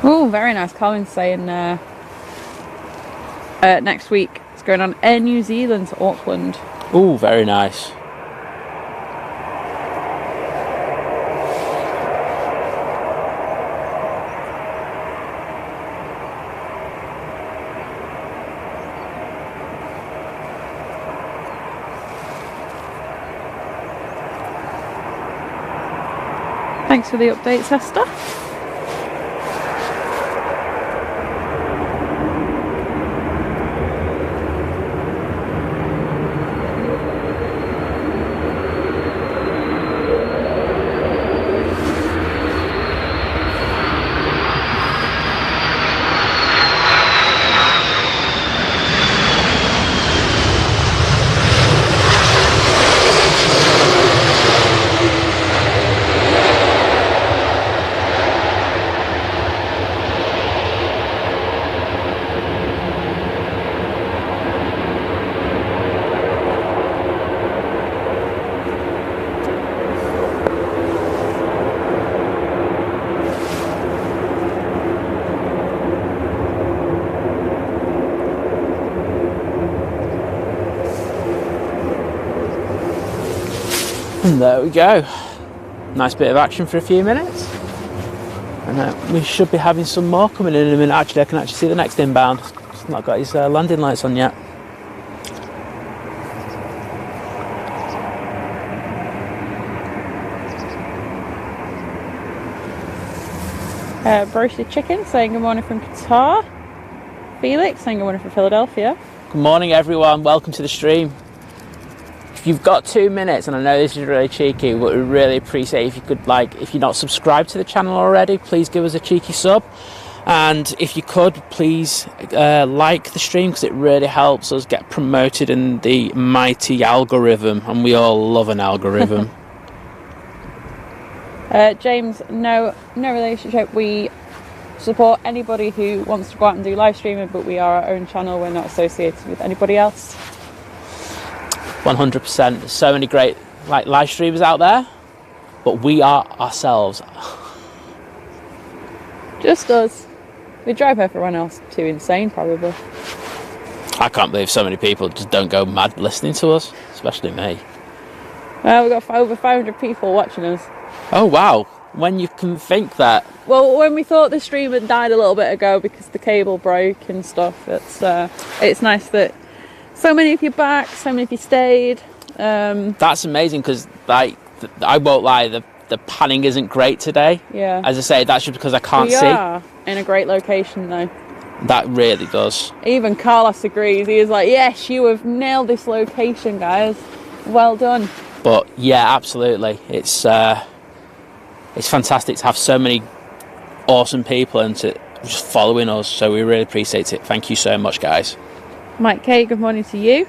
Oh, very nice. Colin's saying next week it's going on Air New Zealand to Auckland. Oh, very nice. Thanks for the updates, Esther. And there we go. Nice bit of action for a few minutes. And And we should be having some more coming in a minute. Actually, I can actually see the next inbound. He's not got his landing lights on yet. Roasted chicken saying good morning from Qatar. Felix saying good morning from Philadelphia. Good morning, everyone. Welcome to the stream. If you've got 2 minutes, and I know this is really cheeky, but we really appreciate if you could, if you're not subscribed to the channel already, please give us a cheeky sub. And if you could, please like the stream, because it really helps us get promoted in the mighty algorithm, and we all love an algorithm. James, no relationship. We support anybody who wants to go out and do live streaming, but we are our own channel. We're not associated with anybody else. 100%. There's so many great live streamers out there, but we are ourselves. Just us. We drive everyone else too insane, probably. I can't believe so many people just don't go mad listening to us, especially me. Well, we've got over 500 people watching us. Oh wow, when you can think that. Well, when we thought the stream had died a little bit ago because the cable broke and stuff, it's nice that so many of you back, so many of you stayed. That's amazing, because I won't lie, the panning isn't great today. Yeah. As I say, that's just because I can't see. We are in a great location though. That really does. Even Carlos agrees. He is like, yes, you have nailed this location, guys. Well done. But yeah, absolutely. It's fantastic to have so many awesome people and to just following us. So we really appreciate it. Thank you so much, guys. Mike K, good morning to you.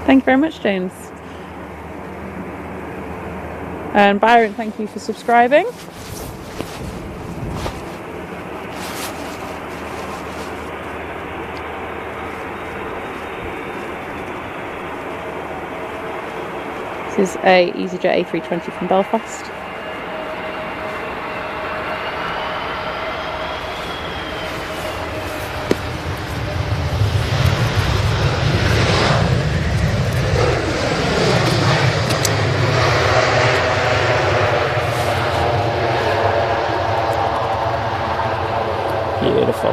Thank you very much, James. And Byron, thank you for subscribing. This is a EasyJet A320 from Belfast. Beautiful.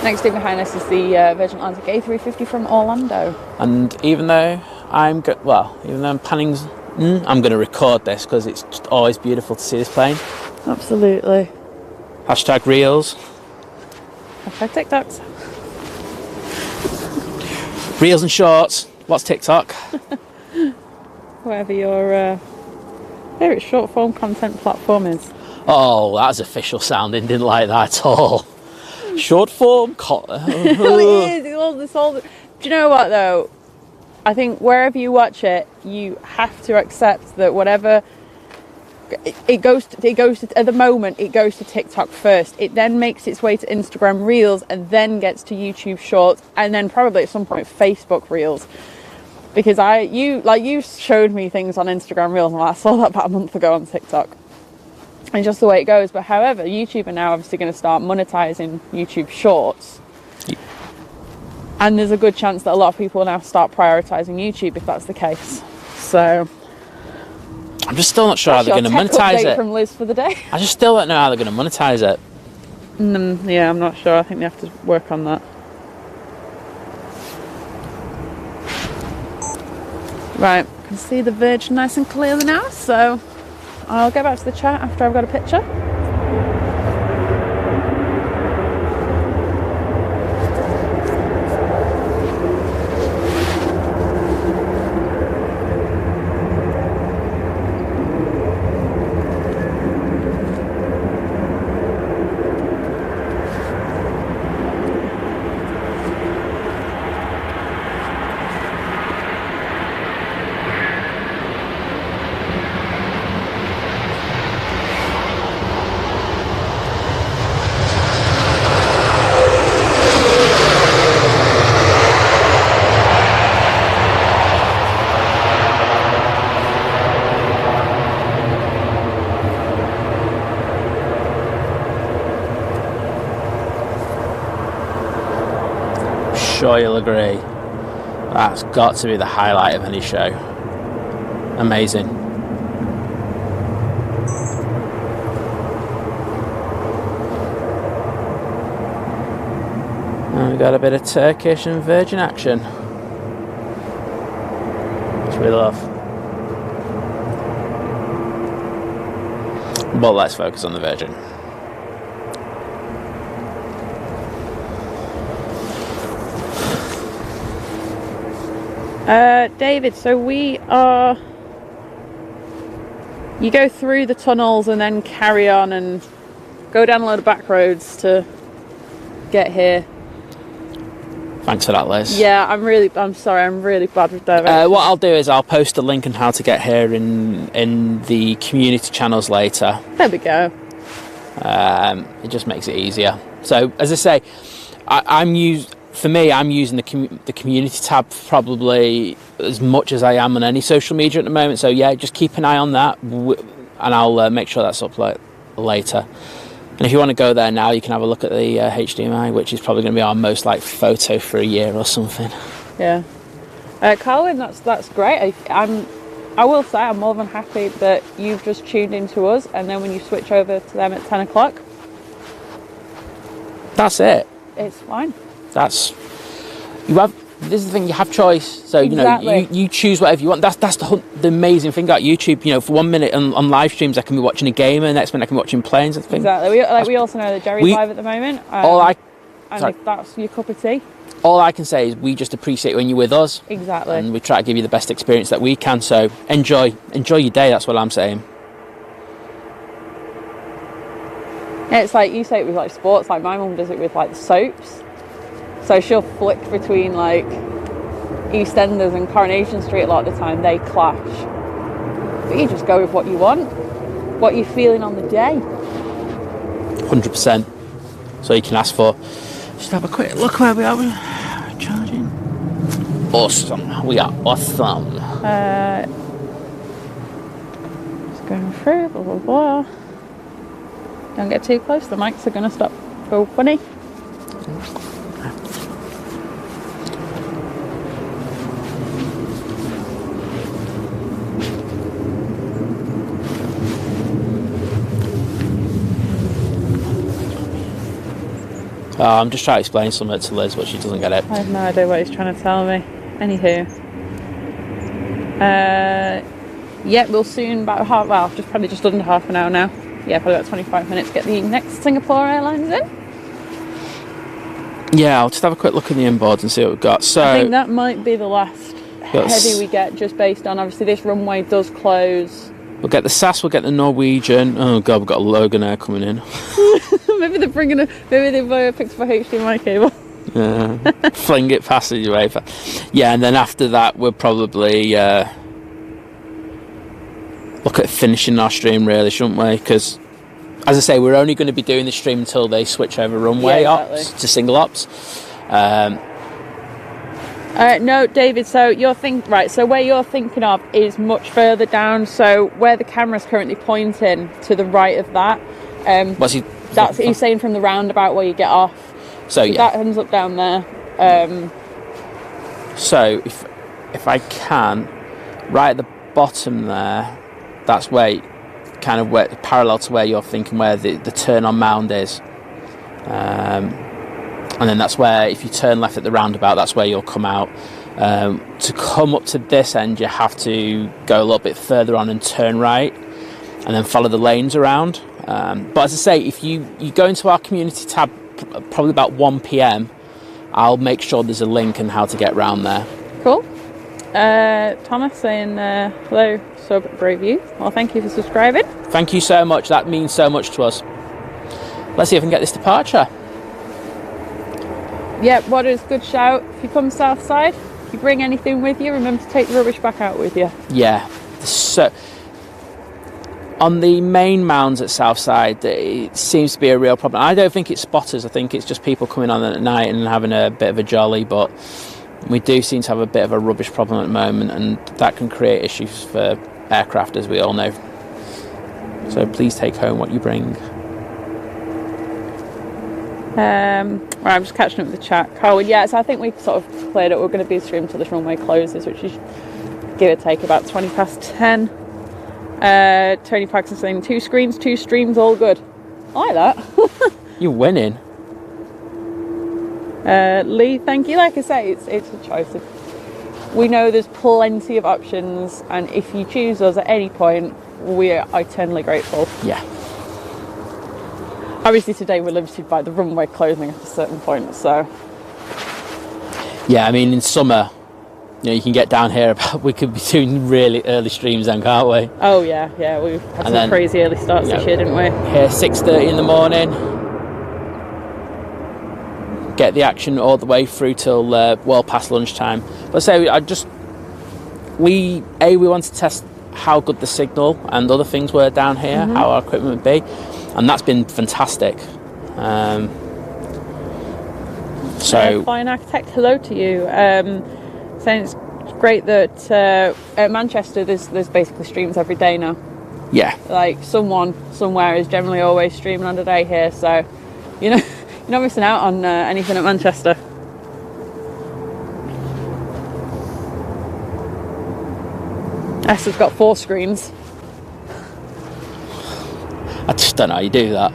Next in behind us is the Virgin Atlantic A350 from Orlando. And even though I'm panning, I'm going to record this because it's just always beautiful to see this plane. Absolutely. Hashtag reels. Hashtag TikToks. Reels and shorts. What's TikTok? Whatever your favourite short form content platform is. Oh, that's official sounding. Didn't like that at all. Short form. Well, it is. It's all. Do you know what though? I think wherever you watch it, you have to accept that whatever it goes to at the moment, it goes to TikTok first. It then makes its way to Instagram Reels, and then gets to YouTube Shorts, and then probably at some point Facebook Reels. Because you showed me things on Instagram Reels, and I saw that about a month ago on TikTok. And just the way it goes. But however, YouTube are now obviously going to start monetizing YouTube Shorts. Yeah. And there's a good chance that a lot of people will now start prioritizing YouTube if that's the case. So I'm just still not sure how they're going to monetize it. From Liz for the day. I just still don't know how they're going to monetize it. Yeah, I'm not sure. I think they have to work on that. Right, I can see the Virgin nice and clearly now, so I'll get back to the chat after I've got a picture. sure you'll agree, that's got to be the highlight of any show. Amazing. And we've got a bit of Turkish and Virgin action, which we love. But let's focus on the Virgin. David, so you go through the tunnels and then carry on and go down a load of back roads to get here. Thanks for that, Liz. Yeah, I'm sorry, I'm really bad with directions. What I'll do is I'll post a link on how to get here in the community channels later. There we go. It just makes it easier. So, as I say, I'm using the community tab probably as much as I am on any social media at the moment. So yeah, just keep an eye on that, and I'll make sure that's up later. And if you want to go there now, you can have a look at the HDMI, which is probably going to be our most liked photo for a year or something. Yeah, Colin, that's great. I will say I'm more than happy that you've just tuned into us, and then when you switch over to them at 10 o'clock, that's it. It's fine. This is the thing, you have choice, so exactly. you choose whatever you want. That's the amazing thing about YouTube. For 1 minute on live streams I can be watching a game, and the next minute I can be watching planes. Exactly. We also know that Jerry's live at the moment, if that's your cup of tea, all I can say is we just appreciate when you're with us. Exactly. And we try to give you the best experience that we can, so enjoy your day. That's what I'm saying. It's like you say it with like sports, like my mum does it with like the soaps. So she'll flick between like EastEnders and Coronation Street a lot of the time. They clash. But you just go with what you want, what you're feeling on the day. 100%. So you can ask for. Just have a quick look where we are. We're charging. Awesome. We are awesome. Just going through, blah, blah, blah. Don't get too close. The mics are going to go funny. I'm just trying to explain something to Liz, but she doesn't get it. I have no idea what he's trying to tell me. Anywho. We'll soon, just under half an hour now. Yeah, probably about 25 minutes, get the next Singapore Airlines in. Yeah, I'll just have a quick look at the inboards and see what we've got. So I think that might be the last heavy we get, just based on, obviously, this runway does close. We'll get the SAS, we'll get the Norwegian. Oh God, we've got a Logan Air coming in. Maybe they've picked up a HDMI cable. Yeah, fling it past the UEFA. Yeah, and then after that, we'll probably look at finishing our stream, really, shouldn't we? Because, as I say, we're only going to be doing the stream until they switch over runway ops to single ops. No, David, so so where you're thinking of is much further down, so where the camera's currently pointing to the right of that. He's saying from the roundabout where you get off. So yeah. That ends up down there. So if I can, right at the bottom there, that's where parallel to where you're thinking, where the turn on mound is. And then that's where, if you turn left at the roundabout, that's where you'll come out. To come up to this end, you have to go a little bit further on and turn right, and then follow the lanes around. But as I say, if you go into our community tab, probably about 1 p.m, I'll make sure there's a link on how to get round there. Cool. Thomas saying, hello, sub brave youth. Well, thank you for subscribing. Thank you so much. That means so much to us. Let's see if we can get this departure. Yeah, what is good shout. If you come south side, if you bring anything with you, remember to take the rubbish back out with you. Yeah. So on the main mounds at Southside, it seems to be a real problem. I don't think it's spotters. I think it's just people coming on at night and having a bit of a jolly, but we do seem to have a bit of a rubbish problem at the moment, and that can create issues for aircraft, as we all know. So please take home what you bring. Right, I'm just catching up with the chat. Carl, yes, I think we've sort of cleared it. We're going to be streamed till this runway closes, which is give or take about 20 past 10. Tony Paxton saying 2 screens, 2 streams, all good. I like that. You're winning. Lee, thank you. Like I say, it's a choice. We know there's plenty of options, and if you choose us at any point, we are eternally grateful. Yeah. Obviously today we're limited by the runway closing at a certain point, so... Yeah, I mean, in summer, you can get down here, we could be doing really early streams then, can't we? Oh yeah, we've had some crazy early starts this year, didn't we? Here, 6:30 in the morning. Get the action all the way through till well past lunchtime. But say, we want to test how good the signal and other things were down here, how our equipment would be, and that's been fantastic. Fine Architect, hello to you. Saying it's great that at Manchester there's basically streams every day now. Yeah. Like someone somewhere is generally always streaming on the day here, so you're not missing out on anything at Manchester. Esther's got 4 screens. I just don't know how you do that.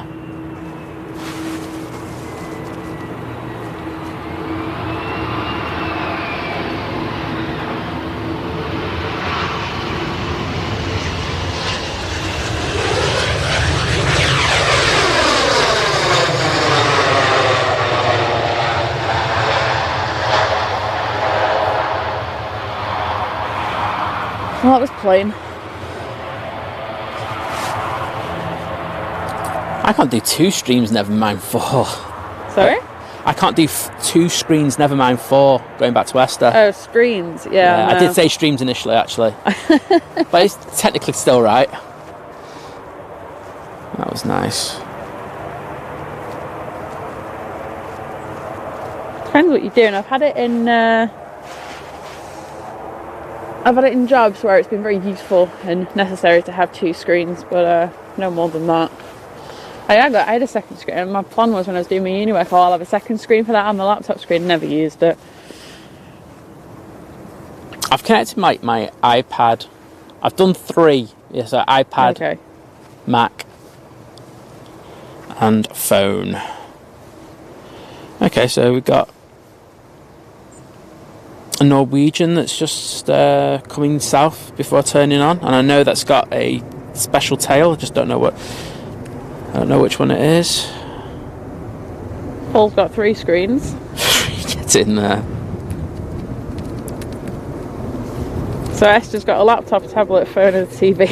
Well, that was plain. I can't do 2 streams, never mind 4. Sorry? I can't do 2 screens, never mind 4, going back to Esther. Oh, screens, yeah. I did say streams initially, actually. But it's technically still right. That was nice. Depends what you're doing. I've had it in jobs where it's been very useful and necessary to have 2 screens, but no more than that. I had a second screen, and my plan was when I was doing my uni work, I'll have a second screen for that on the laptop screen. Never used it. I've connected my iPad. I've done 3. Yeah, so iPad, Okay. Mac, and phone. Okay, so we've got a Norwegian that's just coming south before turning on, and I know that's got a special tail. I just don't know which one it is. Paul's got 3 screens. Get in there. So Esther's got a laptop, tablet, phone, and a TV.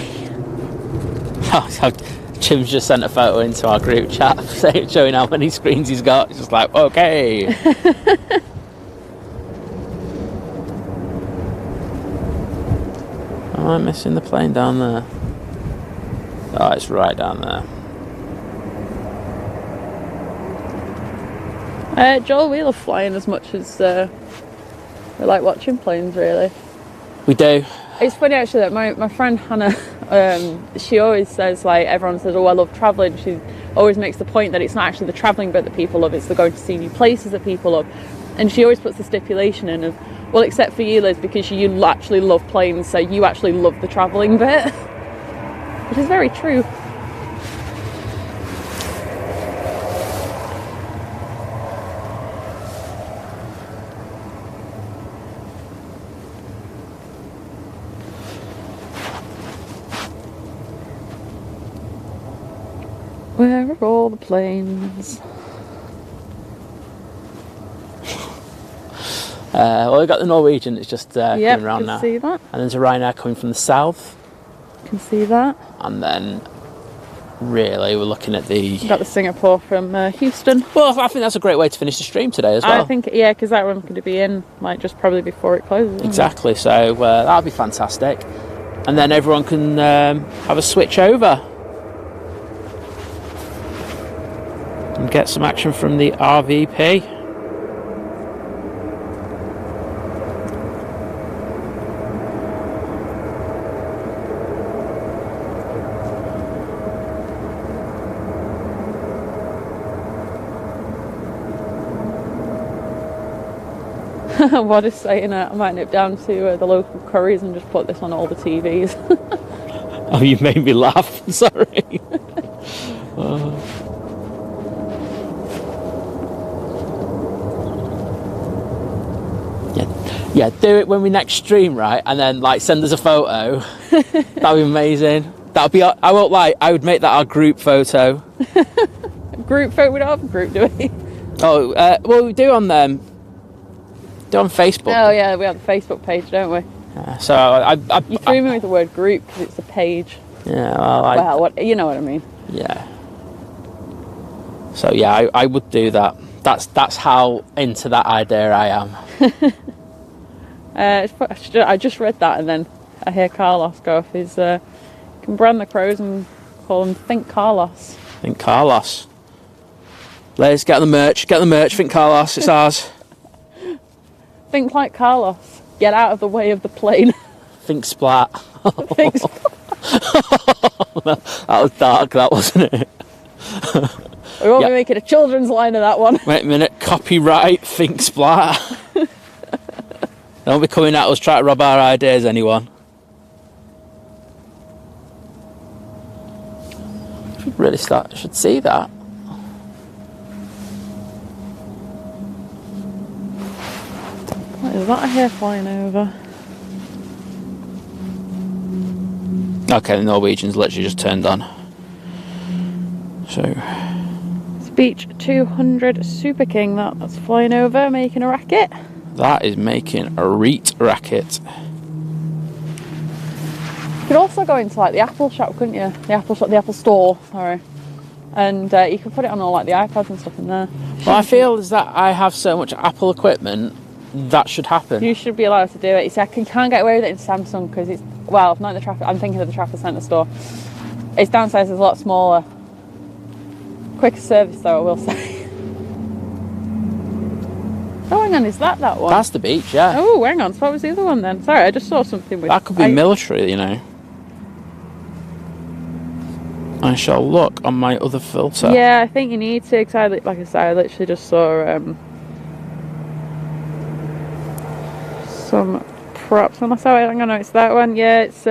Jim's just sent a photo into our group chat showing how many screens he's got. It's just like, okay. Am I missing the plane down there? Oh, it's right down there. Joel, we love flying as much as we like watching planes, really. We do. It's funny actually that my friend Hannah, she always says, like, everyone says, oh, I love travelling. She always makes the point that it's not actually the travelling bit that people love, it's the going to see new places that people love. And she always puts the stipulation in of, well, except for you, Liz, because you actually love planes, so you actually love the travelling bit. Which is very true. Where are all the planes? Well, we've got the Norwegian that's just coming around now. See that. And there's a Ryanair coming from the south. Can see that. And then, really, we're looking at We've got the Singapore from Houston. Well, I think that's a great way to finish the stream today as well. I think, yeah, because that one's going to be in, like, just probably before it closes. Exactly, so that'll be fantastic. And then everyone can have a switch over. And get some action from the RVP. What is saying? I might nip down to the local Currys and just put this on all the TVs. Oh, you made me laugh. Sorry. Yeah, do it when we next stream, right? And then like send us a photo. That'd be amazing. That'd be. I won't lie. I would make that our group photo. Group photo? We don't have a group, do we? Oh, well, we do on them. Do on Facebook. Oh yeah, we have the Facebook page, don't we? Yeah, so I you threw me with the word group because it's a page. Yeah, well, what you know what I mean. Yeah. So yeah, I would do that. That's how into that idea I am. I just read that and then I hear Carlos go off his. Can brand the crows and call them Think Carlos. Think Carlos. Let's get the merch. Get the merch. Think Carlos. It's ours. Think like Carlos. Get out of the way of the plane. Think Splat. Think Splat. That was dark, that wasn't it? We won't be making a children's line of that one. Wait a minute. Copyright. Think Splat. Don't be coming at us trying to rob our ideas, anyone. Should really start. Should see that. What is that I hear flying over? Okay, the Norwegian's literally just turned on. So. Beach 200 Super King, that's flying over, making a racket. That is making a reet racket. You could also go into like the Apple shop, couldn't you? The Apple shop, the Apple store, sorry. And you could put it on all like the iPads and stuff in there. Well, I feel is that I have so much Apple equipment, that should happen. You should be allowed to do it. You see, I can't get away with it in Samsung because it's, well, not in the Trafford, I'm thinking of the Trafford Centre store. Its downstairs is a lot smaller. Quicker service though, I will say. Oh, hang on, is that one? That's the beach, yeah. Oh, hang on, so what was the other one then? Sorry, I just saw something with... That could be military, you know. I shall look on my other filter. Yeah, I think you need to, because like I said, I literally just saw some props. Unless hang on, no, it's that one. Yeah, it's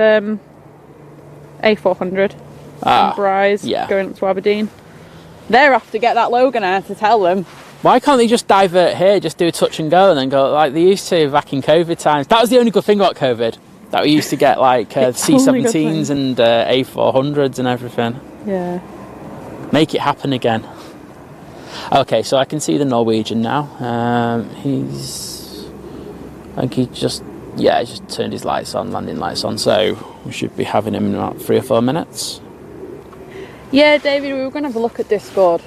A400 from Bryce going up to Aberdeen. They're off to get that Logan out to tell them. Why can't they just divert here, just do a touch and go and then go like they used to back in COVID times? That was the only good thing about COVID. That we used to get like C-17s and A400s and everything. Yeah. Make it happen again. Okay, so I can see the Norwegian now. I think he just turned his lights on, landing lights on. So we should be having him in about 3 or 4 minutes. Yeah, David, we were going to have a look at Discord.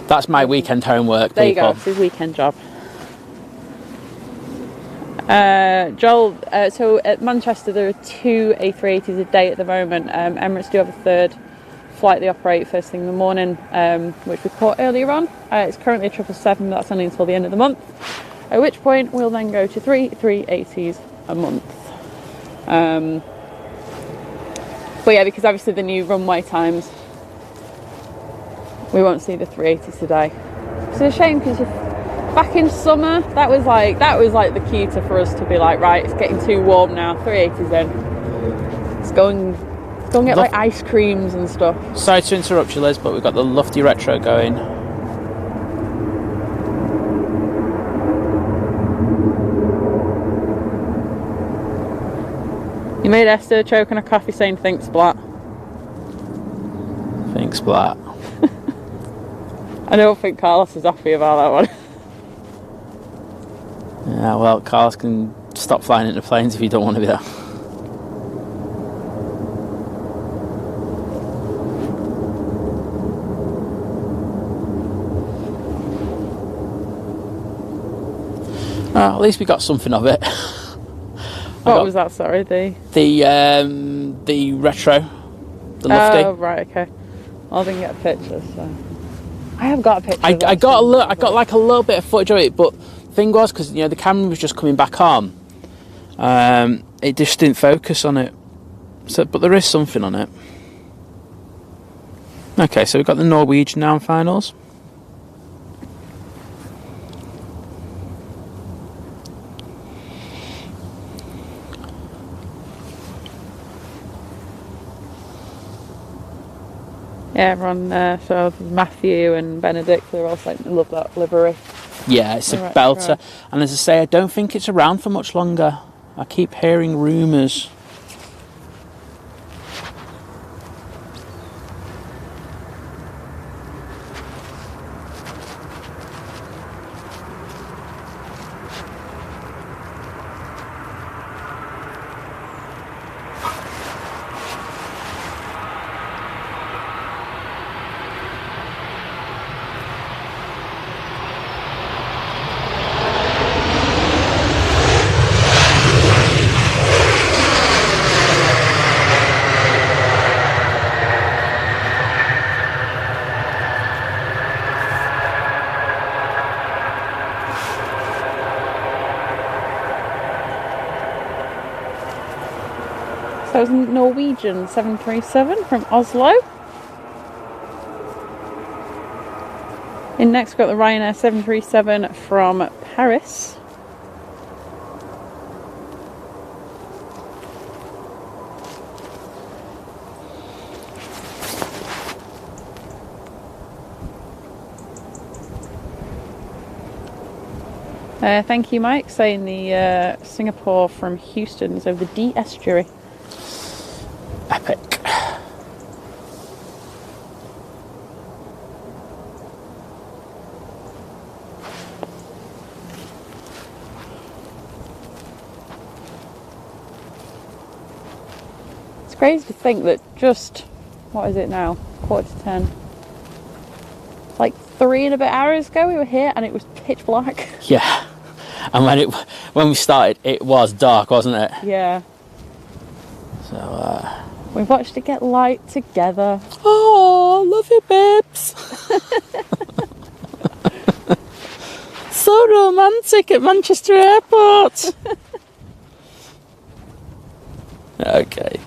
That's my weekend homework, there people. You go, it's his weekend job. Joel, so at Manchester there are 2 A380s a day at the moment. Emirates do have a third flight they operate first thing in the morning, which we caught earlier on. It's currently a 777, but that's only until the end of the month, at which point we'll then go to 3 380s a month. But yeah, because obviously the new runway times, we won't see the 380s today. It's a shame because back in summer, that was like the key to for us to be like, right, it's getting too warm now. 380s in. Let's go and get like ice creams and stuff. Sorry to interrupt you, Liz, but we've got the Lofty Retro going. You made Esther choke on a coffee saying think Splat. Think Splat. I don't think Carlos is happy about that one. Yeah, well, Carlos can stop flying into planes if you don't want to be there. At least we got something of it. What was that? Sorry, the retro, the Lofty. Oh right, okay. Well, I didn't get a picture, so I have got a picture. I got like a little bit of footage of it, but the thing was because the camera was just coming back on. It just didn't focus on it. So, but there is something on it. Okay, so we've got the Norwegian now in finals. Yeah, everyone, so Matthew and Benedict, they're all saying they love that livery. Yeah, it's a Right, belter. right. And as I say, I don't think it's around for much longer. I keep hearing rumours. So it was a Norwegian 737 from Oslo. In next, we've got the Ryanair 737 from Paris. Thank you, Mike, saying the Singapore from Houston is over the D estuary. Epic. It's crazy to think that just, what is it now, 9:45, like 3 and a bit hours ago we were here and it was pitch black. Yeah. And when we started, it was dark, wasn't it? Yeah. So, We've watched it get light together. oh, love you, babes. So romantic at Manchester Airport. Okay.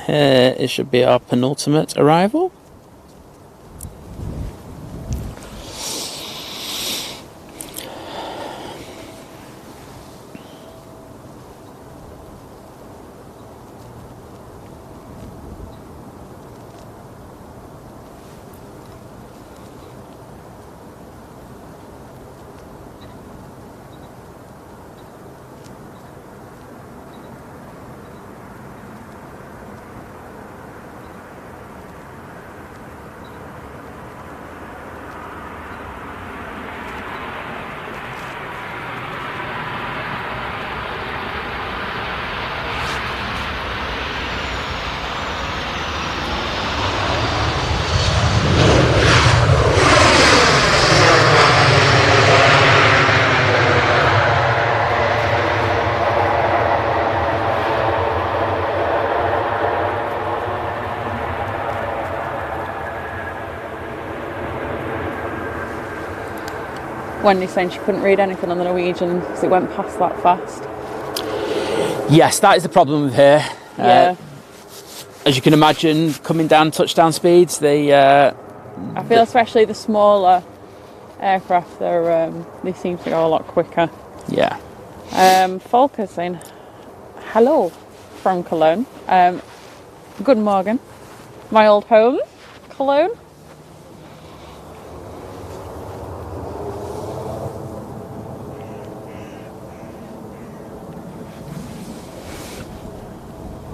Here it should be our penultimate arrival. Wendy's saying she couldn't read anything on the Norwegian because it went past that fast. Yes, that is the problem with here. Yeah. As you can imagine, coming down touchdown speeds, I feel especially the smaller aircraft, they seem to go a lot quicker. yeah. Volker saying hello from Cologne. Good morgen, my old home, Cologne.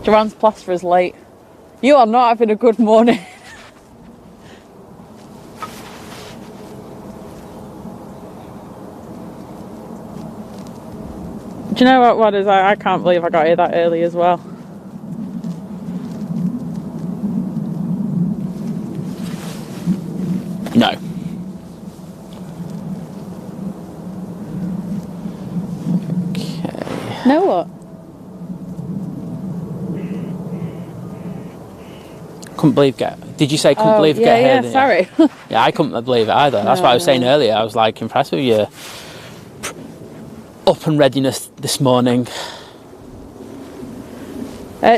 Joanne's plaster is late. You are not having a good morning. Do you know what is? I can't believe I got here that early as well. No. Okay. Know what? Couldn't believe Did you say couldn't believe get here? Yeah, sorry. Yeah, I couldn't believe it either. That's what I was saying earlier. I was like impressed with your up and readiness this morning.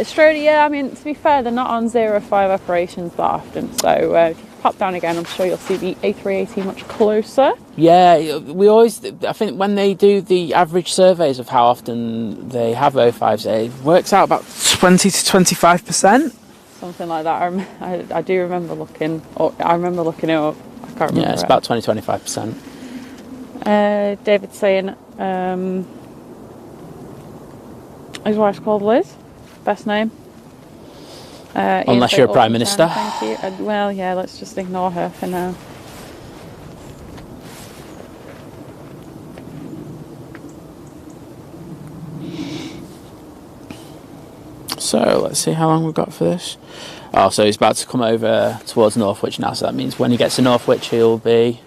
Strode, yeah, I mean, to be fair, they're not on 05 operations that often, so if you pop down again, I'm sure you'll see the A380 much closer. Yeah, I think when they do the average surveys of how often they have O5s, it works out about 20 to 25%. something like that. I do remember looking. I remember looking it up. I can't remember. Yeah, it's about 20-25%. David's saying his wife's called Liz. Best name. Unless you're a prime minister. Thank you. Well, yeah. Let's just ignore her for now. So let's see how long we've got for this. Oh, so he's about to come over towards Northwich now, so that means when he gets to Northwich he'll be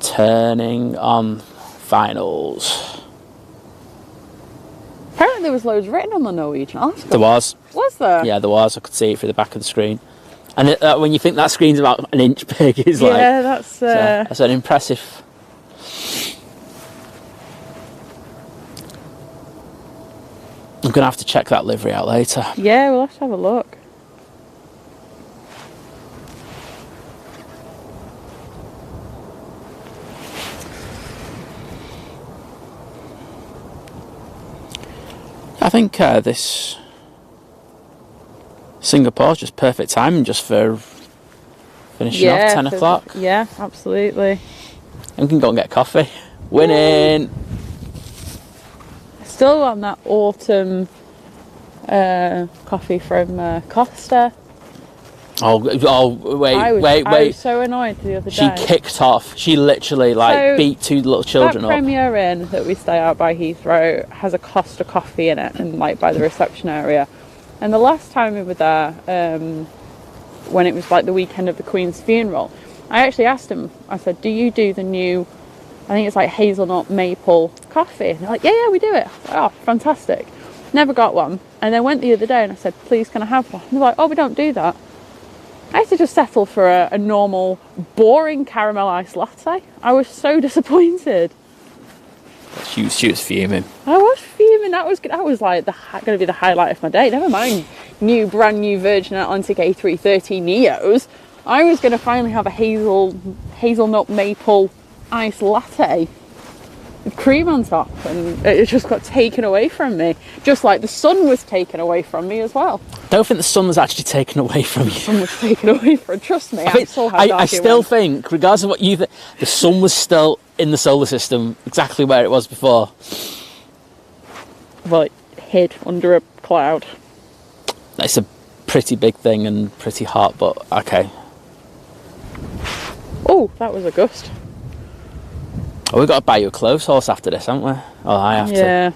turning on finals. Apparently there was loads written on the Norwegian Oscar. There was. Was there? Yeah, there was. I could see it through the back of the screen. And when you think that screen's about an inch big, it's like... Yeah, that's an impressive... I'm going to have to check that livery out later. Yeah, we'll have to have a look. I think this Singapore's just perfect timing just for finishing off 10 o'clock. Yeah, absolutely. And we can go and get coffee. Winning! Still on that autumn coffee from Costa. Oh, wait. I was so annoyed the other day. She kicked off. She literally beat two little children that up. Premier Inn that we stay out by Heathrow has a Costa coffee in it, and by the reception area. And the last time we were there, when it was the weekend of the Queen's funeral, I actually asked him. I said, "Do you do the new? I think it's hazelnut maple coffee." And they're like, "Yeah, we do it." Oh, fantastic! Never got one, and then went the other day and I said, "Please, can I have one?" And they're like, "Oh, we don't do that." I had to just settle for a normal, boring caramel iced latte. I was so disappointed. She was fuming. I was fuming. That was going to be the highlight of my day. Never mind brand new Virgin Atlantic A330 Neos. I was going to finally have a hazelnut maple iced latte with cream on top, and it just got taken away from me. Just like the sun was taken away from me as well. I don't think the sun was actually taken away from you. The sun was taken away from. Trust me, I still think, regardless of what you think, the sun was still in the solar system exactly where it was before. Well, it hid under a cloud. It's a pretty big thing and pretty hot, but okay. Oh, that was a gust. Oh, we've got to buy you a clothes horse after this, haven't we? Oh, I have to. Yeah,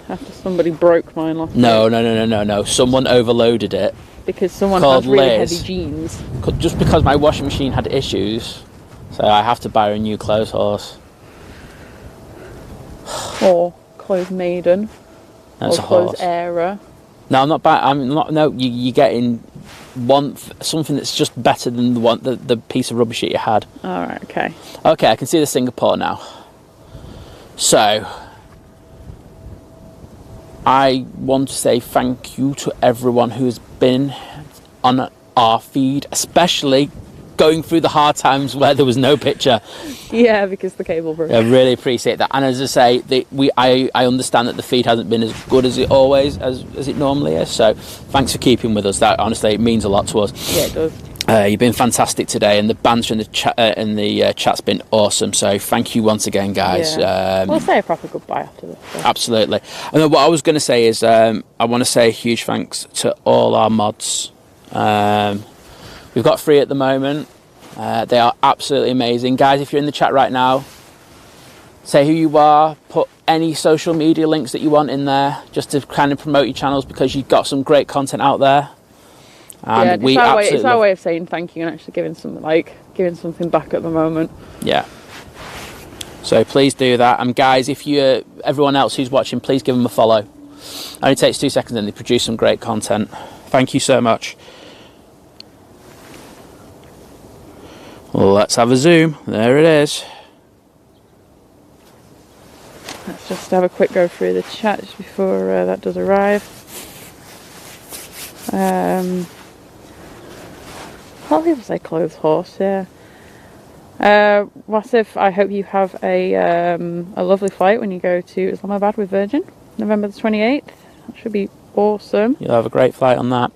after somebody broke mine last week. No. Someone overloaded it. Because someone called has really Liz, heavy jeans. Just because my washing machine had issues. So I have to buy her a new clothes horse. Or Clothes Maiden. That's or a horse. Clothes Era. No, I'm not buying. No, you're getting something that's just better than the piece of rubbish that you had. All right, okay. Okay, I can see the Singapore now. So, I want to say thank you to everyone who has been on our feed, especially going through the hard times where there was no picture. Yeah, because the cable broke. I really appreciate that. And as I say, I understand that the feed hasn't been as good as it as it normally is. So thanks for keeping with us. That honestly, it means a lot to us. Yeah, it does. You've been fantastic today, and the banter in the chat's been awesome. So thank you once again, guys. Yeah. We'll say a proper goodbye after this. So. Absolutely. And then what I was going to say is, I want to say a huge thanks to all our mods. We've got 3 at the moment. They are absolutely amazing, guys. If you're in the chat right now, say who you are. Put any social media links that you want in there, just to kind of promote your channels, because you've got some great content out there. And yeah, it's our way of saying thank you and actually giving something back at the moment. Yeah. So please do that. And guys, everyone else who's watching, please give them a follow. It only takes 2 seconds and they produce some great content. Thank you so much. Let's have a zoom. There it is. Let's just have a quick go through the chat just before that does arrive. A lot of people say clothes horse, yeah. Wasif, I hope you have a lovely flight when you go to Islamabad with Virgin, November the 28th. That should be Awesome. You'll have a great flight on that.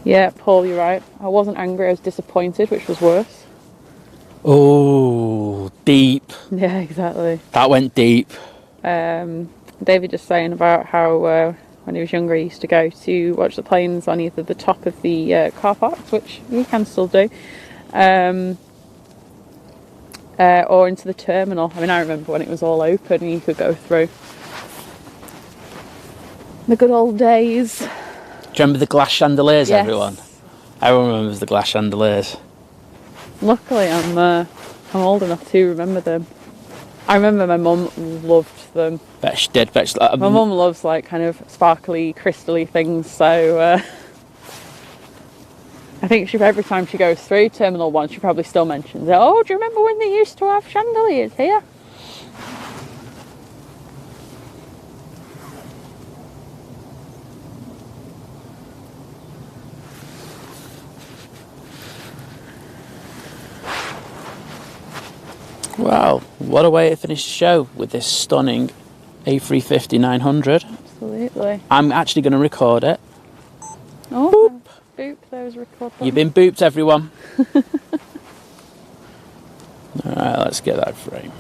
Yeah, Paul, you're right. I wasn't angry, I was disappointed, which was worse. Oh, deep. Yeah, exactly. That went deep. David just saying about how when he was younger he used to go to watch the planes on either the top of the car parks, which you can still do, or into the terminal. I mean, I remember when it was all open and you could go through. The good old days. Do you remember the glass chandeliers, Yes. everyone? Everyone remembers the glass chandeliers. Luckily, I'm old enough to remember them. I remember my mum loved them. Bet she did. My mum loves like kind of sparkly, crystally things, so I think every time she goes through Terminal 1, she probably still mentions it. Oh, do you remember when they used to have chandeliers here? Wow, what a way to finish the show with this stunning A350-900. Absolutely. I'm actually going to record it. Oh, boop. Boop, there was a record button. You've been booped, everyone. Alright, let's get that frame.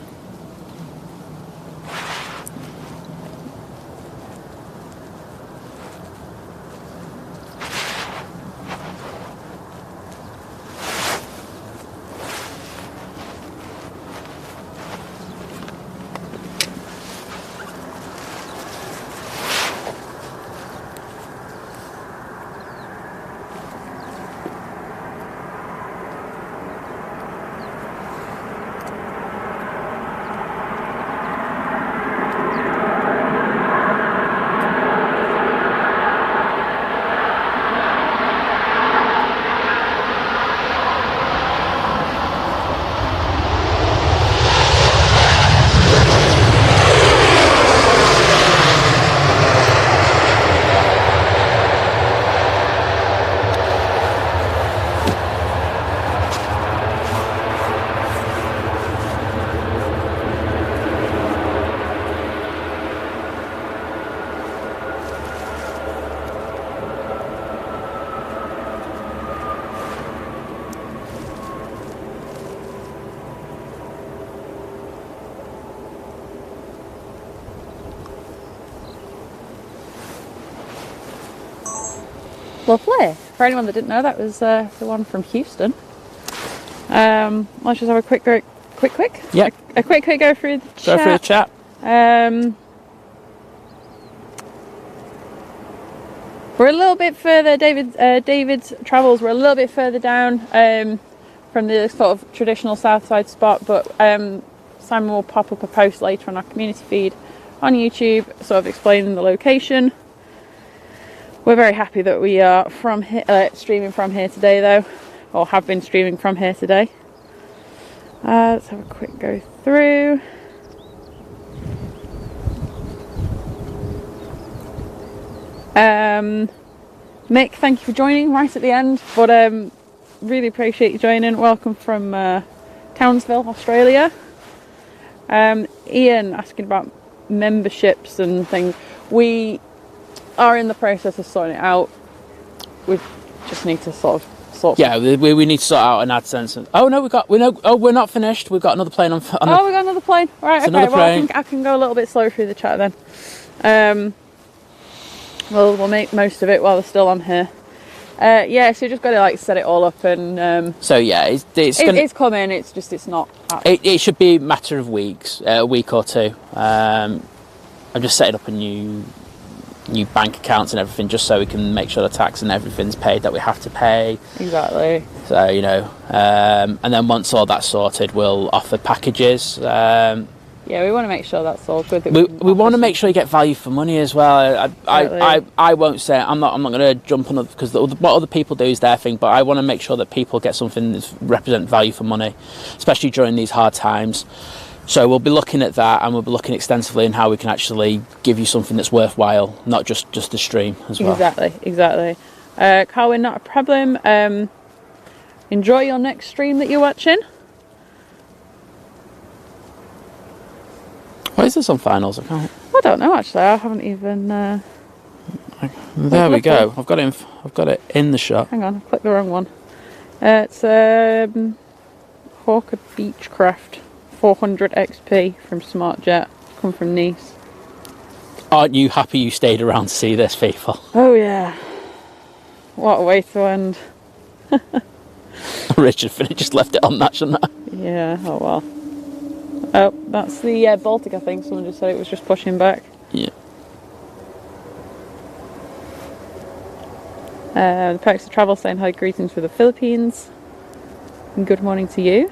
Lovely. For anyone that didn't know, that was the one from Houston. Let's just have a quick. Yeah. A quick go through the chat. Go through the chat. We're a little bit further. David's travels were a little bit further down from the sort of traditional south side spot, but Simon will pop up a post later on our community feed on YouTube, sort of explaining the location. We're very happy that we are streaming from here today, though, or have been streaming from here today. Let's have a quick go through. Mick, thank you for joining right at the end, but really appreciate you joining. Welcome from Townsville, Australia. Ian asking about memberships and things. We are in the process of sorting it out. We just need to sort of Yeah, we need to sort out an AdSense. Oh no, we're not finished. We've got another plane on. We got another plane. Right, it's okay. Well, I can go a little bit slower through the chat then. We'll make most of it while they're still on here. Yeah, so you just got to set it all up and. So yeah, it's coming. It's not. It should be a matter of weeks, a week or two. I'm just setting up a new bank accounts and everything, just so we can make sure the tax and everything's paid that we have to pay. Exactly. So and then once all that's sorted, we'll offer packages. Yeah, we want to make sure that's all good. We want to make sure you get value for money as well. I won't say I'm not going to jump on it, because what other people do is their thing. But I want to make sure that people get something that represents value for money, especially during these hard times. So we'll be looking at that, and we'll be looking extensively in how we can actually give you something that's worthwhile, not just the stream as well. Exactly. Carwin, not a problem. Enjoy your next stream that you're watching. Why is this on finals? I can't. I don't know actually. I haven't even. There we go. I've got it in the shot. Hang on, I clicked the wrong one. It's Hawker Beechcraft 400 XP from SmartJet. Come from Nice. Aren't you happy you stayed around to see this, people? Oh yeah. What a way to end. Richard Finney just left it on that, shouldn't I? Yeah. Oh well. Oh, that's the Baltic. I think someone just said it was just pushing back. Yeah. The Perks of Travel saying hi, greetings from the Philippines, and good morning to you.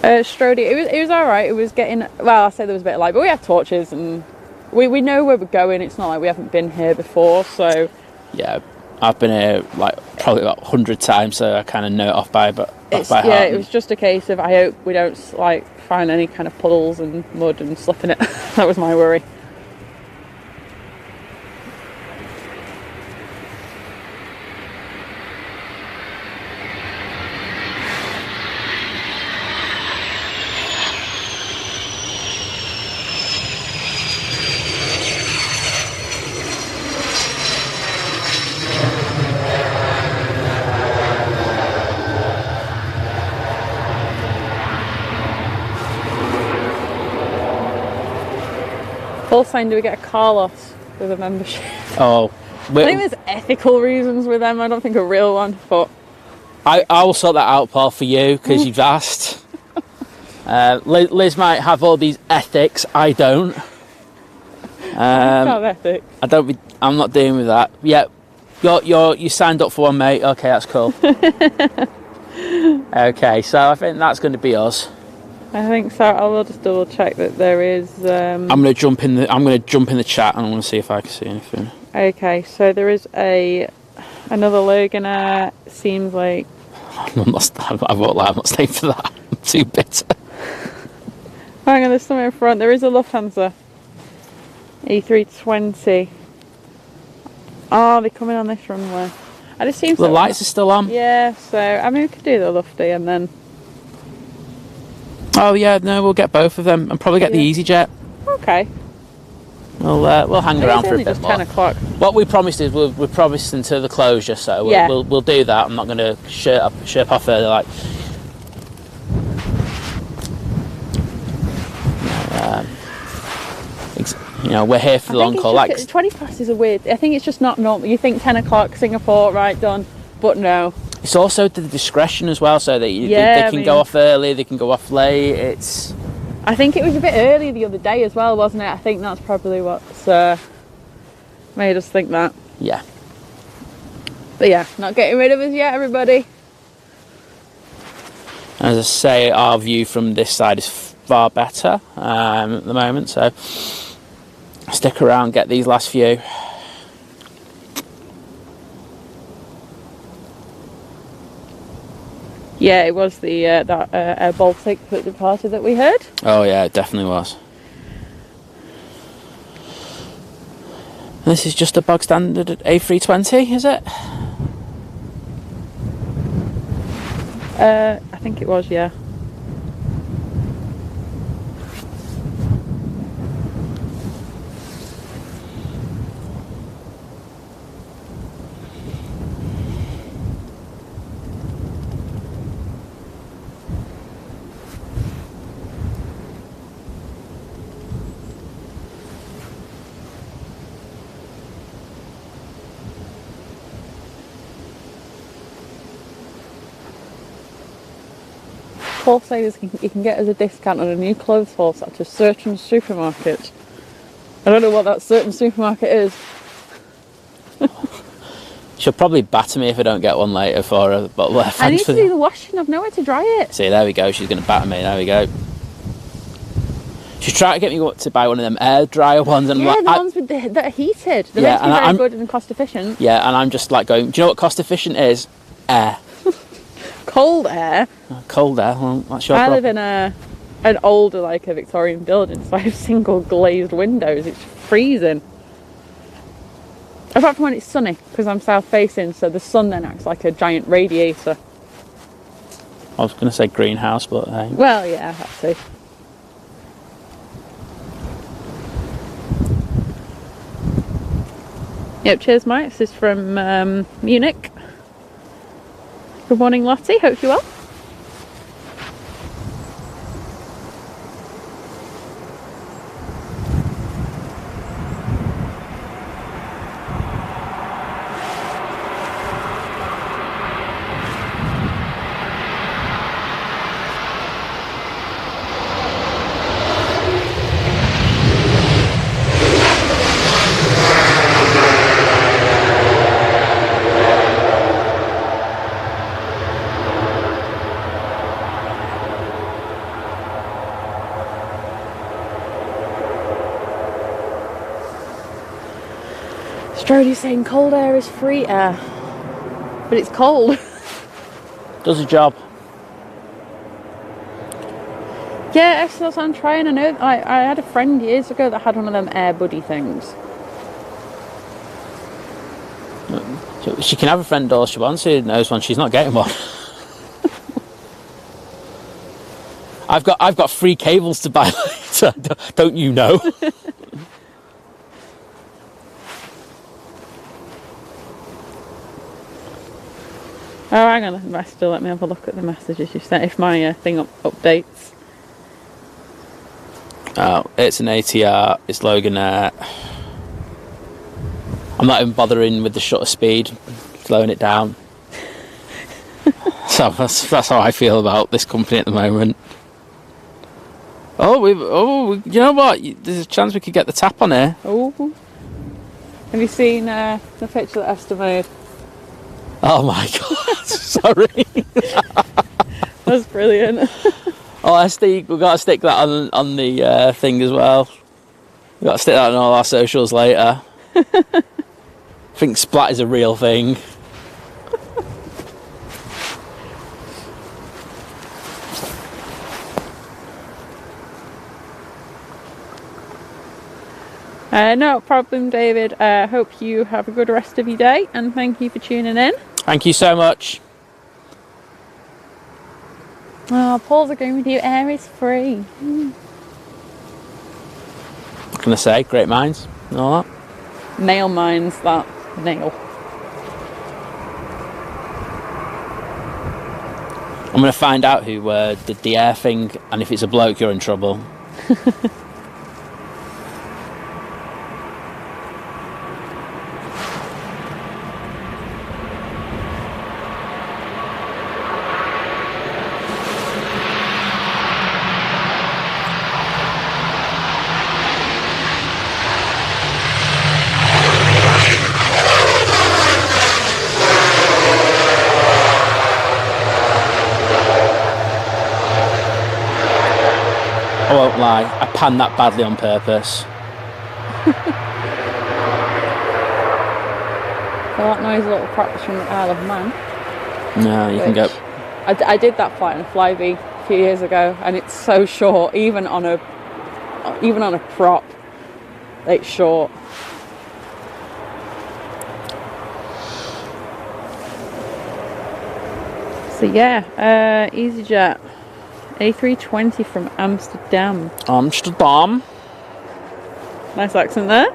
Strody, it was all right. It was getting, well, I say there was a bit of light, but we have torches and we know where we're going. It's not like we haven't been here before, so yeah, I've been here like probably about 100 times, so I kind of know it off by heart. Yeah, it was just a case of I hope we don't like find any kind of puddles and mud and slip in it. That was my worry. Paul's saying, do we get a car loss with a membership? Oh, I think there's ethical reasons with them. I don't think a real one, but I will sort that out, Paul, for you because you've asked. Liz might have all these ethics. I don't. have ethics. I'm not dealing with that. Yeah, you signed up for one, mate. Okay, that's cool. Okay, so I think that's going to be us. I think so. I will just double check that there is. I'm going to jump in the chat and I'm going to see if I can see anything. Okay, so there is another Loganair. Seems like I won't lie, I'm not staying for that. I'm too bitter. hang on, there's something in front. There is a Lufthansa A320. Oh, they're coming on this runway. I just seem the lights are still on. Yeah, so I mean we could do the Lufty and then. Oh yeah, no, we'll get both of them and probably get the EasyJet. Okay. We'll hang around for a bit just more. 10 o'clock. What we promised is we promised until the closure, so we'll do that. I'm not going to shirp off early. Like, we're here for the long call. Like 20 past is a weird. I think it's just not normal. You think 10 o'clock, Singapore, right, done, but no. It's also the discretion as well, so that they can go off early, they can go off late. I think it was a bit early the other day as well, wasn't it? I think that's probably what's made us think that. Yeah. But yeah, not getting rid of us yet, everybody. As I say, our view from this side is far better at the moment, so stick around, get these last few. Yeah, it was the that Air Baltic that departed that we heard. Oh yeah, it definitely was. This is just a bog standard A320, is it? I think it was, yeah. Paul says you can get us a discount on a new clothes haul at a certain supermarket. I don't know what that certain supermarket is. She'll probably batter me if I don't get one later for her. But I need to do the washing. I've nowhere to dry it. See, there we go. She's going to batter me. There we go. She's trying to get me to buy one of them air dryer ones. And yeah, the ones with that are heated. They're meant to be very good and cost efficient. Yeah, and I'm just like going, do you know what cost efficient is? Air. Cold air? Cold air? Well, that's your problem. live in an older, like a Victorian building, so I have single glazed windows. It's freezing. Apart from when it's sunny, because I'm south facing, so the sun then acts like a giant radiator. I was going to say greenhouse, but hey. Well, yeah, that's it. Yep, cheers, Mike. This is from Munich. Good morning, Lottie. Hope you're well. Strody's saying cold air is free air, but it's cold. Does the job. Yeah, actually that's what I'm trying. I know I had a friend years ago that had one of them Air Buddy things. She can have a friend all she wants who knows one. She's not getting one. I've got free cables to buy later. Don't you know? Oh, hang on, Master, let me have a look at the messages you sent, if my thing updates. Oh, it's an ATR, it's Logan Air. I'm not even bothering with the shutter speed, slowing it down. So that's how I feel about this company at the moment. You know what? There's a chance we could get the tap on here. Oh, have you seen the picture that Esther made? Oh my god, sorry. That's brilliant. Oh, Esther, we've got to stick that on the thing as well. We've got to stick that on all our socials later. I think splat is a real thing. No problem, David. Hope you have a good rest of your day, and thank you for tuning in. Thank you so much. Oh, Paul's agreeing with you. Air is free. What can I say? Great minds and all that. Nail mines that nail. I'm going to find out who did the air thing, and if it's a bloke, you're in trouble. I won't lie, I panned that badly on purpose. Well, that noise a little practice from the Isle of Man. No, you can go. I did that flight on a Flybe a few years ago, and it's so short, even on a prop, it's short. So yeah, EasyJet A320 from Amsterdam. Amsterdam. Nice accent there.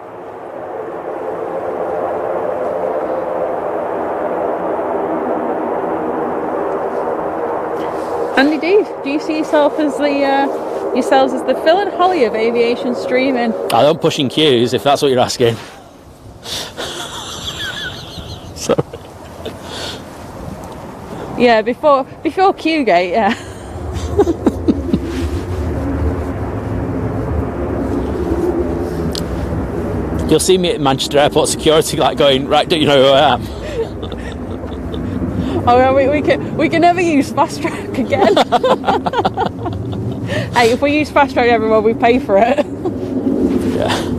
Andy D, do you see yourself as yourselves as the Phil and Holly of aviation streaming? I don't push in queues, if that's what you're asking. Sorry. Yeah, before Qgate, yeah. You'll see me at Manchester Airport security, like going, right, don't you know who I am? Oh, well, we can never use fast track again. Hey, if we use fast track everywhere, we pay for it. Yeah.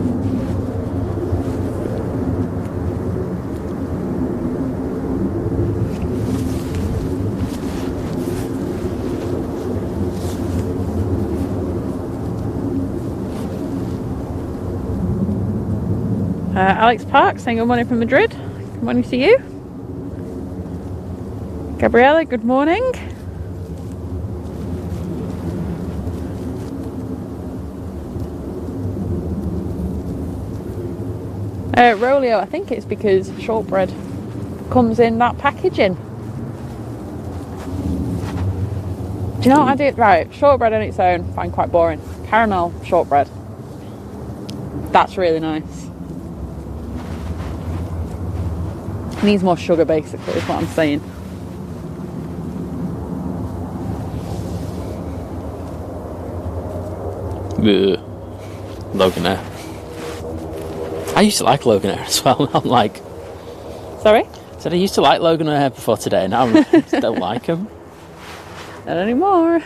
Alex Park saying good morning from Madrid. Good morning to you. Gabriella, good morning. Rolio, I think it's because shortbread comes in that packaging. Do you know what I do? Right, shortbread on its own, I find quite boring. Caramel shortbread. That's really nice. Needs more sugar, basically, is what I'm saying. Ugh. Loganair. I used to like Loganair as well. I'm like... Sorry? Said I used to like Loganair before today, now I just don't like them. Not anymore.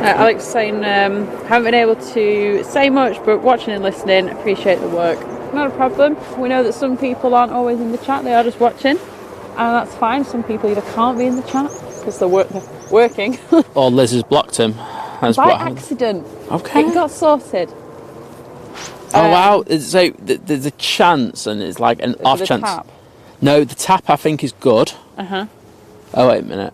Alex saying, haven't been able to say much, but watching and listening, appreciate the work. Not a problem. We know that some people aren't always in the chat, they are just watching, and that's fine. Some people either can't be in the chat because they're working. Or Liz has blocked him. That's by what accident. Okay. It got sorted. Oh wow, so there's a chance, and it's like an off chance. Tap? No, the tap I think is good. Uh-huh. Oh wait a minute.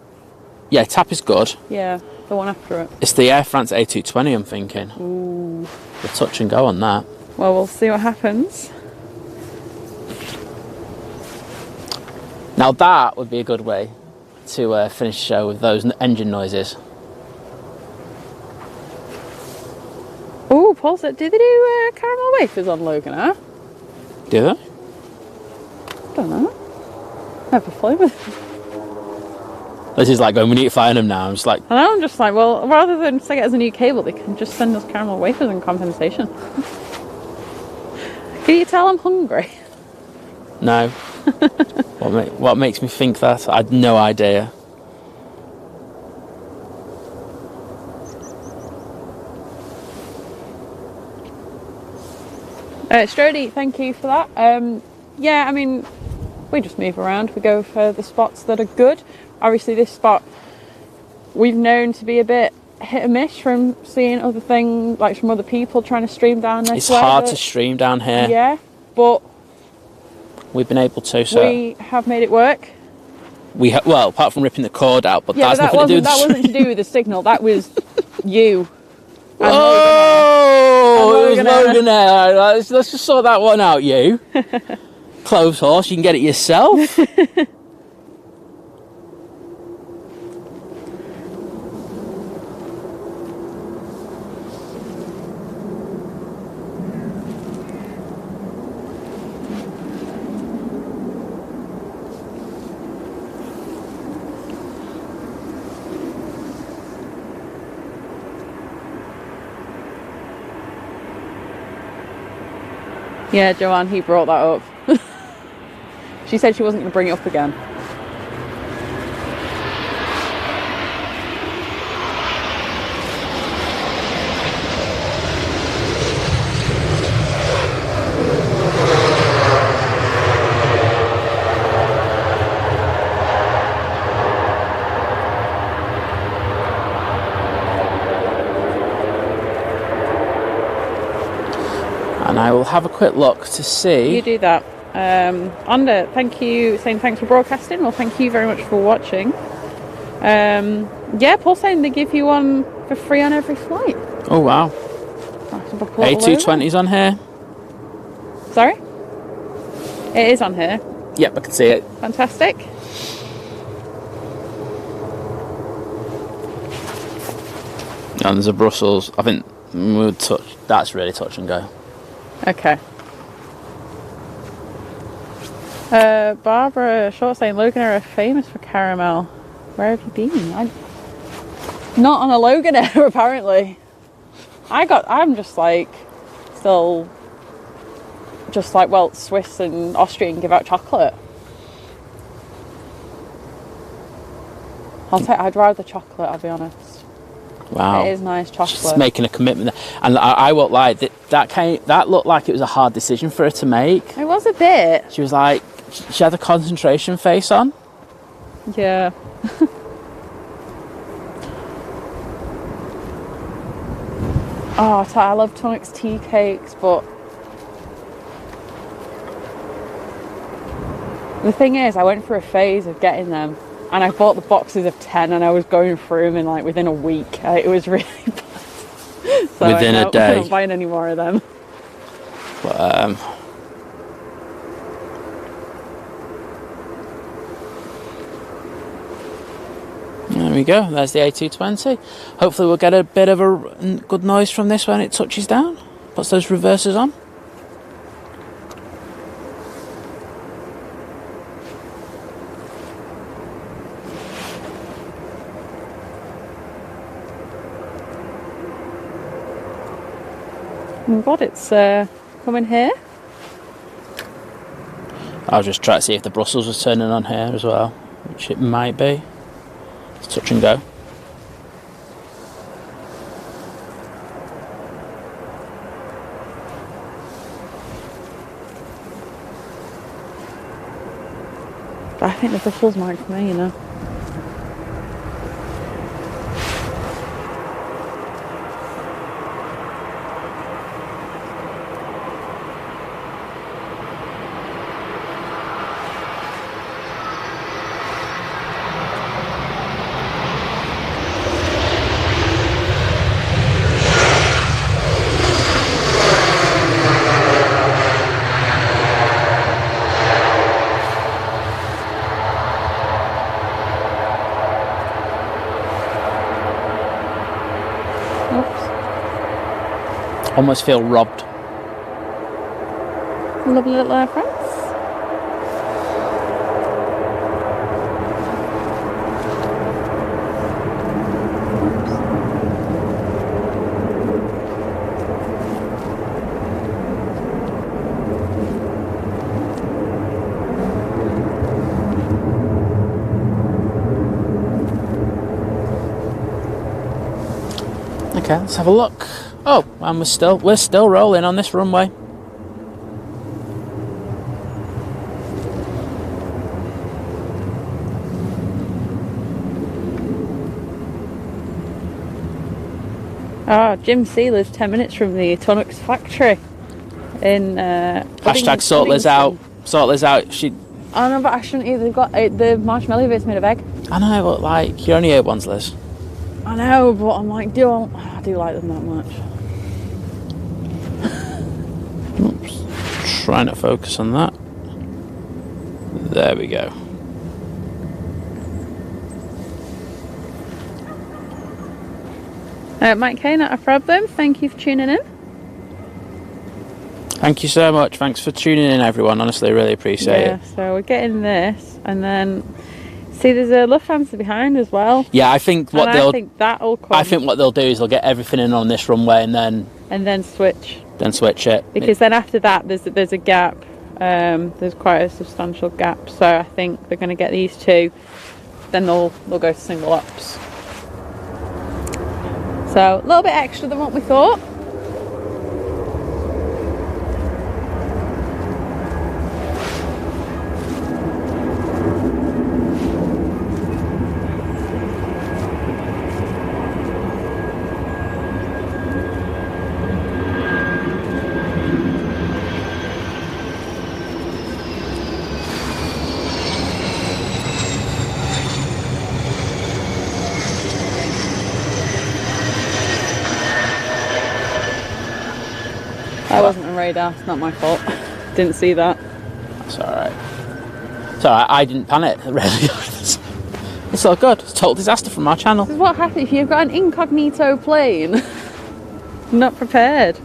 Yeah, tap is good. Yeah, the one after it. It's the Air France A220 I'm thinking. Ooh. We'll touch and go on that. Well, we'll see what happens. Now that would be a good way to finish the show with those engine noises. Oh, Paul said, do they do caramel wafers on Loganair? Do they? I don't know. Never flew with them. This is like going, we need to find them now. I'm just like... I know, I'm just like, well, rather than stick it as a new cable, they can just send us caramel wafers in compensation. Can you tell I'm hungry? No. What makes me think that? I had no idea. Strody, thank you for that. Yeah, I mean, we just move around. We go for the spots that are good. Obviously, this spot we've known to be a bit hit and miss from seeing other things, like from other people trying to stream down this It's way. hard to stream down here. Yeah, but we've been able to, so... We have made it work. Well, apart from ripping the cord out, but yeah, that's but nothing to do with that wasn't to do with the signal. That was you. Oh, it was Loganair. Let's just sort that one out, you. Clothes horse, you can get it yourself. Yeah, Joanne, he brought that up. She said she wasn't going to bring it up again. And I will have a quick look to see. You do that. Onda, thank you, saying thanks for broadcasting. Well, thank you very much for watching. Yeah, Paul saying they give you one for free on every flight. Oh, wow. A220's on here. Sorry? It is on here. Yep, I can see it. Fantastic. And there's a Brussels. I think we'll touch. That's really touch and go. Okay. Barbara Short saying Loganair are famous for caramel. Where have you been? Not on a Loganair apparently. I'm just like still just like, well, Swiss and Austrian give out chocolate. I'd rather chocolate, I'll be honest. Wow. It is nice chocolate. She's making a commitment there. And I won't lie, that looked like it was a hard decision for her to make. It was a bit. She was like, she had a concentration face on. Yeah. Oh, I love Tonic's tea cakes, but the thing is, I went through a phase of getting them, and I bought the boxes of 10, and I was going through them in like within a week. It was really bad. So Within a day. I'm not buying any more of them. But, there we go, there's the A220. Hopefully we'll get a bit of a good noise from this when it touches down. Puts those reversers on. Oh my god, it's coming here. I'll just try to see if the Brussels was turning on here as well, which it might be. It's touch and go. But I think the Brussels might come here, you know. Almost feel robbed. Lovely little air France. Okay, let's have a look. Oh, and we're still rolling on this runway. Ah, Jim C lives 10 minutes from the Tonux factory in Hashtag sort Liz out. Sort Liz out. Oh no, but I shouldn't either. They've got the marshmallow bits made of egg. I know, but like, you only ate once, Liz. I know, but I'm like, I do like them that much. Oops. Trying to focus on that. There we go. Mike K, not a problem. Thank you for tuning in. Thank you so much. Thanks for tuning in, everyone. Honestly, really appreciate it. So we're getting this, and then see, there's a Lufthansa behind as well. Yeah, I think what that'll come. I think what they'll do is they'll get everything in on this runway and then switch. Then switch it. Because then after that, there's a gap. There's quite a substantial gap. So I think they're going to get these two. Then they'll go to single ops. So a little bit extra than what we thought. That wasn't a radar, it's not my fault. Didn't see that. That's alright. It's alright, I didn't panic, really. It's all good. It's a total disaster from our channel. This is what happens if you've got an incognito plane. Not prepared.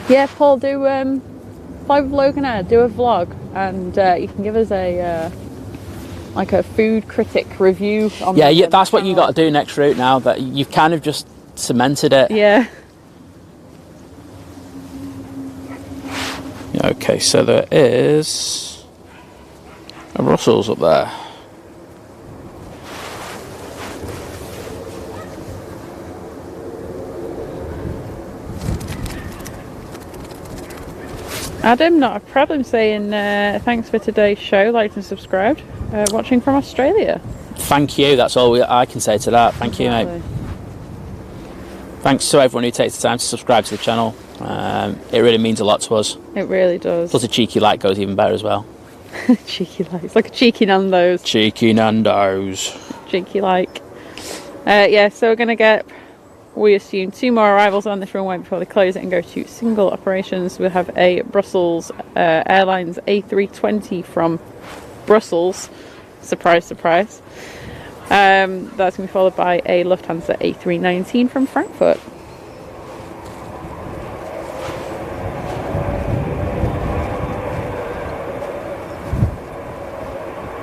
Yeah, Paul, fly with Logan Air, do a vlog, and you can give us a like a food critic review on yeah, that's what you got to do next route now, that you've kind of just cemented it. Yeah. Okay, so there is a Brussels up there. Adam, not a problem, saying thanks for today's show, liked and subscribed, watching from Australia. Thank you, that's all I can say to that. Thank you, mate. Thanks to everyone who takes the time to subscribe to the channel. It really means a lot to us. It really does. Plus a cheeky like goes even better as well. Cheeky like. It's like a cheeky Nando's. Cheeky Nando's. Cheeky like. Yeah, so we're going to get, we assume, 2 more arrivals on this runway before they close it and go to single operations. We'll have a Brussels Airlines A320 from Brussels. Surprise, surprise. That's going to be followed by a Lufthansa A319 from Frankfurt.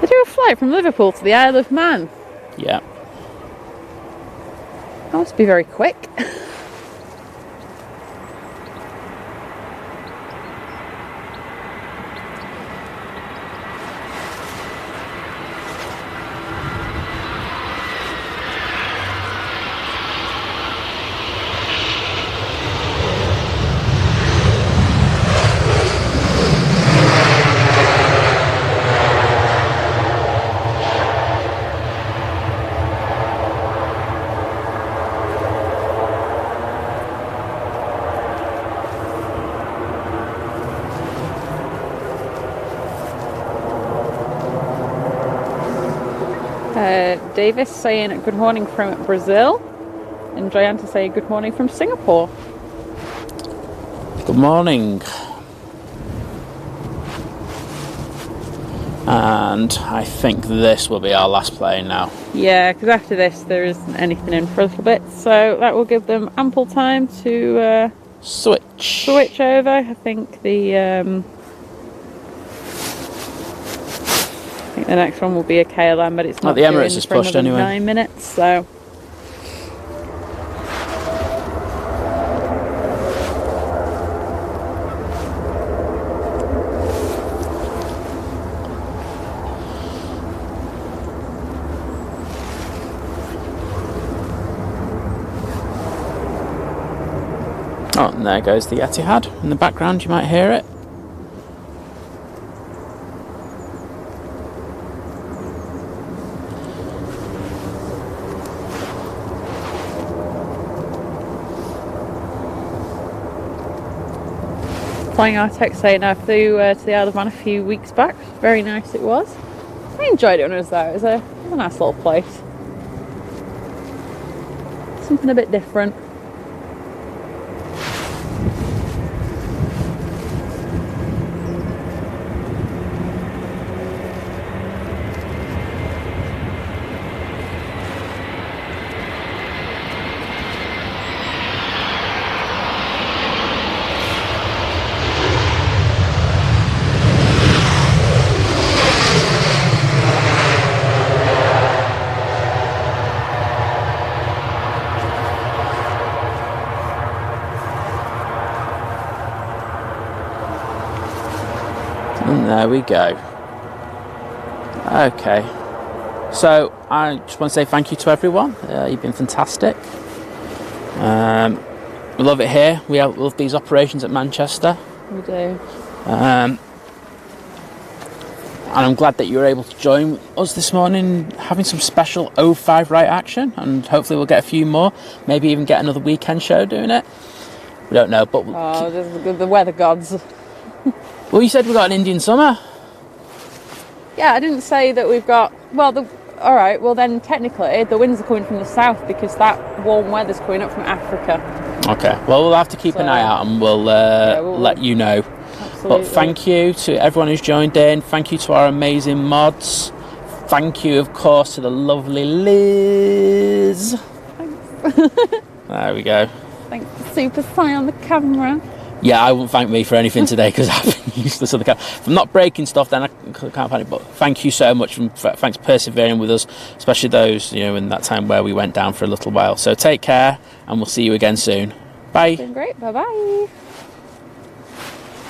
They do a flight from Liverpool to the Isle of Man. Yeah. That must be very quick. Davis saying good morning from Brazil, and Joanne to say good morning from Singapore. Good morning. And I think this will be our last plane now. Yeah, because after this there isn't anything in for a little bit, so that will give them ample time to switch over. I think the next one will be a KLM, but it's not. The Emirates is pushed anyway. 9 minutes, so. Oh, and there goes the Etihad in the background. You might hear it. Flying our text saying I flew to the Isle of Man a few weeks back. Very nice it was. I enjoyed it when I was there. It was a nice little place. Something a bit different. And there we go. Okay, so I just want to say thank you to everyone. You've been fantastic. We love it here. We love these operations at Manchester. We do. And I'm glad that you were able to join us this morning, having some special 05 right action, and hopefully we'll get a few more, maybe even get another weekend show doing it. We don't know, but the weather gods. Well, you said we got an Indian summer. Yeah, I didn't say that we've got. Well, all right. Well, then technically the winds are coming from the south because that warm weather's coming up from Africa. Okay. Well, we'll have to keep an eye out, and we'll let you know. Absolutely. But thank you to everyone who's joined in. Thank you to our amazing mods. Thank you, of course, to the lovely Liz. Thanks. There we go. Thanks to Super Sci on the camera. Yeah, I wouldn't thank me for anything today because I've been useless with the camera. If I'm not breaking stuff, then I can't panic. But thank you so much. Thanks for persevering with us, especially those, in that time where we went down for a little while. So take care, and we'll see you again soon. Bye. Been great. Bye bye.